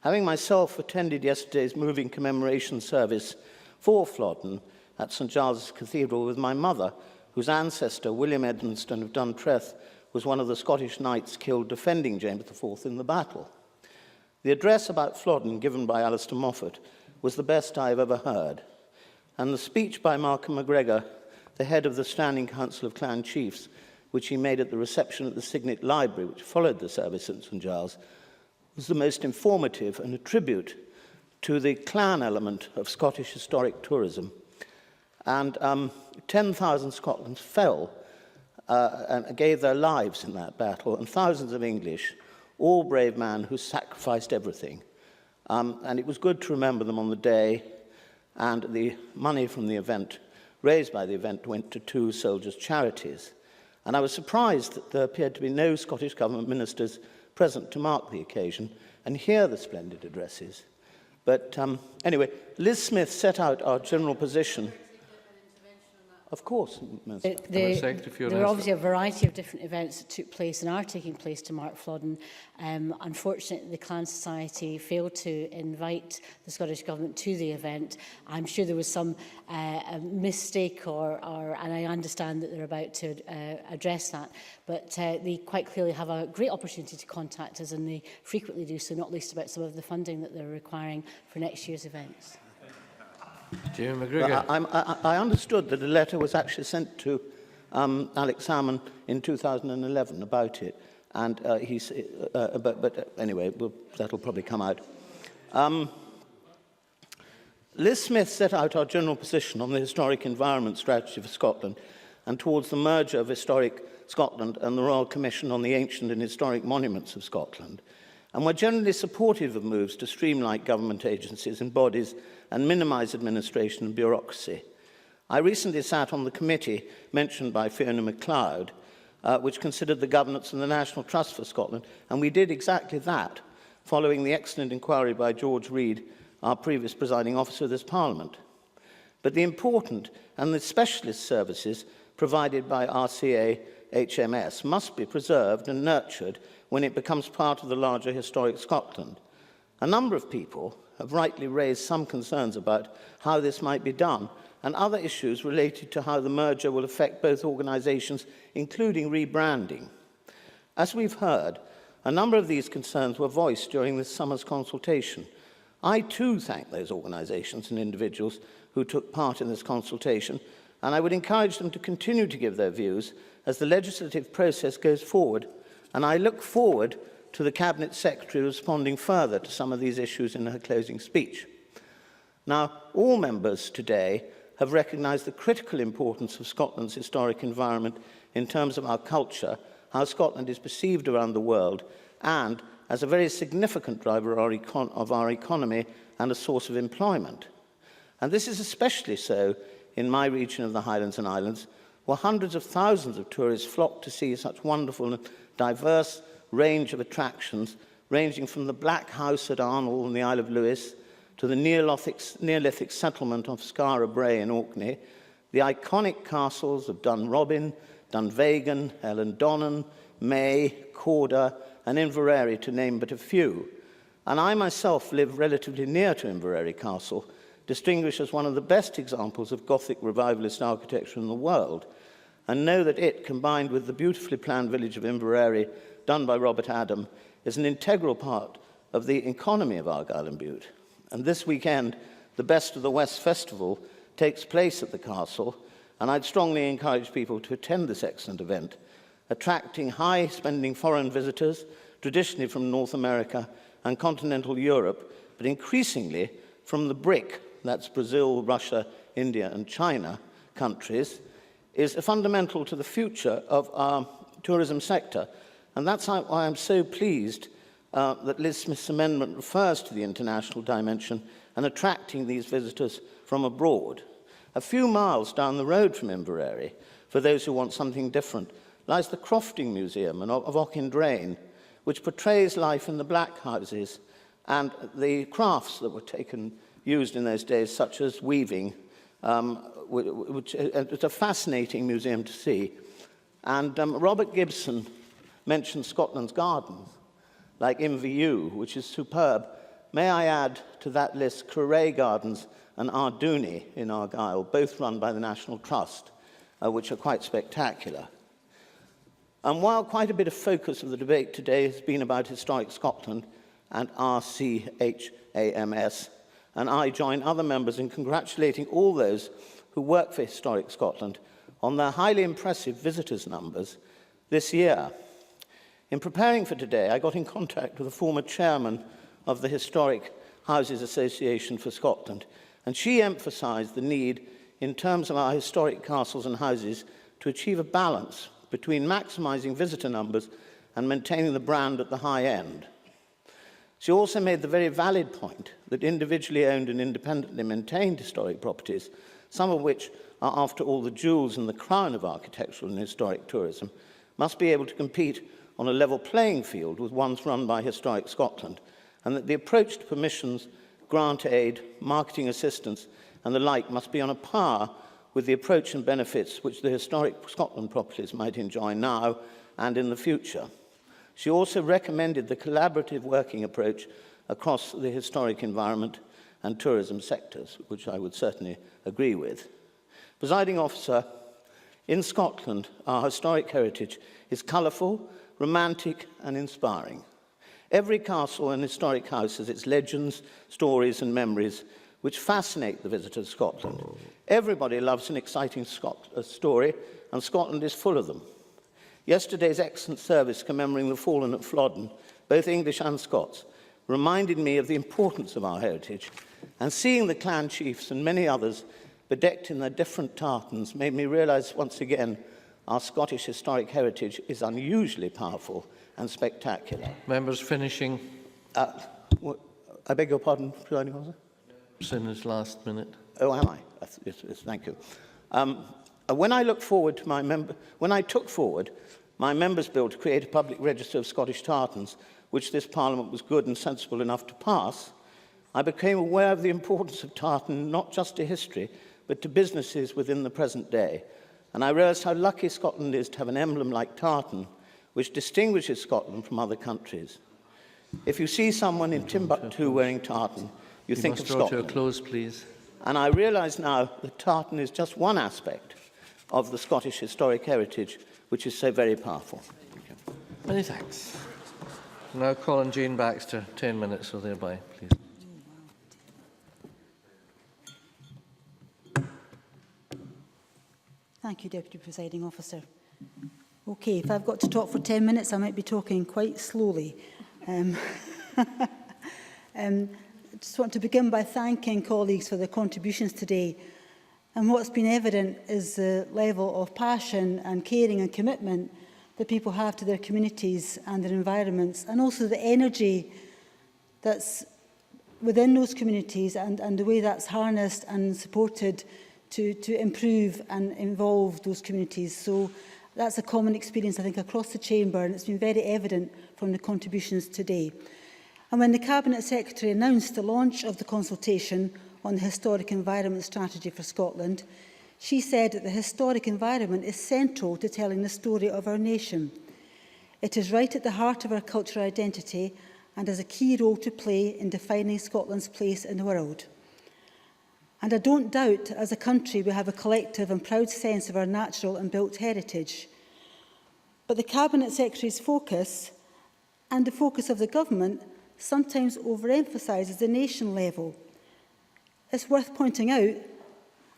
Having myself attended yesterday's moving commemoration service for Flodden at St Giles Cathedral with my mother, whose ancestor, William Edmonston of Duntreth, was one of the Scottish knights killed defending James IV in the battle. The address about Flodden given by Alistair Moffat was the best I have ever heard, and the speech by Malcolm McGregor, the head of the Standing Council of Clan Chiefs, which he made at the reception at the Signet Library, which followed the service at St Giles, was the most informative and a tribute to the clan element of Scottish historic tourism. And 10,000 Scotsmen fell and gave their lives in that battle, and thousands of English, all brave men who sacrificed everything. And it was good to remember them on the day, and the money from the event, raised by the event, went to 2 soldiers' charities. And I was surprised that there appeared to be no Scottish Government ministers present to mark the occasion and hear the splendid addresses. But anyway, Liz Smith set out our general position. Of course. There were obviously a variety of different events that took place and are taking place to mark Flodden. Unfortunately, the Clan Society failed to invite the Scottish Government to the event. I'm sure there was some mistake, and I understand that they're about to address that. But they quite clearly have a great opportunity to contact us, and they frequently do so, not least about some of the funding that they're requiring for next year's events. Jamie McGregor. I understood that a letter was actually sent to Alex Salmon in 2011 about it, and but anyway, that'll probably come out. Liz Smith set out our general position on the historic environment strategy for Scotland and towards the merger of Historic Scotland and the Royal Commission on the Ancient and Historic Monuments of Scotland. And we're generally supportive of moves to streamline government agencies and bodies and minimise administration and bureaucracy. I recently sat on the committee mentioned by Fiona MacLeod, which considered the governance and the National Trust for Scotland, and we did exactly that, following the excellent inquiry by George Reid, our previous presiding officer of this Parliament. But the important and the specialist services provided by RCA HMS must be preserved and nurtured when it becomes part of the larger historic Scotland. A number of people have rightly raised some concerns about how this might be done, and other issues related to how the merger will affect both organisations, including rebranding. As we've heard, a number of these concerns were voiced during this summer's consultation. I too thank those organisations and individuals who took part in this consultation, and I would encourage them to continue to give their views as the legislative process goes forward, and I look forward to the Cabinet Secretary responding further to some of these issues in her closing speech. Now, all members today have recognised the critical importance of Scotland's historic environment in terms of our culture, how Scotland is perceived around the world, and as a very significant driver of our economy and a source of employment. And this is especially so in my region of the Highlands and Islands, where hundreds of thousands of tourists flock to see such wonderful and diverse range of attractions, ranging from the Black House at Arnold in the Isle of Lewis to the Neolithic settlement of Skara Brae in Orkney, the iconic castles of Dunrobin, Dunvegan, Ellendonnan, May, Corder and Inverary, to name but a few. And I myself live relatively near to Inverary Castle, distinguished as one of the best examples of Gothic revivalist architecture in the world, and know that it, combined with the beautifully planned village of Inverary, done by Robert Adam, is an integral part of the economy of Argyll and Bute. And this weekend, the Best of the West Festival takes place at the castle, and I'd strongly encourage people to attend this excellent event, attracting high-spending foreign visitors, traditionally from North America and continental Europe, but increasingly from the BRIC, that's Brazil, Russia, India and China countries, is fundamental to the future of our tourism sector. And that's why I'm so pleased that Liz Smith's amendment refers to the international dimension and attracting these visitors from abroad. A few miles down the road from Inverary, for those who want something different, lies the Crofting Museum of Auchindrain, which portrays life in the Black Houses and the crafts that were used in those days, such as weaving, which it's a fascinating museum to see. And Robert Gibson mentioned Scotland's gardens, like Inverewe, which is superb. May I add to that list Cruray Gardens and Arduni in Argyll, both run by the National Trust, which are quite spectacular. And while quite a bit of focus of the debate today has been about Historic Scotland and RCHAMS, and I join other members in congratulating all those who work for Historic Scotland on their highly impressive visitors' numbers this year. In preparing for today, I got in contact with the former chairman of the Historic Houses Association for Scotland, and she emphasised the need, in terms of our historic castles and houses, to achieve a balance between maximising visitor numbers and maintaining the brand at the high end. She also made the very valid point that individually owned and independently maintained historic properties, some of which are, after all, the jewels in the crown of architectural and historic tourism, must be able to compete on a level playing field with ones run by Historic Scotland, and that the approach to permissions, grant aid, marketing assistance and the like must be on a par with the approach and benefits which the Historic Scotland properties might enjoy now and in the future. She also recommended the collaborative working approach across the historic environment and tourism sectors, which I would certainly agree with. Presiding Officer, in Scotland, our historic heritage is colourful, romantic and inspiring. Every castle and historic house has its legends, stories and memories which fascinate the visitor to Scotland. Everybody loves an exciting story, and Scotland is full of them. Yesterday's excellent service commemorating the fallen at Flodden, both English and Scots, reminded me of the importance of our heritage, and seeing the clan chiefs and many others bedecked in their different tartans made me realise once again our Scottish historic heritage is unusually powerful and spectacular. Members finishing. I beg your pardon, Presiding Officer? In his last minute. Oh, am I? Yes, thank you. When I took forward my members' bill to create a public register of Scottish tartans, which this Parliament was good and sensible enough to pass, I became aware of the importance of tartan not just to history, but to businesses within the present day. And I realised how lucky Scotland is to have an emblem like tartan, which distinguishes Scotland from other countries. If you see someone in Timbuktu wearing tartan, You think must of draw Scotland. to a close, please. And I realise now that tartan is just one aspect of the Scottish historic heritage, which is so very powerful. Thank you. Many thanks. Now call on Jane Baxter, 10 minutes or thereby, please. Thank you, Deputy Presiding Officer. Okay, if I've got to talk for 10 minutes, I might be talking quite slowly. I just want to begin by thanking colleagues for their contributions today. And what's been evident is the level of passion and caring and commitment that people have to their communities and their environments, and also the energy that's within those communities and the way that's harnessed and supported to improve and involve those communities. So that's a common experience, I think, across the Chamber, and it's been very evident from the contributions today. And when the Cabinet Secretary announced the launch of the consultation on the Historic Environment Strategy for Scotland, she said that the historic environment is central to telling the story of our nation. It is right at the heart of our cultural identity and has a key role to play in defining Scotland's place in the world. And I don't doubt, as a country, we have a collective and proud sense of our natural and built heritage. But the Cabinet Secretary's focus, and the focus of the Government, sometimes overemphasises the nation level. It's worth pointing out,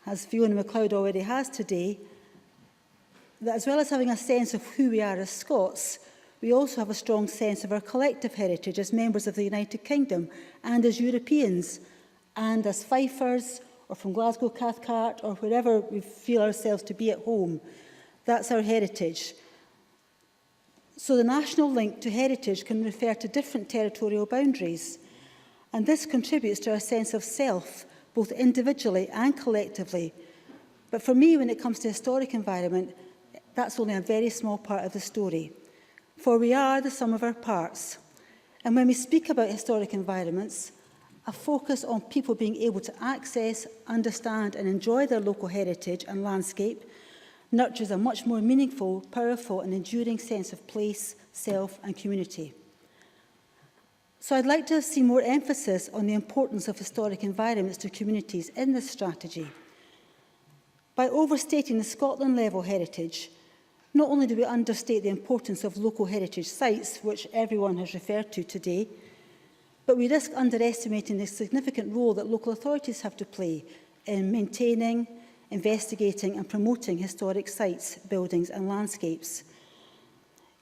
as Fiona MacLeod already has today, that as well as having a sense of who we are as Scots, we also have a strong sense of our collective heritage as members of the United Kingdom and as Europeans, and as Fifers, or from Glasgow, Cathcart, or wherever we feel ourselves to be at home. That's our heritage. So the national link to heritage can refer to different territorial boundaries, and this contributes to our sense of self, both individually and collectively. But for me, when it comes to historic environment, that's only a very small part of the story. For we are the sum of our parts. And when we speak about historic environments, a focus on people being able to access, understand and enjoy their local heritage and landscape nurtures a much more meaningful, powerful and enduring sense of place, self and community. So I'd like to see more emphasis on the importance of historic environments to communities in this strategy. By overstating the Scotland level heritage, not only do we understate the importance of local heritage sites, which everyone has referred to today, but we risk underestimating the significant role that local authorities have to play in maintaining, investigating and promoting historic sites, buildings and landscapes.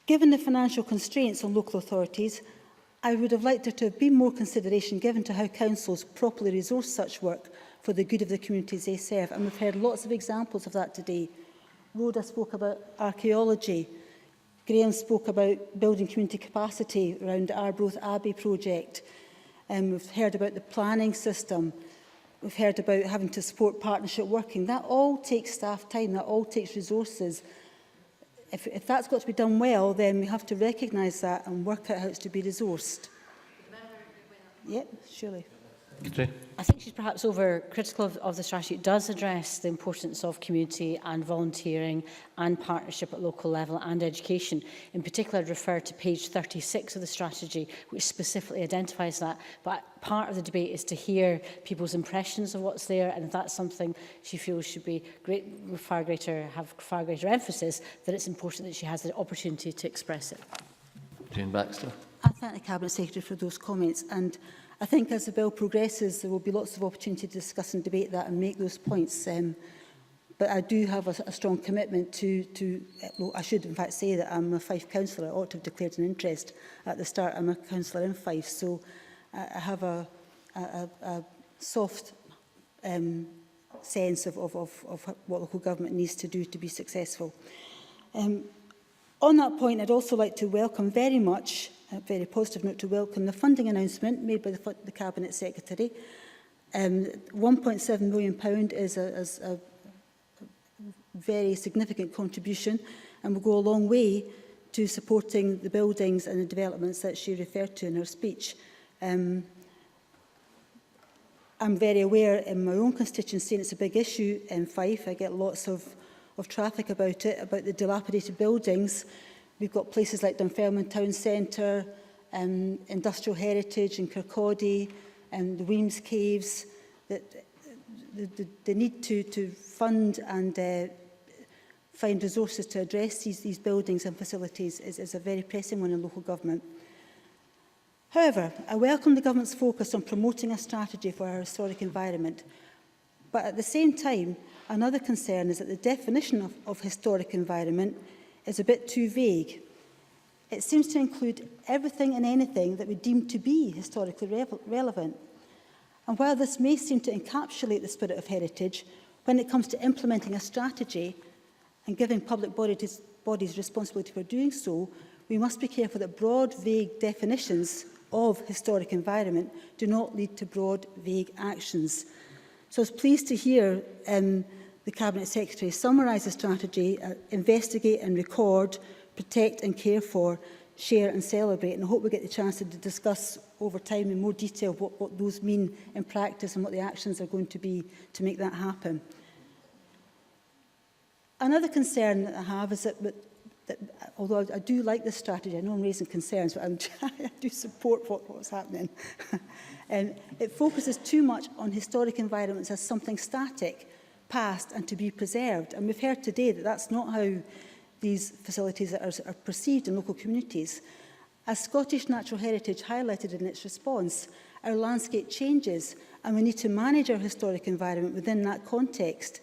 Given the financial constraints on local authorities, I would have liked there to have been more consideration given to how councils properly resource such work for the good of the communities they serve, and we've heard lots of examples of that today. Rhoda spoke about archaeology. Graham spoke about building community capacity around the Arbroath Abbey project. We've heard about the planning system. We've heard about having to support partnership working. That all takes staff time, that all takes resources. If that's got to be done well, then we have to recognise that and work out how it's to be resourced. Yep, surely. I think she's perhaps overcritical of the strategy. It does address the importance of community and volunteering and partnership at local level and education. In particular, I'd refer to page 36 of the strategy, which specifically identifies that. But part of the debate is to hear people's impressions of what's there, and if that's something she feels should be have far greater emphasis, then it's important that she has the opportunity to express it. Jane Baxter. I thank the Cabinet Secretary for those comments, and I think as the bill progresses, there will be lots of opportunity to discuss and debate that and make those points. But I do have a strong commitment well, I should in fact say that I'm a Fife councillor. I ought to have declared an interest at the start. I'm a councillor in Fife, so I have a soft sense of what local government needs to do to be successful. On that point, I'd also like to welcome very much, a very positive note, to welcome the funding announcement made by the Cabinet Secretary. £1.7 million is a very significant contribution and will go a long way to supporting the buildings and the developments that she referred to in her speech. I'm very aware in my own constituency, and it's a big issue in Fife. I get lots of traffic about it, about the dilapidated buildings. We've got places like Dunfermline Town Centre, industrial heritage in Kirkcaldy, the Weems Caves, that the need to fund and find resources to address these buildings and facilities is a very pressing one in local government. However, I welcome the government's focus on promoting a strategy for our historic environment, but at the same time, another concern is that the definition of historic environment is a bit too vague. It seems to include everything and anything that we deem to be historically relevant. And while this may seem to encapsulate the spirit of heritage, when it comes to implementing a strategy and giving public bodies responsibility for doing so, we must be careful that broad, vague definitions of historic environment do not lead to broad, vague actions. So I was pleased to hear the Cabinet Secretary summarise the strategy, investigate and record, protect and care for, share and celebrate. And I hope we get the chance to discuss over time in more detail what those mean in practice and what the actions are going to be to make that happen. Another concern that I have is that although I do like this strategy, I know I'm raising concerns, but I do support what's happening. It focuses too much on historic environments as something static, past and to be preserved. And we've heard today that that's not how these facilities are perceived in local communities. As Scottish Natural Heritage highlighted in its response, our landscape changes and we need to manage our historic environment within that context.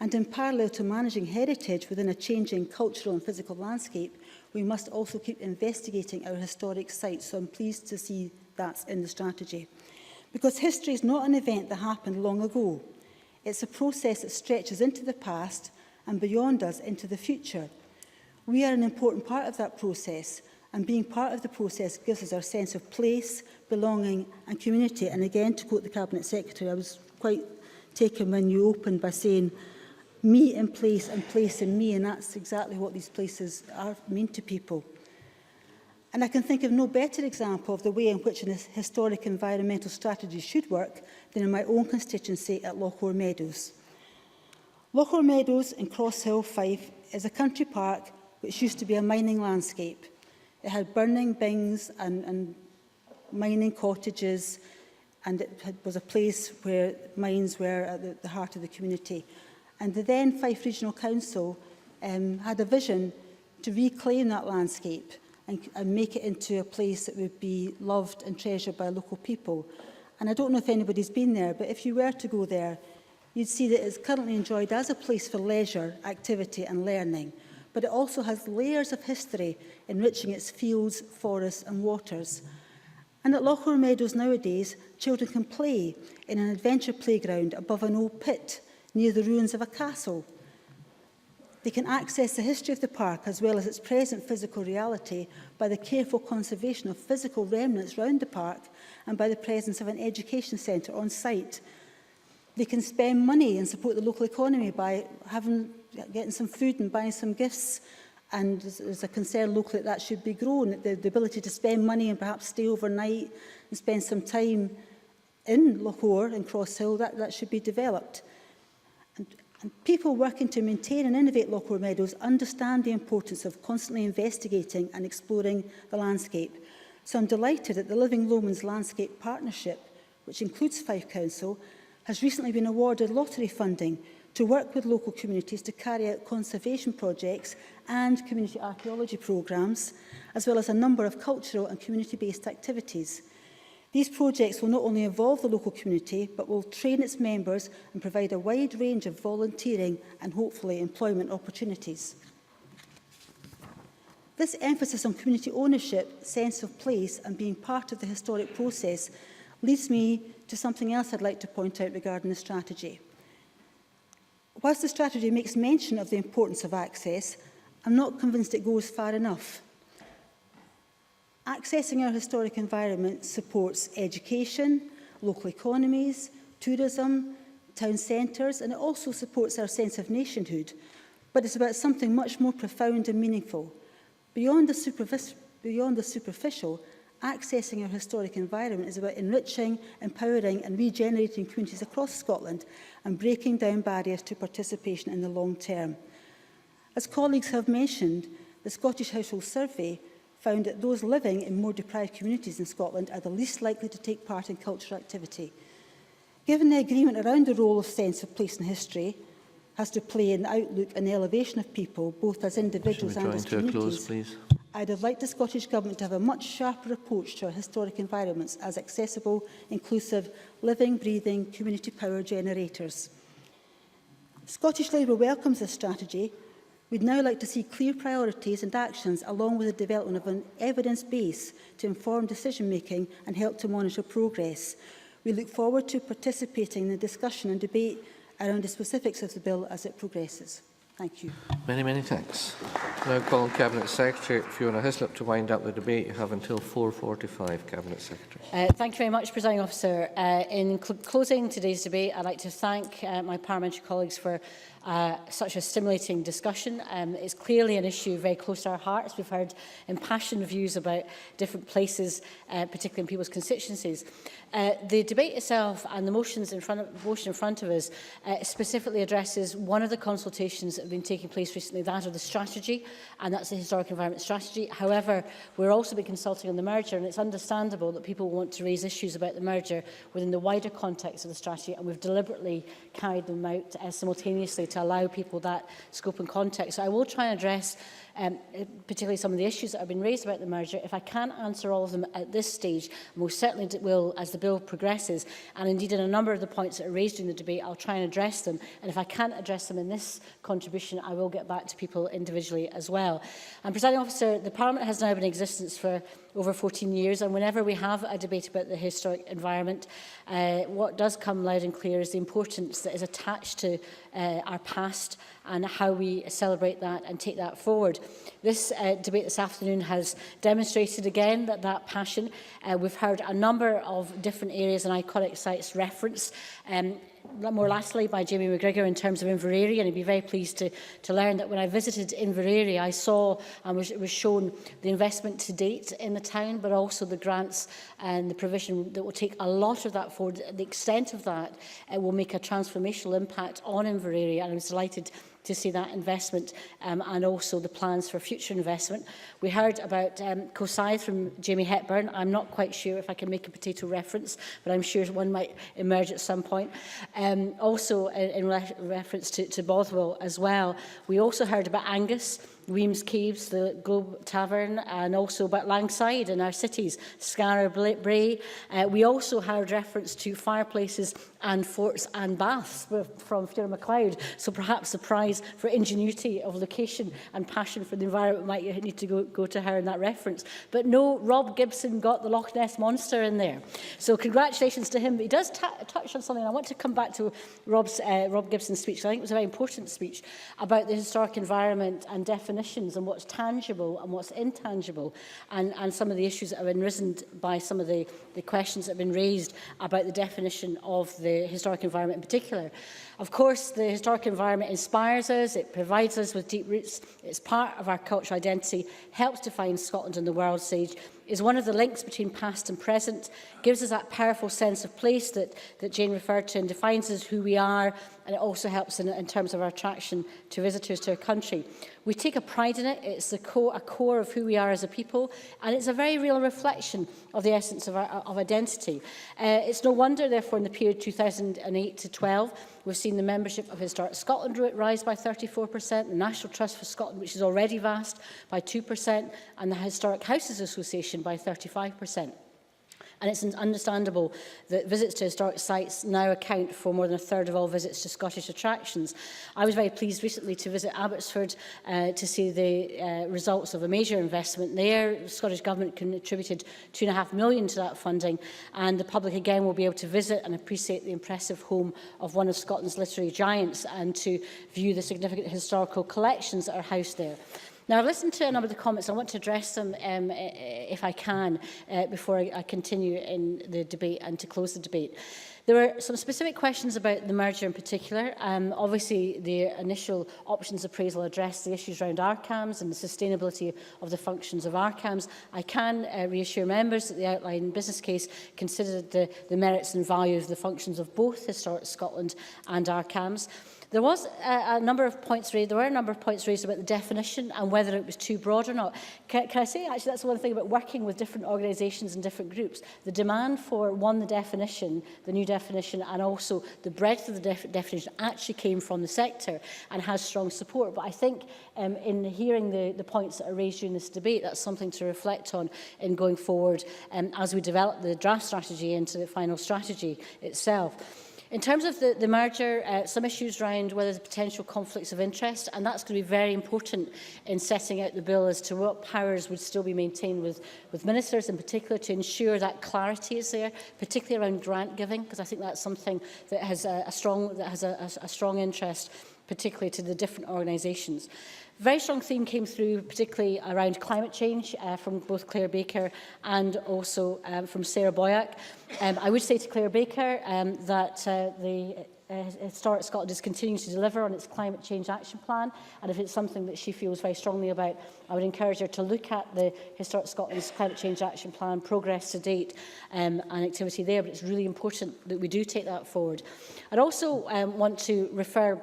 And in parallel to managing heritage within a changing cultural and physical landscape, we must also keep investigating our historic sites. So I'm pleased to see that's in the strategy. Because history is not an event that happened long ago. It's a process that stretches into the past and beyond us into the future. We are an important part of that process, and being part of the process gives us our sense of place, belonging and community. And again, to quote the Cabinet Secretary, I was quite taken when you opened by saying, me in place and place in me, and that's exactly what these places mean to people. And I can think of no better example of the way in which a historic environmental strategy should work than in my own constituency at Lochore Meadows. Lochore Meadows in Cross Hill, Fife, is a country park which used to be a mining landscape. It had burning bings and mining cottages, and it was a place where mines were at the heart of the community. And the then Fife Regional Council had a vision to reclaim that landscape and make it into a place that would be loved and treasured by local people. And I don't know if anybody's been there, but if you were to go there, you'd see that it's currently enjoyed as a place for leisure, activity and learning. But it also has layers of history enriching its fields, forests and waters. And at Lochore Meadows nowadays, children can play in an adventure playground above an old pit near the ruins of a castle. They can access the history of the park as well as its present physical reality by the careful conservation of physical remnants around the park and by the presence of an education centre on site. They can spend money and support the local economy by getting some food and buying some gifts. And there's a concern locally that should be grown. The ability to spend money and perhaps stay overnight and spend some time in Lochore and Cross Hill, that should be developed. And people working to maintain and innovate Lochore Meadows understand the importance of constantly investigating and exploring the landscape. So I'm delighted that the Living Lomans Landscape Partnership, which includes Fife Council, has recently been awarded lottery funding to work with local communities to carry out conservation projects and community archaeology programmes, as well as a number of cultural and community-based activities. These projects will not only involve the local community, but will train its members and provide a wide range of volunteering and hopefully employment opportunities. This emphasis on community ownership, sense of place and being part of the historic process leads me to something else I'd like to point out regarding the strategy. Whilst the strategy makes mention of the importance of access, I'm not convinced it goes far enough. Accessing our historic environment supports education, local economies, tourism, town centres, and it also supports our sense of nationhood. But it's about something much more profound and meaningful. Beyond the superficial, accessing our historic environment is about enriching, empowering and regenerating communities across Scotland and breaking down barriers to participation in the long term. As colleagues have mentioned, the Scottish Household Survey found that those living in more deprived communities in Scotland are the least likely to take part in cultural activity. Given the agreement around the role of sense of place and history has to play in the outlook and the elevation of people, both as individuals and as communities, I'd like the Scottish Government to have a much sharper approach to our historic environments as accessible, inclusive, living, breathing, community power generators. Scottish Labour welcomes this strategy. We'd now like to see clear priorities and actions along with the development of an evidence base to inform decision-making and help to monitor progress. We look forward to participating in the discussion and debate around the specifics of the bill as it progresses. Thank you. Many, many thanks. Now call on Cabinet Secretary Fiona Hislop to wind up the debate. You have until 4:45, Cabinet Secretary. Thank you very much, Presiding Officer. In closing today's debate, I'd like to thank my parliamentary colleagues for such a stimulating discussion. It's clearly an issue very close to our hearts. We've heard impassioned views about different places, particularly in people's constituencies. The debate itself and the motion in front of us specifically addresses one of the consultations that have been taking place recently, that of the strategy, and that's the Historic Environment Strategy. However, we're also been consulting on the merger, and it's understandable that people want to raise issues about the merger within the wider context of the strategy, and we've deliberately carried them out simultaneously to allow people that scope and context. So I will try and address particularly some of the issues that have been raised about the merger. If I can't answer all of them at this stage, most certainly will as the bill progresses, and indeed in a number of the points that are raised in the debate, I'll try and address them. And if I can't address them in this contribution, I will get back to people individually as well. And Presiding Officer, the Parliament has now been in existence for over 14 years, and whenever we have a debate about the historic environment, what does come loud and clear is the importance that is attached to our past and how we celebrate that and take that forward. This debate this afternoon has demonstrated again that passion. We've heard a number of different areas and iconic sites referenced. More lastly by Jamie McGregor in terms of Inverary, and I'd be very pleased to learn that when I visited Inverary, I saw and was shown the investment to date in the town, but also the grants and the provision that will take a lot of that forward. The extent of that will make a transformational impact on Inverary, and I was delighted to see that investment and also the plans for future investment. We heard about Cosaith from Jamie Hepburn. I'm not quite sure if I can make a potato reference, but I'm sure one might emerge at some point. Also in reference to Bothwell as well. We also heard about Angus, Weems Caves, the Globe Tavern, and also about Langside in our cities, Scarra Bray. We also heard reference to fireplaces and forts and baths from Fiona MacLeod. So perhaps the prize for ingenuity of location and passion for the environment might need to go to her in that reference. But no, Rob Gibson got the Loch Ness Monster in there. So congratulations to him. But he does touch on something. I want to come back to Rob Gibson's speech. I think it was a very important speech about the historic environment and definitions and what's tangible and what's intangible, and some of the issues that have been risen by some of the questions that have been raised about the definition of the historic environment in particular. Of course, the historic environment inspires us, it provides us with deep roots, it's part of our cultural identity, helps define Scotland on the world stage, is one of the links between past and present, gives us that powerful sense of place that Jane referred to and defines us who we are, and it also helps in terms of our attraction to visitors to our country. We take a pride in it, it's a core of who we are as a people, and it's a very real reflection of the essence of our identity. It's no wonder, therefore, in the period 2008 to 12, we've seen the membership of Historic Scotland rise by 34%, the National Trust for Scotland, which is already vast, by 2%, and the Historic Houses Association by 35%. And it's understandable that visits to historic sites now account for more than a third of all visits to Scottish attractions. I was very pleased recently to visit Abbotsford to see the results of a major investment there. The Scottish Government contributed £2.5 million to that funding, and the public again will be able to visit and appreciate the impressive home of one of Scotland's literary giants and to view the significant historical collections that are housed there. Now, I've listened to a number of the comments. I want to address them, if I can, before I continue in the debate and to close the debate. There were some specific questions about the merger in particular. Obviously, the initial options appraisal addressed the issues around RCAMs and the sustainability of the functions of RCAMs. I can reassure members that the outline business case considered the merits and value of the functions of both Historic Scotland and RCAMs. There was a number of points raised. There were a number of points raised about the definition and whether it was too broad or not. Can I say, actually, that's one thing about working with different organisations and different groups. The demand for, one, the definition, the new definition, and also the breadth of the definition actually came from the sector and has strong support. But I think in hearing the points that are raised during this debate, that's something to reflect on in going forward as we develop the draft strategy into the final strategy itself. In terms of the merger, some issues around whether there's potential conflicts of interest, and that's going to be very important in setting out the bill as to what powers would still be maintained with ministers in particular to ensure that clarity is there, particularly around grant giving, because I think that's something that has a strong interest, particularly to the different organisations. Very strong theme came through, particularly around climate change, from both Claire Baker and also from Sarah Boyack. I would say to Claire Baker that the Historic Scotland is continuing to deliver on its climate change action plan, and if it's something that she feels very strongly about, I would encourage her to look at the Historic Scotland's climate change action plan, progress to date and activity there, but it's really important that we do take that forward. I'd also want to refer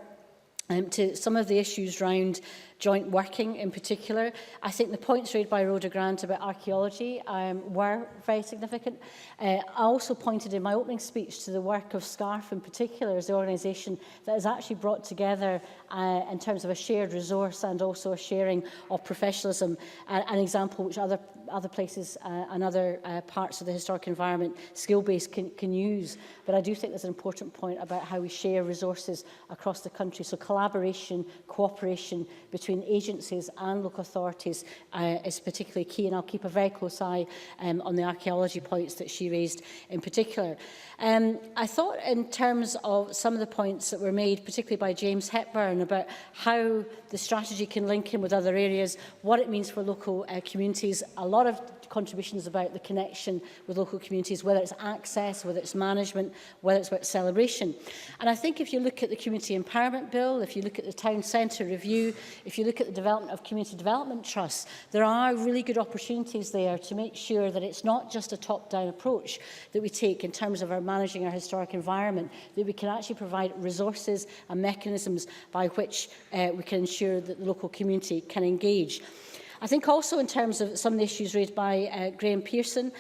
to some of the issues around joint working in particular. I think the points raised by Rhoda Grant about archaeology were very significant. I also pointed in my opening speech to the work of SCARF in particular as the organisation that has actually brought together in terms of a shared resource and also a sharing of professionalism, an example which other places and other parts of the historic environment skill-based can use. But I do think there's an important point about how we share resources across the country. So collaboration, cooperation between agencies and local authorities is particularly key, and I'll keep a very close eye on the archaeology points that she raised in particular. I thought in terms of some of the points that were made, particularly by James Hepburn, about how the strategy can link in with other areas, what it means for local communities, a lot of contributions about the connection with local communities, whether it's access, whether it's management, whether it's about celebration. And I think if you look at the Community Empowerment Bill, if you look at the Town Centre Review, if you look at the development of community development trusts, there are really good opportunities there to make sure that it's not just a top-down approach that we take in terms of our managing our historic environment, that we can actually provide resources and mechanisms by which we can ensure that the local community can engage. I think also in terms of some of the issues raised by Graham Pearson,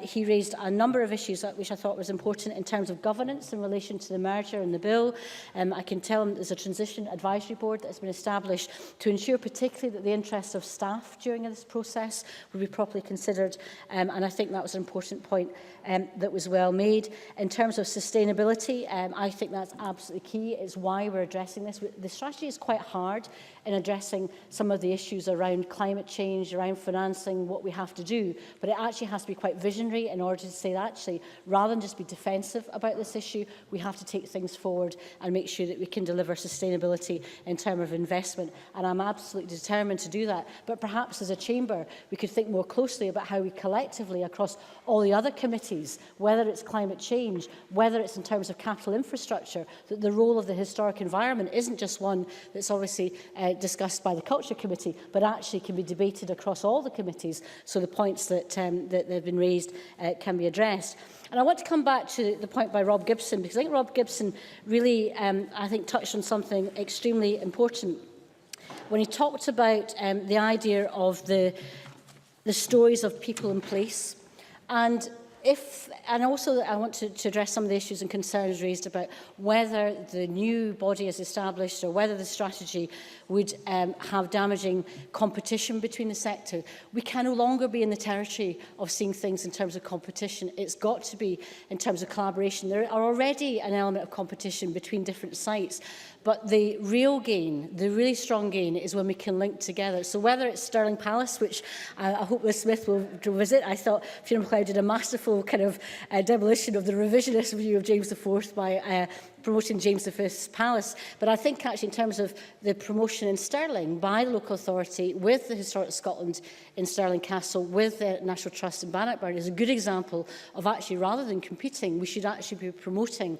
he raised a number of issues which I thought was important in terms of governance in relation to the merger and the bill. I can tell him there's a transition advisory board that has been established to ensure particularly that the interests of staff during this process will be properly considered, and I think that was an important point that was well made. In terms of sustainability, I think that's absolutely key. It's why we're addressing this. The strategy is quite hard in addressing some of the issues around climate change, around financing, what we have to do, but it actually has to be quite visionary in order to say that actually, rather than just be defensive about this issue, we have to take things forward and make sure that we can deliver sustainability in terms of investment. And I'm absolutely determined to do that. But perhaps as a chamber, we could think more closely about how we collectively, across all the other committees, whether it's climate change, whether it's in terms of capital infrastructure, that the role of the historic environment isn't just one that's obviously discussed by the Culture Committee, but actually can be debated across all the committees, so the points that have been raised can be addressed. And I want to come back to the point by Rob Gibson, because I think Rob Gibson really, I think, touched on something extremely important when he talked about the idea of the stories of people and place. And also I want to address some of the issues and concerns raised about whether the new body is established or whether the strategy would have damaging competition between the sector. We can no longer be in the territory of seeing things in terms of competition. It's got to be in terms of collaboration. There are already an element of competition between different sites, but the real gain, the really strong gain, is when we can link together. So whether it's Stirling Palace, which I hope Liz Smith will visit, I thought Fiona MacLeod did a masterful kind of demolition of the revisionist view of James IV by promoting James V's Palace. But I think actually in terms of the promotion in Stirling by the local authority with the Historic Scotland in Stirling Castle, with the National Trust in Bannockburn, is a good example of actually, rather than competing, we should actually be promoting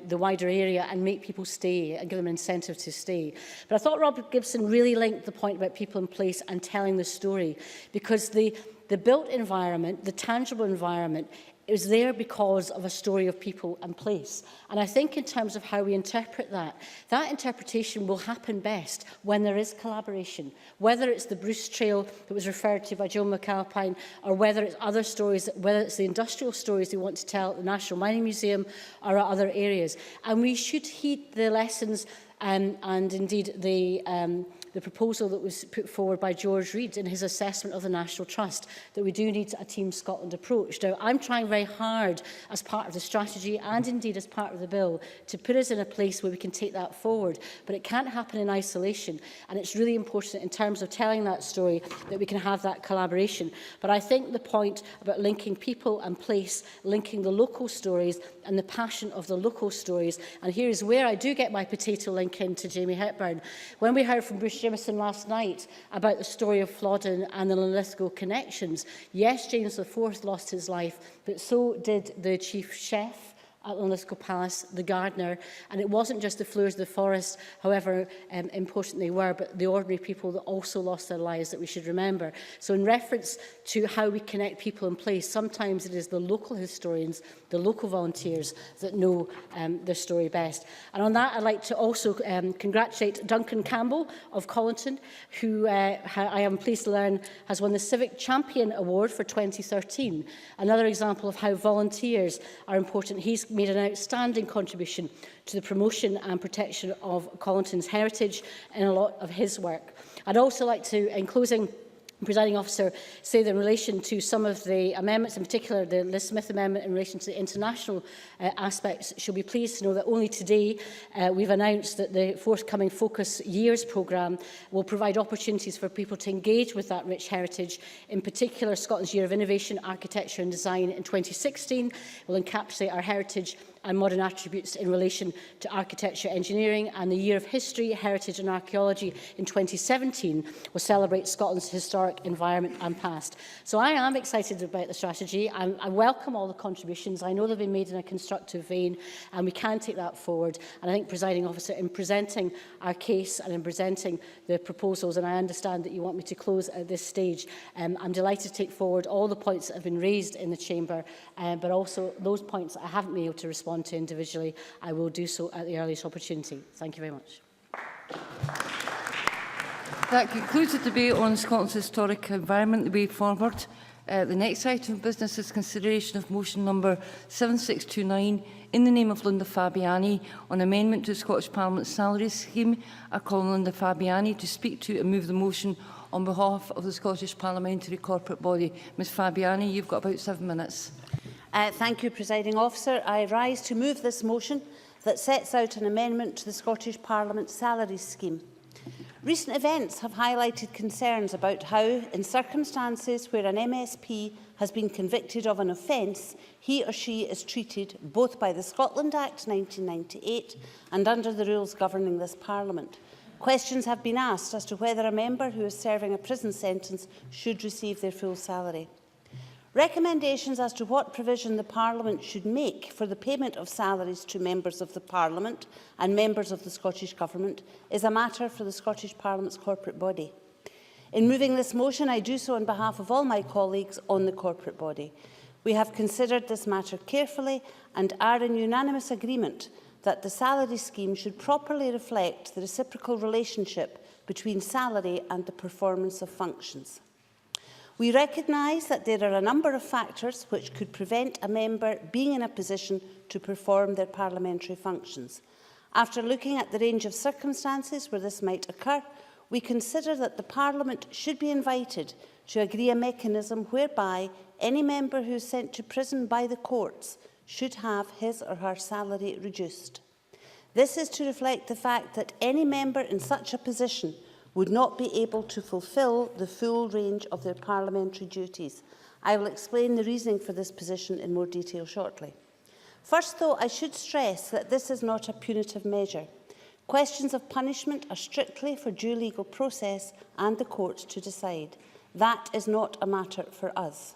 the wider area and make people stay and give them an incentive to stay. But I thought Rob Gibson really linked the point about people in place and telling the story, because the built environment, the tangible environment, It was there because of a story of people and place. And I think in terms of how we interpret that, that interpretation will happen best when there is collaboration, whether it's the Bruce Trail that was referred to by Joe McAlpine, or whether it's other stories, whether it's the industrial stories we want to tell at the National Mining Museum or at other areas. And we should heed the lessons and indeed the proposal that was put forward by George Reid in his assessment of the National Trust, that we do need a Team Scotland approach. Now, I'm trying very hard as part of the strategy and indeed as part of the bill to put us in a place where we can take that forward, but it can't happen in isolation, and it's really important in terms of telling that story that we can have that collaboration. But I think the point about linking people and place, linking the local stories and the passion of the local stories, and here is where I do get my potato link into Jamie Hepburn. When we heard from Bruce Jameson last night about the story of Flodden and the Linlithgow connections, yes, James IV lost his life, but so did the chief chef at Linlithgow Palace, the gardener, and it wasn't just the floors of the forest, however important they were, but the ordinary people that also lost their lives that we should remember. So in reference to how we connect people in place, sometimes it is the local historians, the local volunteers that know their story best. And on that, I'd like to also congratulate Duncan Campbell of Collington, who I am pleased to learn has won the Civic Champion Award for 2013. Another example of how volunteers are important. He's made an outstanding contribution to the promotion and protection of Collington's heritage in a lot of his work. I'd also like to, in closing, Presiding Officer, say that in relation to some of the amendments, in particular the Liz Smith amendment in relation to the international aspects, she'll be pleased to know that only today we've announced that the forthcoming Focus Years programme will provide opportunities for people to engage with that rich heritage. In particular, Scotland's Year of Innovation, Architecture and Design in 2016 will encapsulate our heritage and modern attributes in relation to architecture, engineering, and the Year of History, Heritage and Archaeology in 2017 will celebrate Scotland's historic environment and past. So I am excited about the strategy. I welcome all the contributions. I know they've been made in a constructive vein, and we can take that forward. And I think, Presiding Officer, in presenting our case and in presenting the proposals, and I understand that you want me to close at this stage, I'm delighted to take forward all the points that have been raised in the Chamber, but also those points that I haven't been able to respond to individually. I will do so at the earliest opportunity. Thank you very much. That concludes the debate on Scotland's historic environment, the way forward. The next item of business is consideration of motion number 7629 in the name of Linda Fabiani on amendment to the Scottish Parliament's salary scheme. I call on Linda Fabiani to speak to and move the motion on behalf of the Scottish Parliamentary Corporate Body. Ms Fabiani, you've got about 7 minutes. Thank you, Presiding Officer. I rise to move this motion that sets out an amendment to the Scottish Parliament salary scheme. Recent events have highlighted concerns about how, in circumstances where an MSP has been convicted of an offence, he or she is treated both by the Scotland Act 1998 and under the rules governing this Parliament. Questions have been asked as to whether a member who is serving a prison sentence should receive their full salary. Recommendations as to what provision the Parliament should make for the payment of salaries to members of the Parliament and members of the Scottish Government is a matter for the Scottish Parliament's corporate body. In moving this motion, I do so on behalf of all my colleagues on the corporate body. We have considered this matter carefully and are in unanimous agreement that the salary scheme should properly reflect the reciprocal relationship between salary and the performance of functions. We recognise that there are a number of factors which could prevent a member being in a position to perform their parliamentary functions. After looking at the range of circumstances where this might occur, we consider that the Parliament should be invited to agree a mechanism whereby any member who is sent to prison by the courts should have his or her salary reduced. This is to reflect the fact that any member in such a position would not be able to fulfil the full range of their parliamentary duties. I will explain the reasoning for this position in more detail shortly. First, though, I should stress that this is not a punitive measure. Questions of punishment are strictly for due legal process and the court to decide. That is not a matter for us.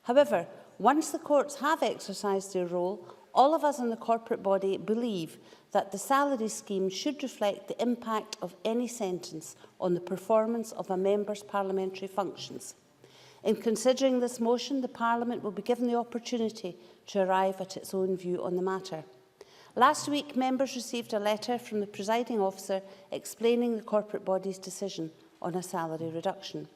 However, once the courts have exercised their role, all of us in the corporate body believe that the salary scheme should reflect the impact of any sentence on the performance of a member's parliamentary functions. In considering this motion, the Parliament will be given the opportunity to arrive at its own view on the matter. Last week, members received a letter from the presiding officer explaining the corporate body's decision on a salary reduction.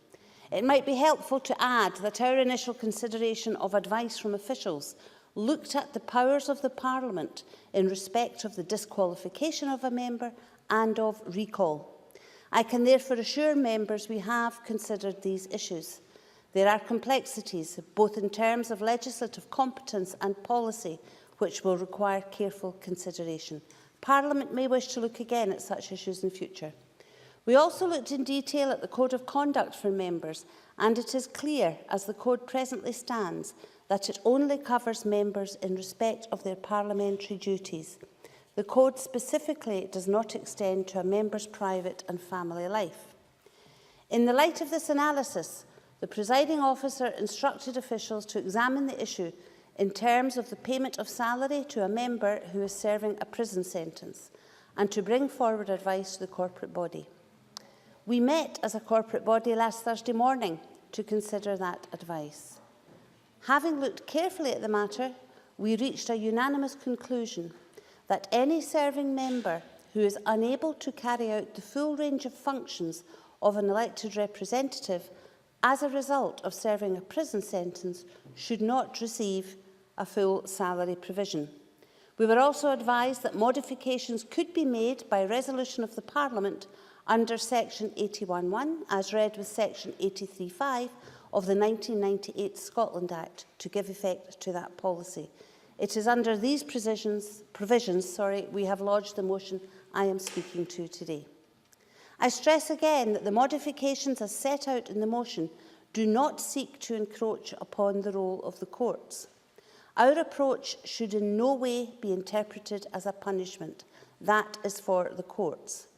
It might be helpful to add that our initial consideration of advice from officials looked at the powers of the Parliament in respect of the disqualification of a member and of recall. I can therefore assure members we have considered these issues. There are complexities, both in terms of legislative competence and policy, which will require careful consideration. Parliament may wish to look again at such issues in future. We also looked in detail at the Code of Conduct for members, and it is clear, as the Code presently stands, that it only covers members in respect of their parliamentary duties. The Code specifically does not extend to a member's private and family life. In the light of this analysis, the presiding officer instructed officials to examine the issue in terms of the payment of salary to a member who is serving a prison sentence, and to bring forward advice to the corporate body. We met as a corporate body last Thursday morning to consider that advice. Having looked carefully at the matter, we reached a unanimous conclusion that any serving member who is unable to carry out the full range of functions of an elected representative as a result of serving a prison sentence should not receive a full salary provision. We were also advised that modifications could be made by resolution of the Parliament under Section 81(1), as read with Section 83(5) of the 1998 Scotland Act, to give effect to that policy. It is under these provisions we have lodged the motion I am speaking to today. I stress again that the modifications as set out in the motion do not seek to encroach upon the role of the courts. Our approach should in no way be interpreted as a punishment. That is for the courts.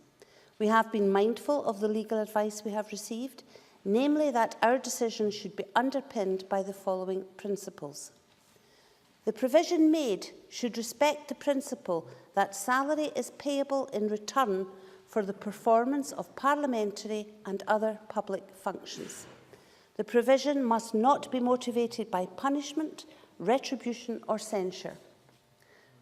We have been mindful of the legal advice we have received, namely that our decision should be underpinned by the following principles. The provision made should respect the principle that salary is payable in return for the performance of parliamentary and other public functions. The provision must not be motivated by punishment, retribution or censure.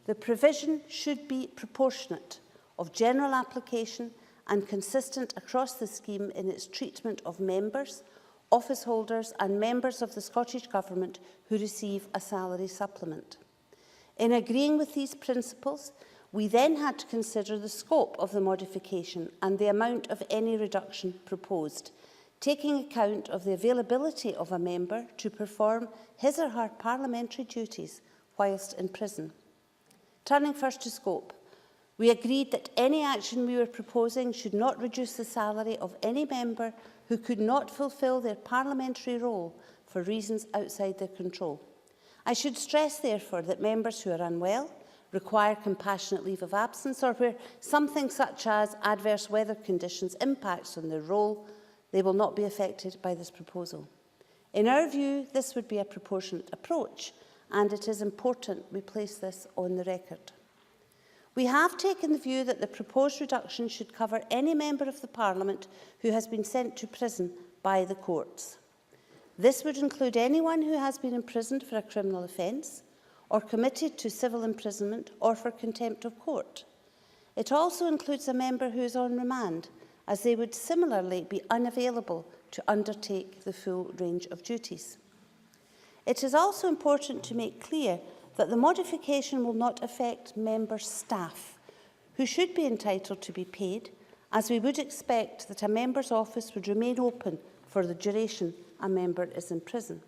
The provision should be proportionate, of general application and consistent across the scheme in its treatment of members, office holders and members of the Scottish Government who receive a salary supplement. In agreeing with these principles, we then had to consider the scope of the modification and the amount of any reduction proposed, taking account of the availability of a member to perform his or her parliamentary duties whilst in prison. Turning first to scope, we agreed that any action we were proposing should not reduce the salary of any member who could not fulfil their parliamentary role for reasons outside their control. I should stress, therefore, that members who are unwell, require compassionate leave of absence, or where something such as adverse weather conditions impacts on their role, they will not be affected by this proposal. In our view, this would be a proportionate approach, and it is important we place this on the record. We have taken the view that the proposed reduction should cover any member of the Parliament who has been sent to prison by the courts. This would include anyone who has been imprisoned for a criminal offence, or committed to civil imprisonment or for contempt of court. It also includes a member who is on remand, as they would similarly be unavailable to undertake the full range of duties. It is also important to make clear that the modification will not affect member staff, who should be entitled to be paid, as we would expect that a member's office would remain open for the duration a member is in prison.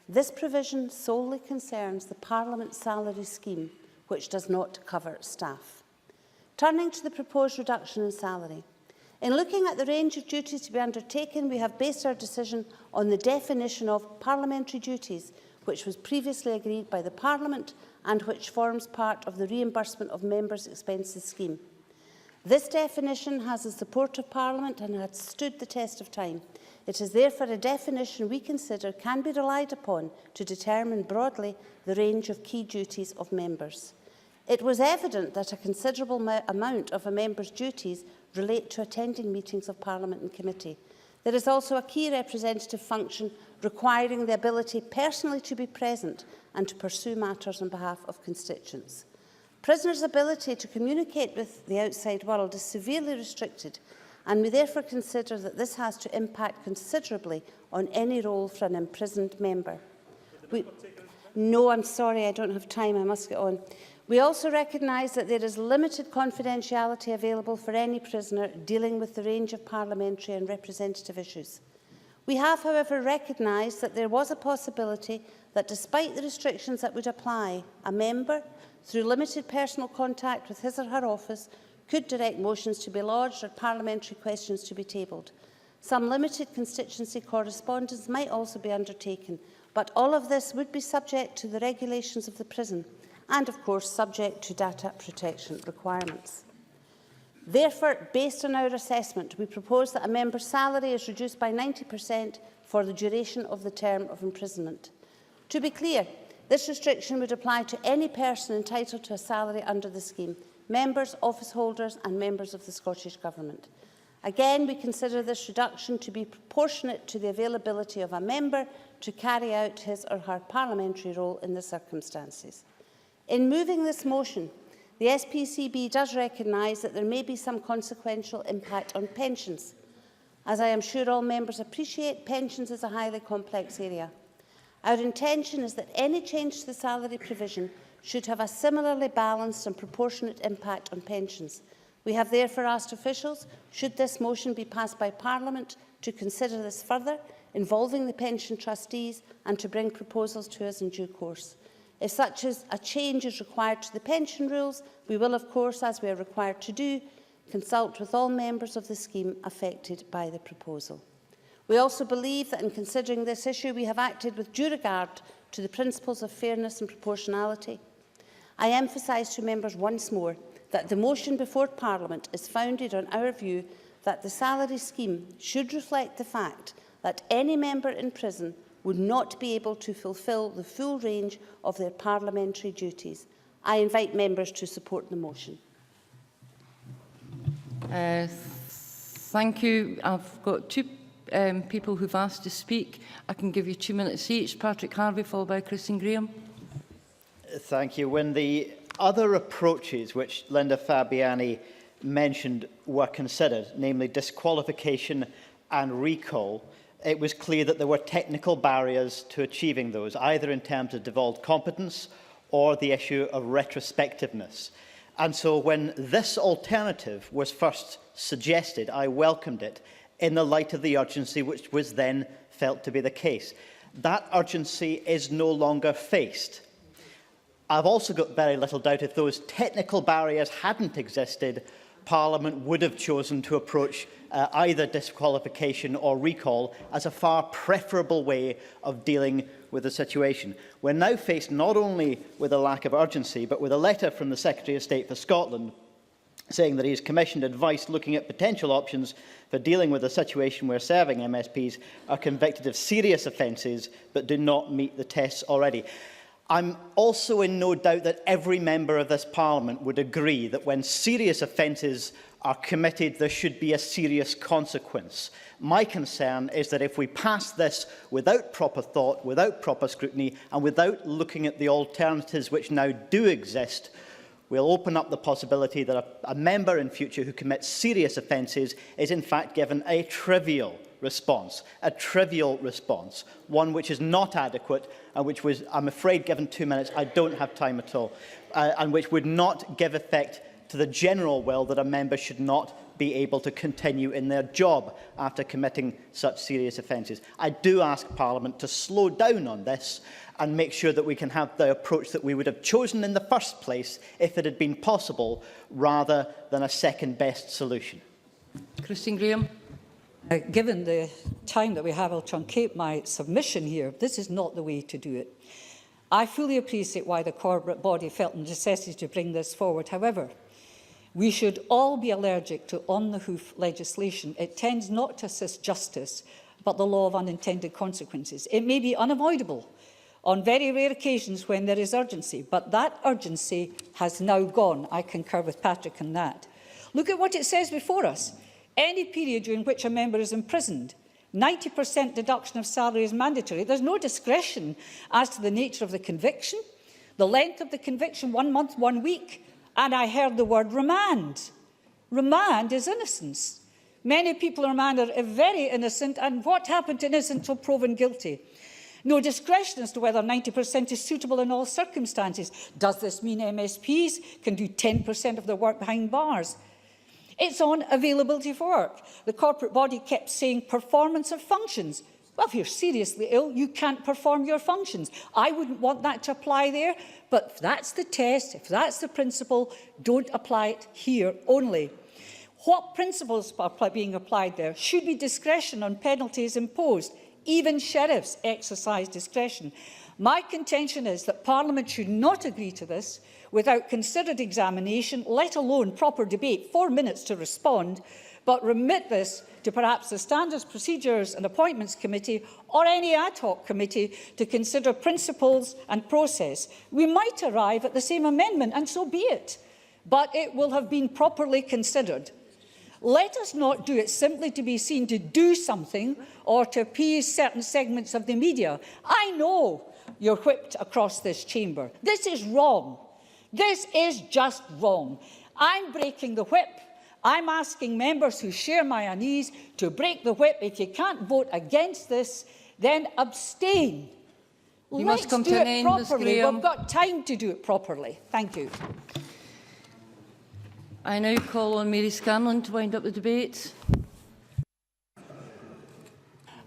This provision solely concerns the Parliament salary scheme, which does not cover staff. Turning to the proposed reduction in salary. In looking at the range of duties to be undertaken, we have based our decision on the definition of parliamentary duties, which was previously agreed by the Parliament and which forms part of the reimbursement of members' expenses scheme. This definition has the support of Parliament and has stood the test of time. It is therefore a definition we consider can be relied upon to determine broadly the range of key duties of members. It was evident that a considerable amount of a member's duties relate to attending meetings of Parliament and committee. There is also a key representative function requiring the ability personally to be present and to pursue matters on behalf of constituents. Prisoners' ability to communicate with the outside world is severely restricted, and we therefore consider that this has to impact considerably on any role for an imprisoned member. No, I'm sorry, I don't have time, I must get on. We also recognise that there is limited confidentiality available for any prisoner dealing with the range of parliamentary and representative issues. We have, however, recognised that there was a possibility that, despite the restrictions that would apply, a member, through limited personal contact with his or her office, could direct motions to be lodged or parliamentary questions to be tabled. Some limited constituency correspondence might also be undertaken, but all of this would be subject to the regulations of the prison and, of course, subject to data protection requirements. Therefore, based on our assessment, we propose that a member's salary is reduced by 90% for the duration of the term of imprisonment. To be clear, this restriction would apply to any person entitled to a salary under the scheme, members, office holders and members of the Scottish Government. Again, we consider this reduction to be proportionate to the availability of a member to carry out his or her parliamentary role in the circumstances. In moving this motion, the SPCB does recognise that there may be some consequential impact on pensions. As I am sure all members appreciate, pensions is a highly complex area. Our intention is that any change to the salary provision should have a similarly balanced and proportionate impact on pensions. We have therefore asked officials, should this motion be passed by Parliament, to consider this further, involving the pension trustees, and to bring proposals to us in due course. If such a change is required to the pension rules, we will, of course, as we are required to do, consult with all members of the scheme affected by the proposal. We also believe that in considering this issue, we have acted with due regard to the principles of fairness and proportionality. I emphasise to members once more that the motion before Parliament is founded on our view that the salary scheme should reflect the fact that any member in prison would not be able to fulfil the full range of their parliamentary duties. I invite members to support the motion. Thank you. I've got two people who've asked to speak. I can give you 2 minutes each. Patrick Harvey, followed by Christine Graham. Thank you. When the other approaches which Linda Fabiani mentioned were considered, namely disqualification and recall, it was clear that there were technical barriers to achieving those, either in terms of devolved competence or the issue of retrospectiveness. And so when this alternative was first suggested, I welcomed it in the light of the urgency which was then felt to be the case. That urgency is no longer faced. I've also got very little doubt if those technical barriers hadn't existed, Parliament would have chosen to approach either disqualification or recall as a far preferable way of dealing with the situation. We're now faced not only with a lack of urgency, but with a letter from the Secretary of State for Scotland saying that he has commissioned advice looking at potential options for dealing with a situation where serving MSPs are convicted of serious offences but do not meet the tests already. I'm also in no doubt that every member of this Parliament would agree that when serious offences are committed, there should be a serious consequence. My concern is that if we pass this without proper thought, without proper scrutiny, and without looking at the alternatives which now do exist, we'll open up the possibility that a member in future who commits serious offences is in fact given a trivial response, one which is not adequate and which was, I'm afraid, given 2 minutes, I don't have time at all, and which would not give effect to the general will that a member should not be able to continue in their job after committing such serious offences. I do ask Parliament to slow down on this and make sure that we can have the approach that we would have chosen in the first place if it had been possible, rather than a second-best solution. Christine Graham. Given the time that we have, I'll truncate my submission here. This is not the way to do it. I fully appreciate why the corporate body felt the necessity to bring this forward. However, we should all be allergic to on-the-hoof legislation. It tends not to assist justice, but the law of unintended consequences. It may be unavoidable on very rare occasions when there is urgency, but that urgency has now gone. I concur with Patrick on that. Look at what it says before us. Any period during which a member is imprisoned 90% deduction of salary is mandatory. There's no discretion as to the nature of the conviction, the length of the conviction, 1 month, 1 week. And I heard the word remand. Remand is innocence. Many people in remand are very innocent, and what happened to innocent until proven guilty? No discretion as to whether 90% is suitable in all circumstances. Does this mean MSPs can do 10% of their work behind bars? It's on availability for work. The corporate body kept saying performance of functions. Well, if you're seriously ill, you can't perform your functions. I wouldn't want that to apply there, but if that's the test, if that's the principle, don't apply it here only. What principles are being applied there? Should be discretion on penalties imposed. Even sheriffs exercise discretion. My contention is that Parliament should not agree to this without considered examination, let alone proper debate, 4 minutes to respond, but remit this to perhaps the Standards, Procedures and Appointments Committee or any ad hoc committee to consider principles and process. We might arrive at the same amendment, and so be it, but it will have been properly considered. Let us not do it simply to be seen to do something or to appease certain segments of the media. I know you're whipped across this chamber. This is wrong. This is just wrong. I'm breaking the whip. I'm asking members who share my unease to break the whip. If you can't vote against this, then abstain. Let's do it properly. We've got time to do it properly. Thank you. I now call on Mary Scanlon to wind up the debate.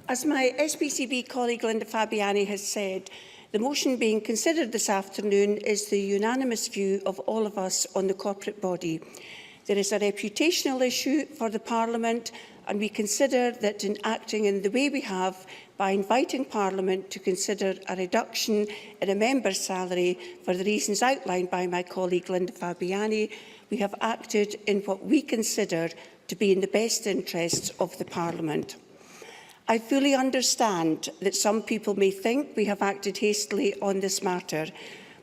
As my SPCB colleague Linda Fabiani has said, the motion being considered this afternoon is the unanimous view of all of us on the corporate body. There is a reputational issue for the Parliament, and we consider that in acting in the way we have, by inviting Parliament to consider a reduction in a member's salary for the reasons outlined by my colleague Linda Fabiani, we have acted in what we consider to be in the best interests of the Parliament. I fully understand that some people may think we have acted hastily on this matter,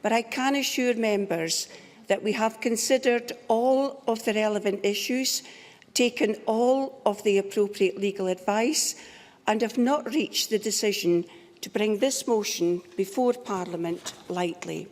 but I can assure members that we have considered all of the relevant issues, taken all of the appropriate legal advice, and have not reached the decision to bring this motion before Parliament lightly.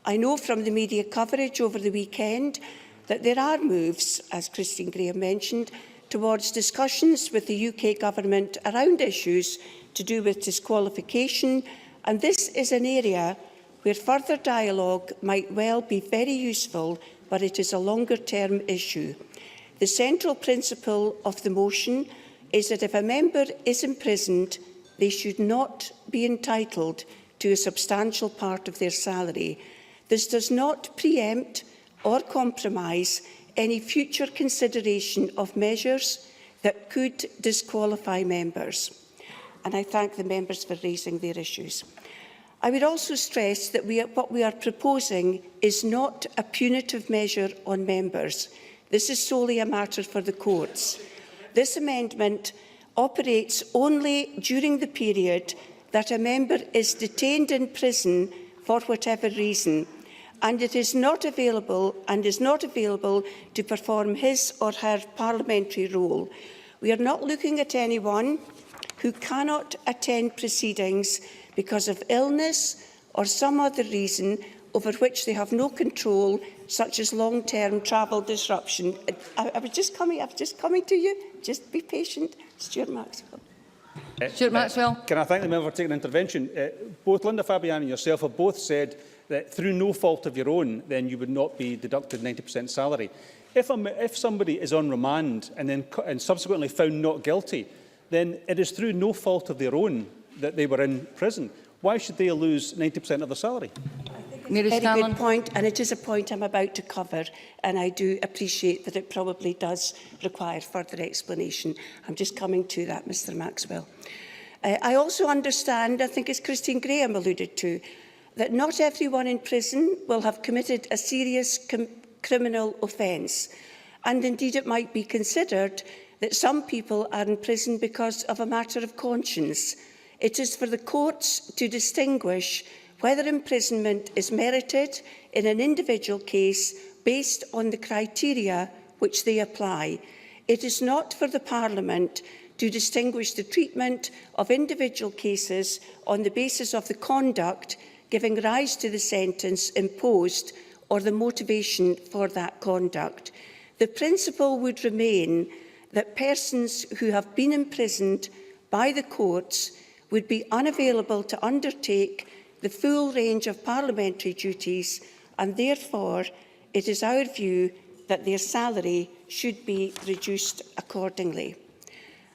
I know from the media coverage over the weekend that there are moves, as Christine Graham mentioned, towards discussions with the UK Government around issues to do with disqualification, and this is an area where further dialogue might well be very useful, but it is a longer-term issue. The central principle of the motion is that if a member is imprisoned, they should not be entitled to a substantial part of their salary. This does not preempt or compromise any future consideration of measures that could disqualify members. And I thank the members for raising their issues. I would also stress that what we are proposing is not a punitive measure on members. This is solely a matter for the courts. This amendment operates only during the period that a member is detained in prison for whatever reason, and it is not available to perform his or her parliamentary role. We are not looking at anyone who cannot attend proceedings because of illness or some other reason over which they have no control, such as long-term travel disruption. I was just coming to you. Just be patient. Stuart Maxwell. Stuart Maxwell. Can I thank the member for taking an intervention? Both Linda Fabiani and yourself have both said that through no fault of your own, then you would not be deducted 90% salary. If somebody is on remand and subsequently found not guilty, then it is through no fault of their own that they were in prison. Why should they lose 90% of their salary? Very good point, and it is a point I'm about to cover, and I do appreciate that it probably does require further explanation. I'm just coming to that, Mr Maxwell. I also understand, I think as Christine Graham alluded to, that not everyone in prison will have committed a serious criminal offence, and indeed it might be considered that some people are in prison because of a matter of conscience. It is for the courts to distinguish whether imprisonment is merited in an individual case based on the criteria which they apply. It is not for the Parliament to distinguish the treatment of individual cases on the basis of the conduct giving rise to the sentence imposed or the motivation for that conduct. The principle would remain that persons who have been imprisoned by the courts would be unavailable to undertake the full range of parliamentary duties, and therefore it is our view that their salary should be reduced accordingly.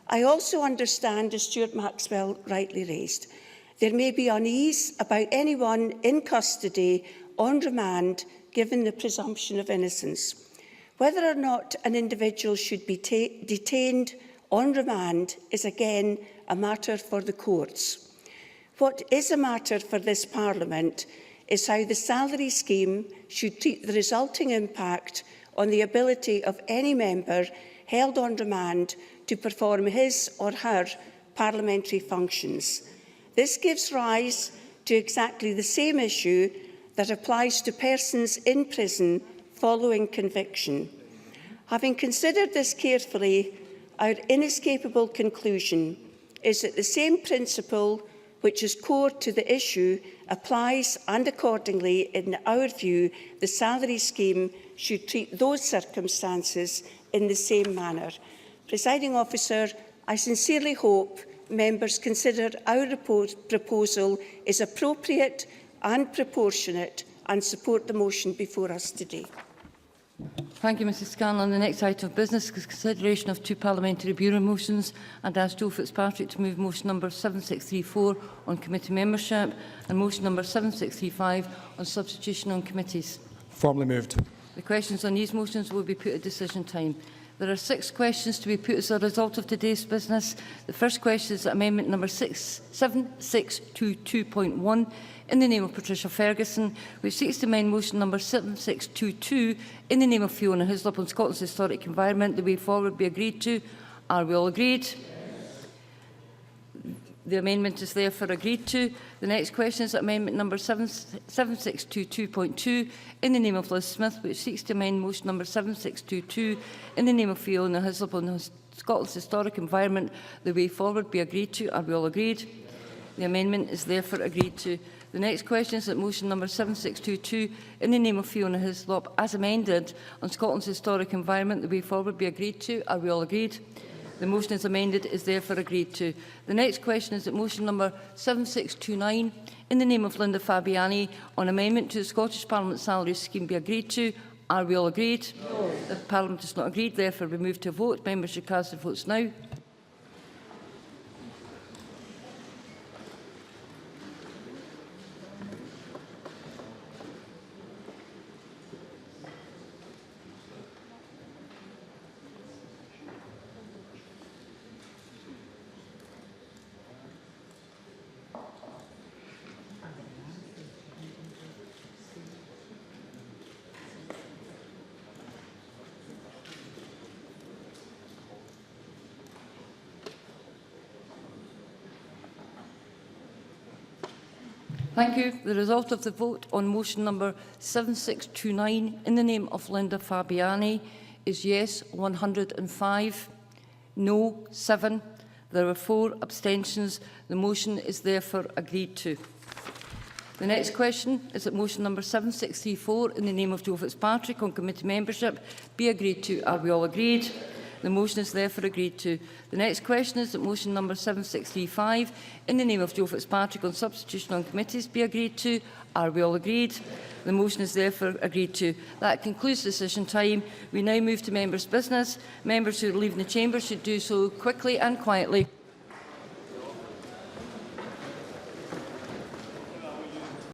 I also understand, as Stuart Maxwell rightly raised, there may be unease about anyone in custody on remand given the presumption of innocence. Whether or not an individual should be detained on remand is again a matter for the courts. What is a matter for this Parliament is how the salary scheme should treat the resulting impact on the ability of any member held on remand to perform his or her parliamentary functions. This gives rise to exactly the same issue that applies to persons in prison following conviction. Having considered this carefully, our inescapable conclusion is that the same principle which is core to the issue applies, and accordingly, in our view, the salary scheme should treat those circumstances in the same manner. Presiding Officer, I sincerely hope members consider our proposal is appropriate and proportionate and support the motion before us today. Thank you, Mrs Scanlon. The next item of business is consideration of two parliamentary bureau motions, and ask Joe Fitzpatrick to move motion number 7634 on committee membership and motion number 7635 on substitution on committees. Formally moved. The questions on these motions will be put at decision time. There are 6 questions to be put as a result of today's business. The first question is amendment number 7622.1 in the name of Patricia Ferguson, which seeks to amend motion number 7622 in the name of Fiona Hislop on Scotland's historic environment. The way forward be agreed to. Are we all agreed? The amendment is therefore agreed to. The next question is amendment number 7622.2 in the name of Liz Smith, which seeks to amend motion number 7622 in the name of Fiona Hislop on Scotland's historic environment. The way forward be agreed to. Are we all agreed? The amendment is therefore agreed to. The next question is that motion number 7622 in the name of Fiona Hislop as amended on Scotland's historic environment. The way forward be agreed to. Are we all agreed? The motion is amended is therefore agreed to. The next question is that motion number 7629 in the name of Linda Fabiani on amendment to the Scottish Parliament salary scheme be agreed to. Are we all agreed? No. The Parliament is not agreed, therefore we move to a vote. Members should cast their votes now. Thank you. The result of the vote on motion number 7629 in the name of Linda Fabiani is yes 105, no 7. There were 4 abstentions. The motion is therefore agreed to. The next question is that motion number 7634 in the name of Joe Fitzpatrick on committee membership be agreed to. Are we all agreed? The motion is therefore agreed to. The next question is that motion number 7635 in the name of Joe Fitzpatrick on substitution on committees be agreed to. Are we all agreed? The motion is therefore agreed to. That concludes decision time. We now move to members' business. Members who are leaving the chamber should do so quickly and quietly.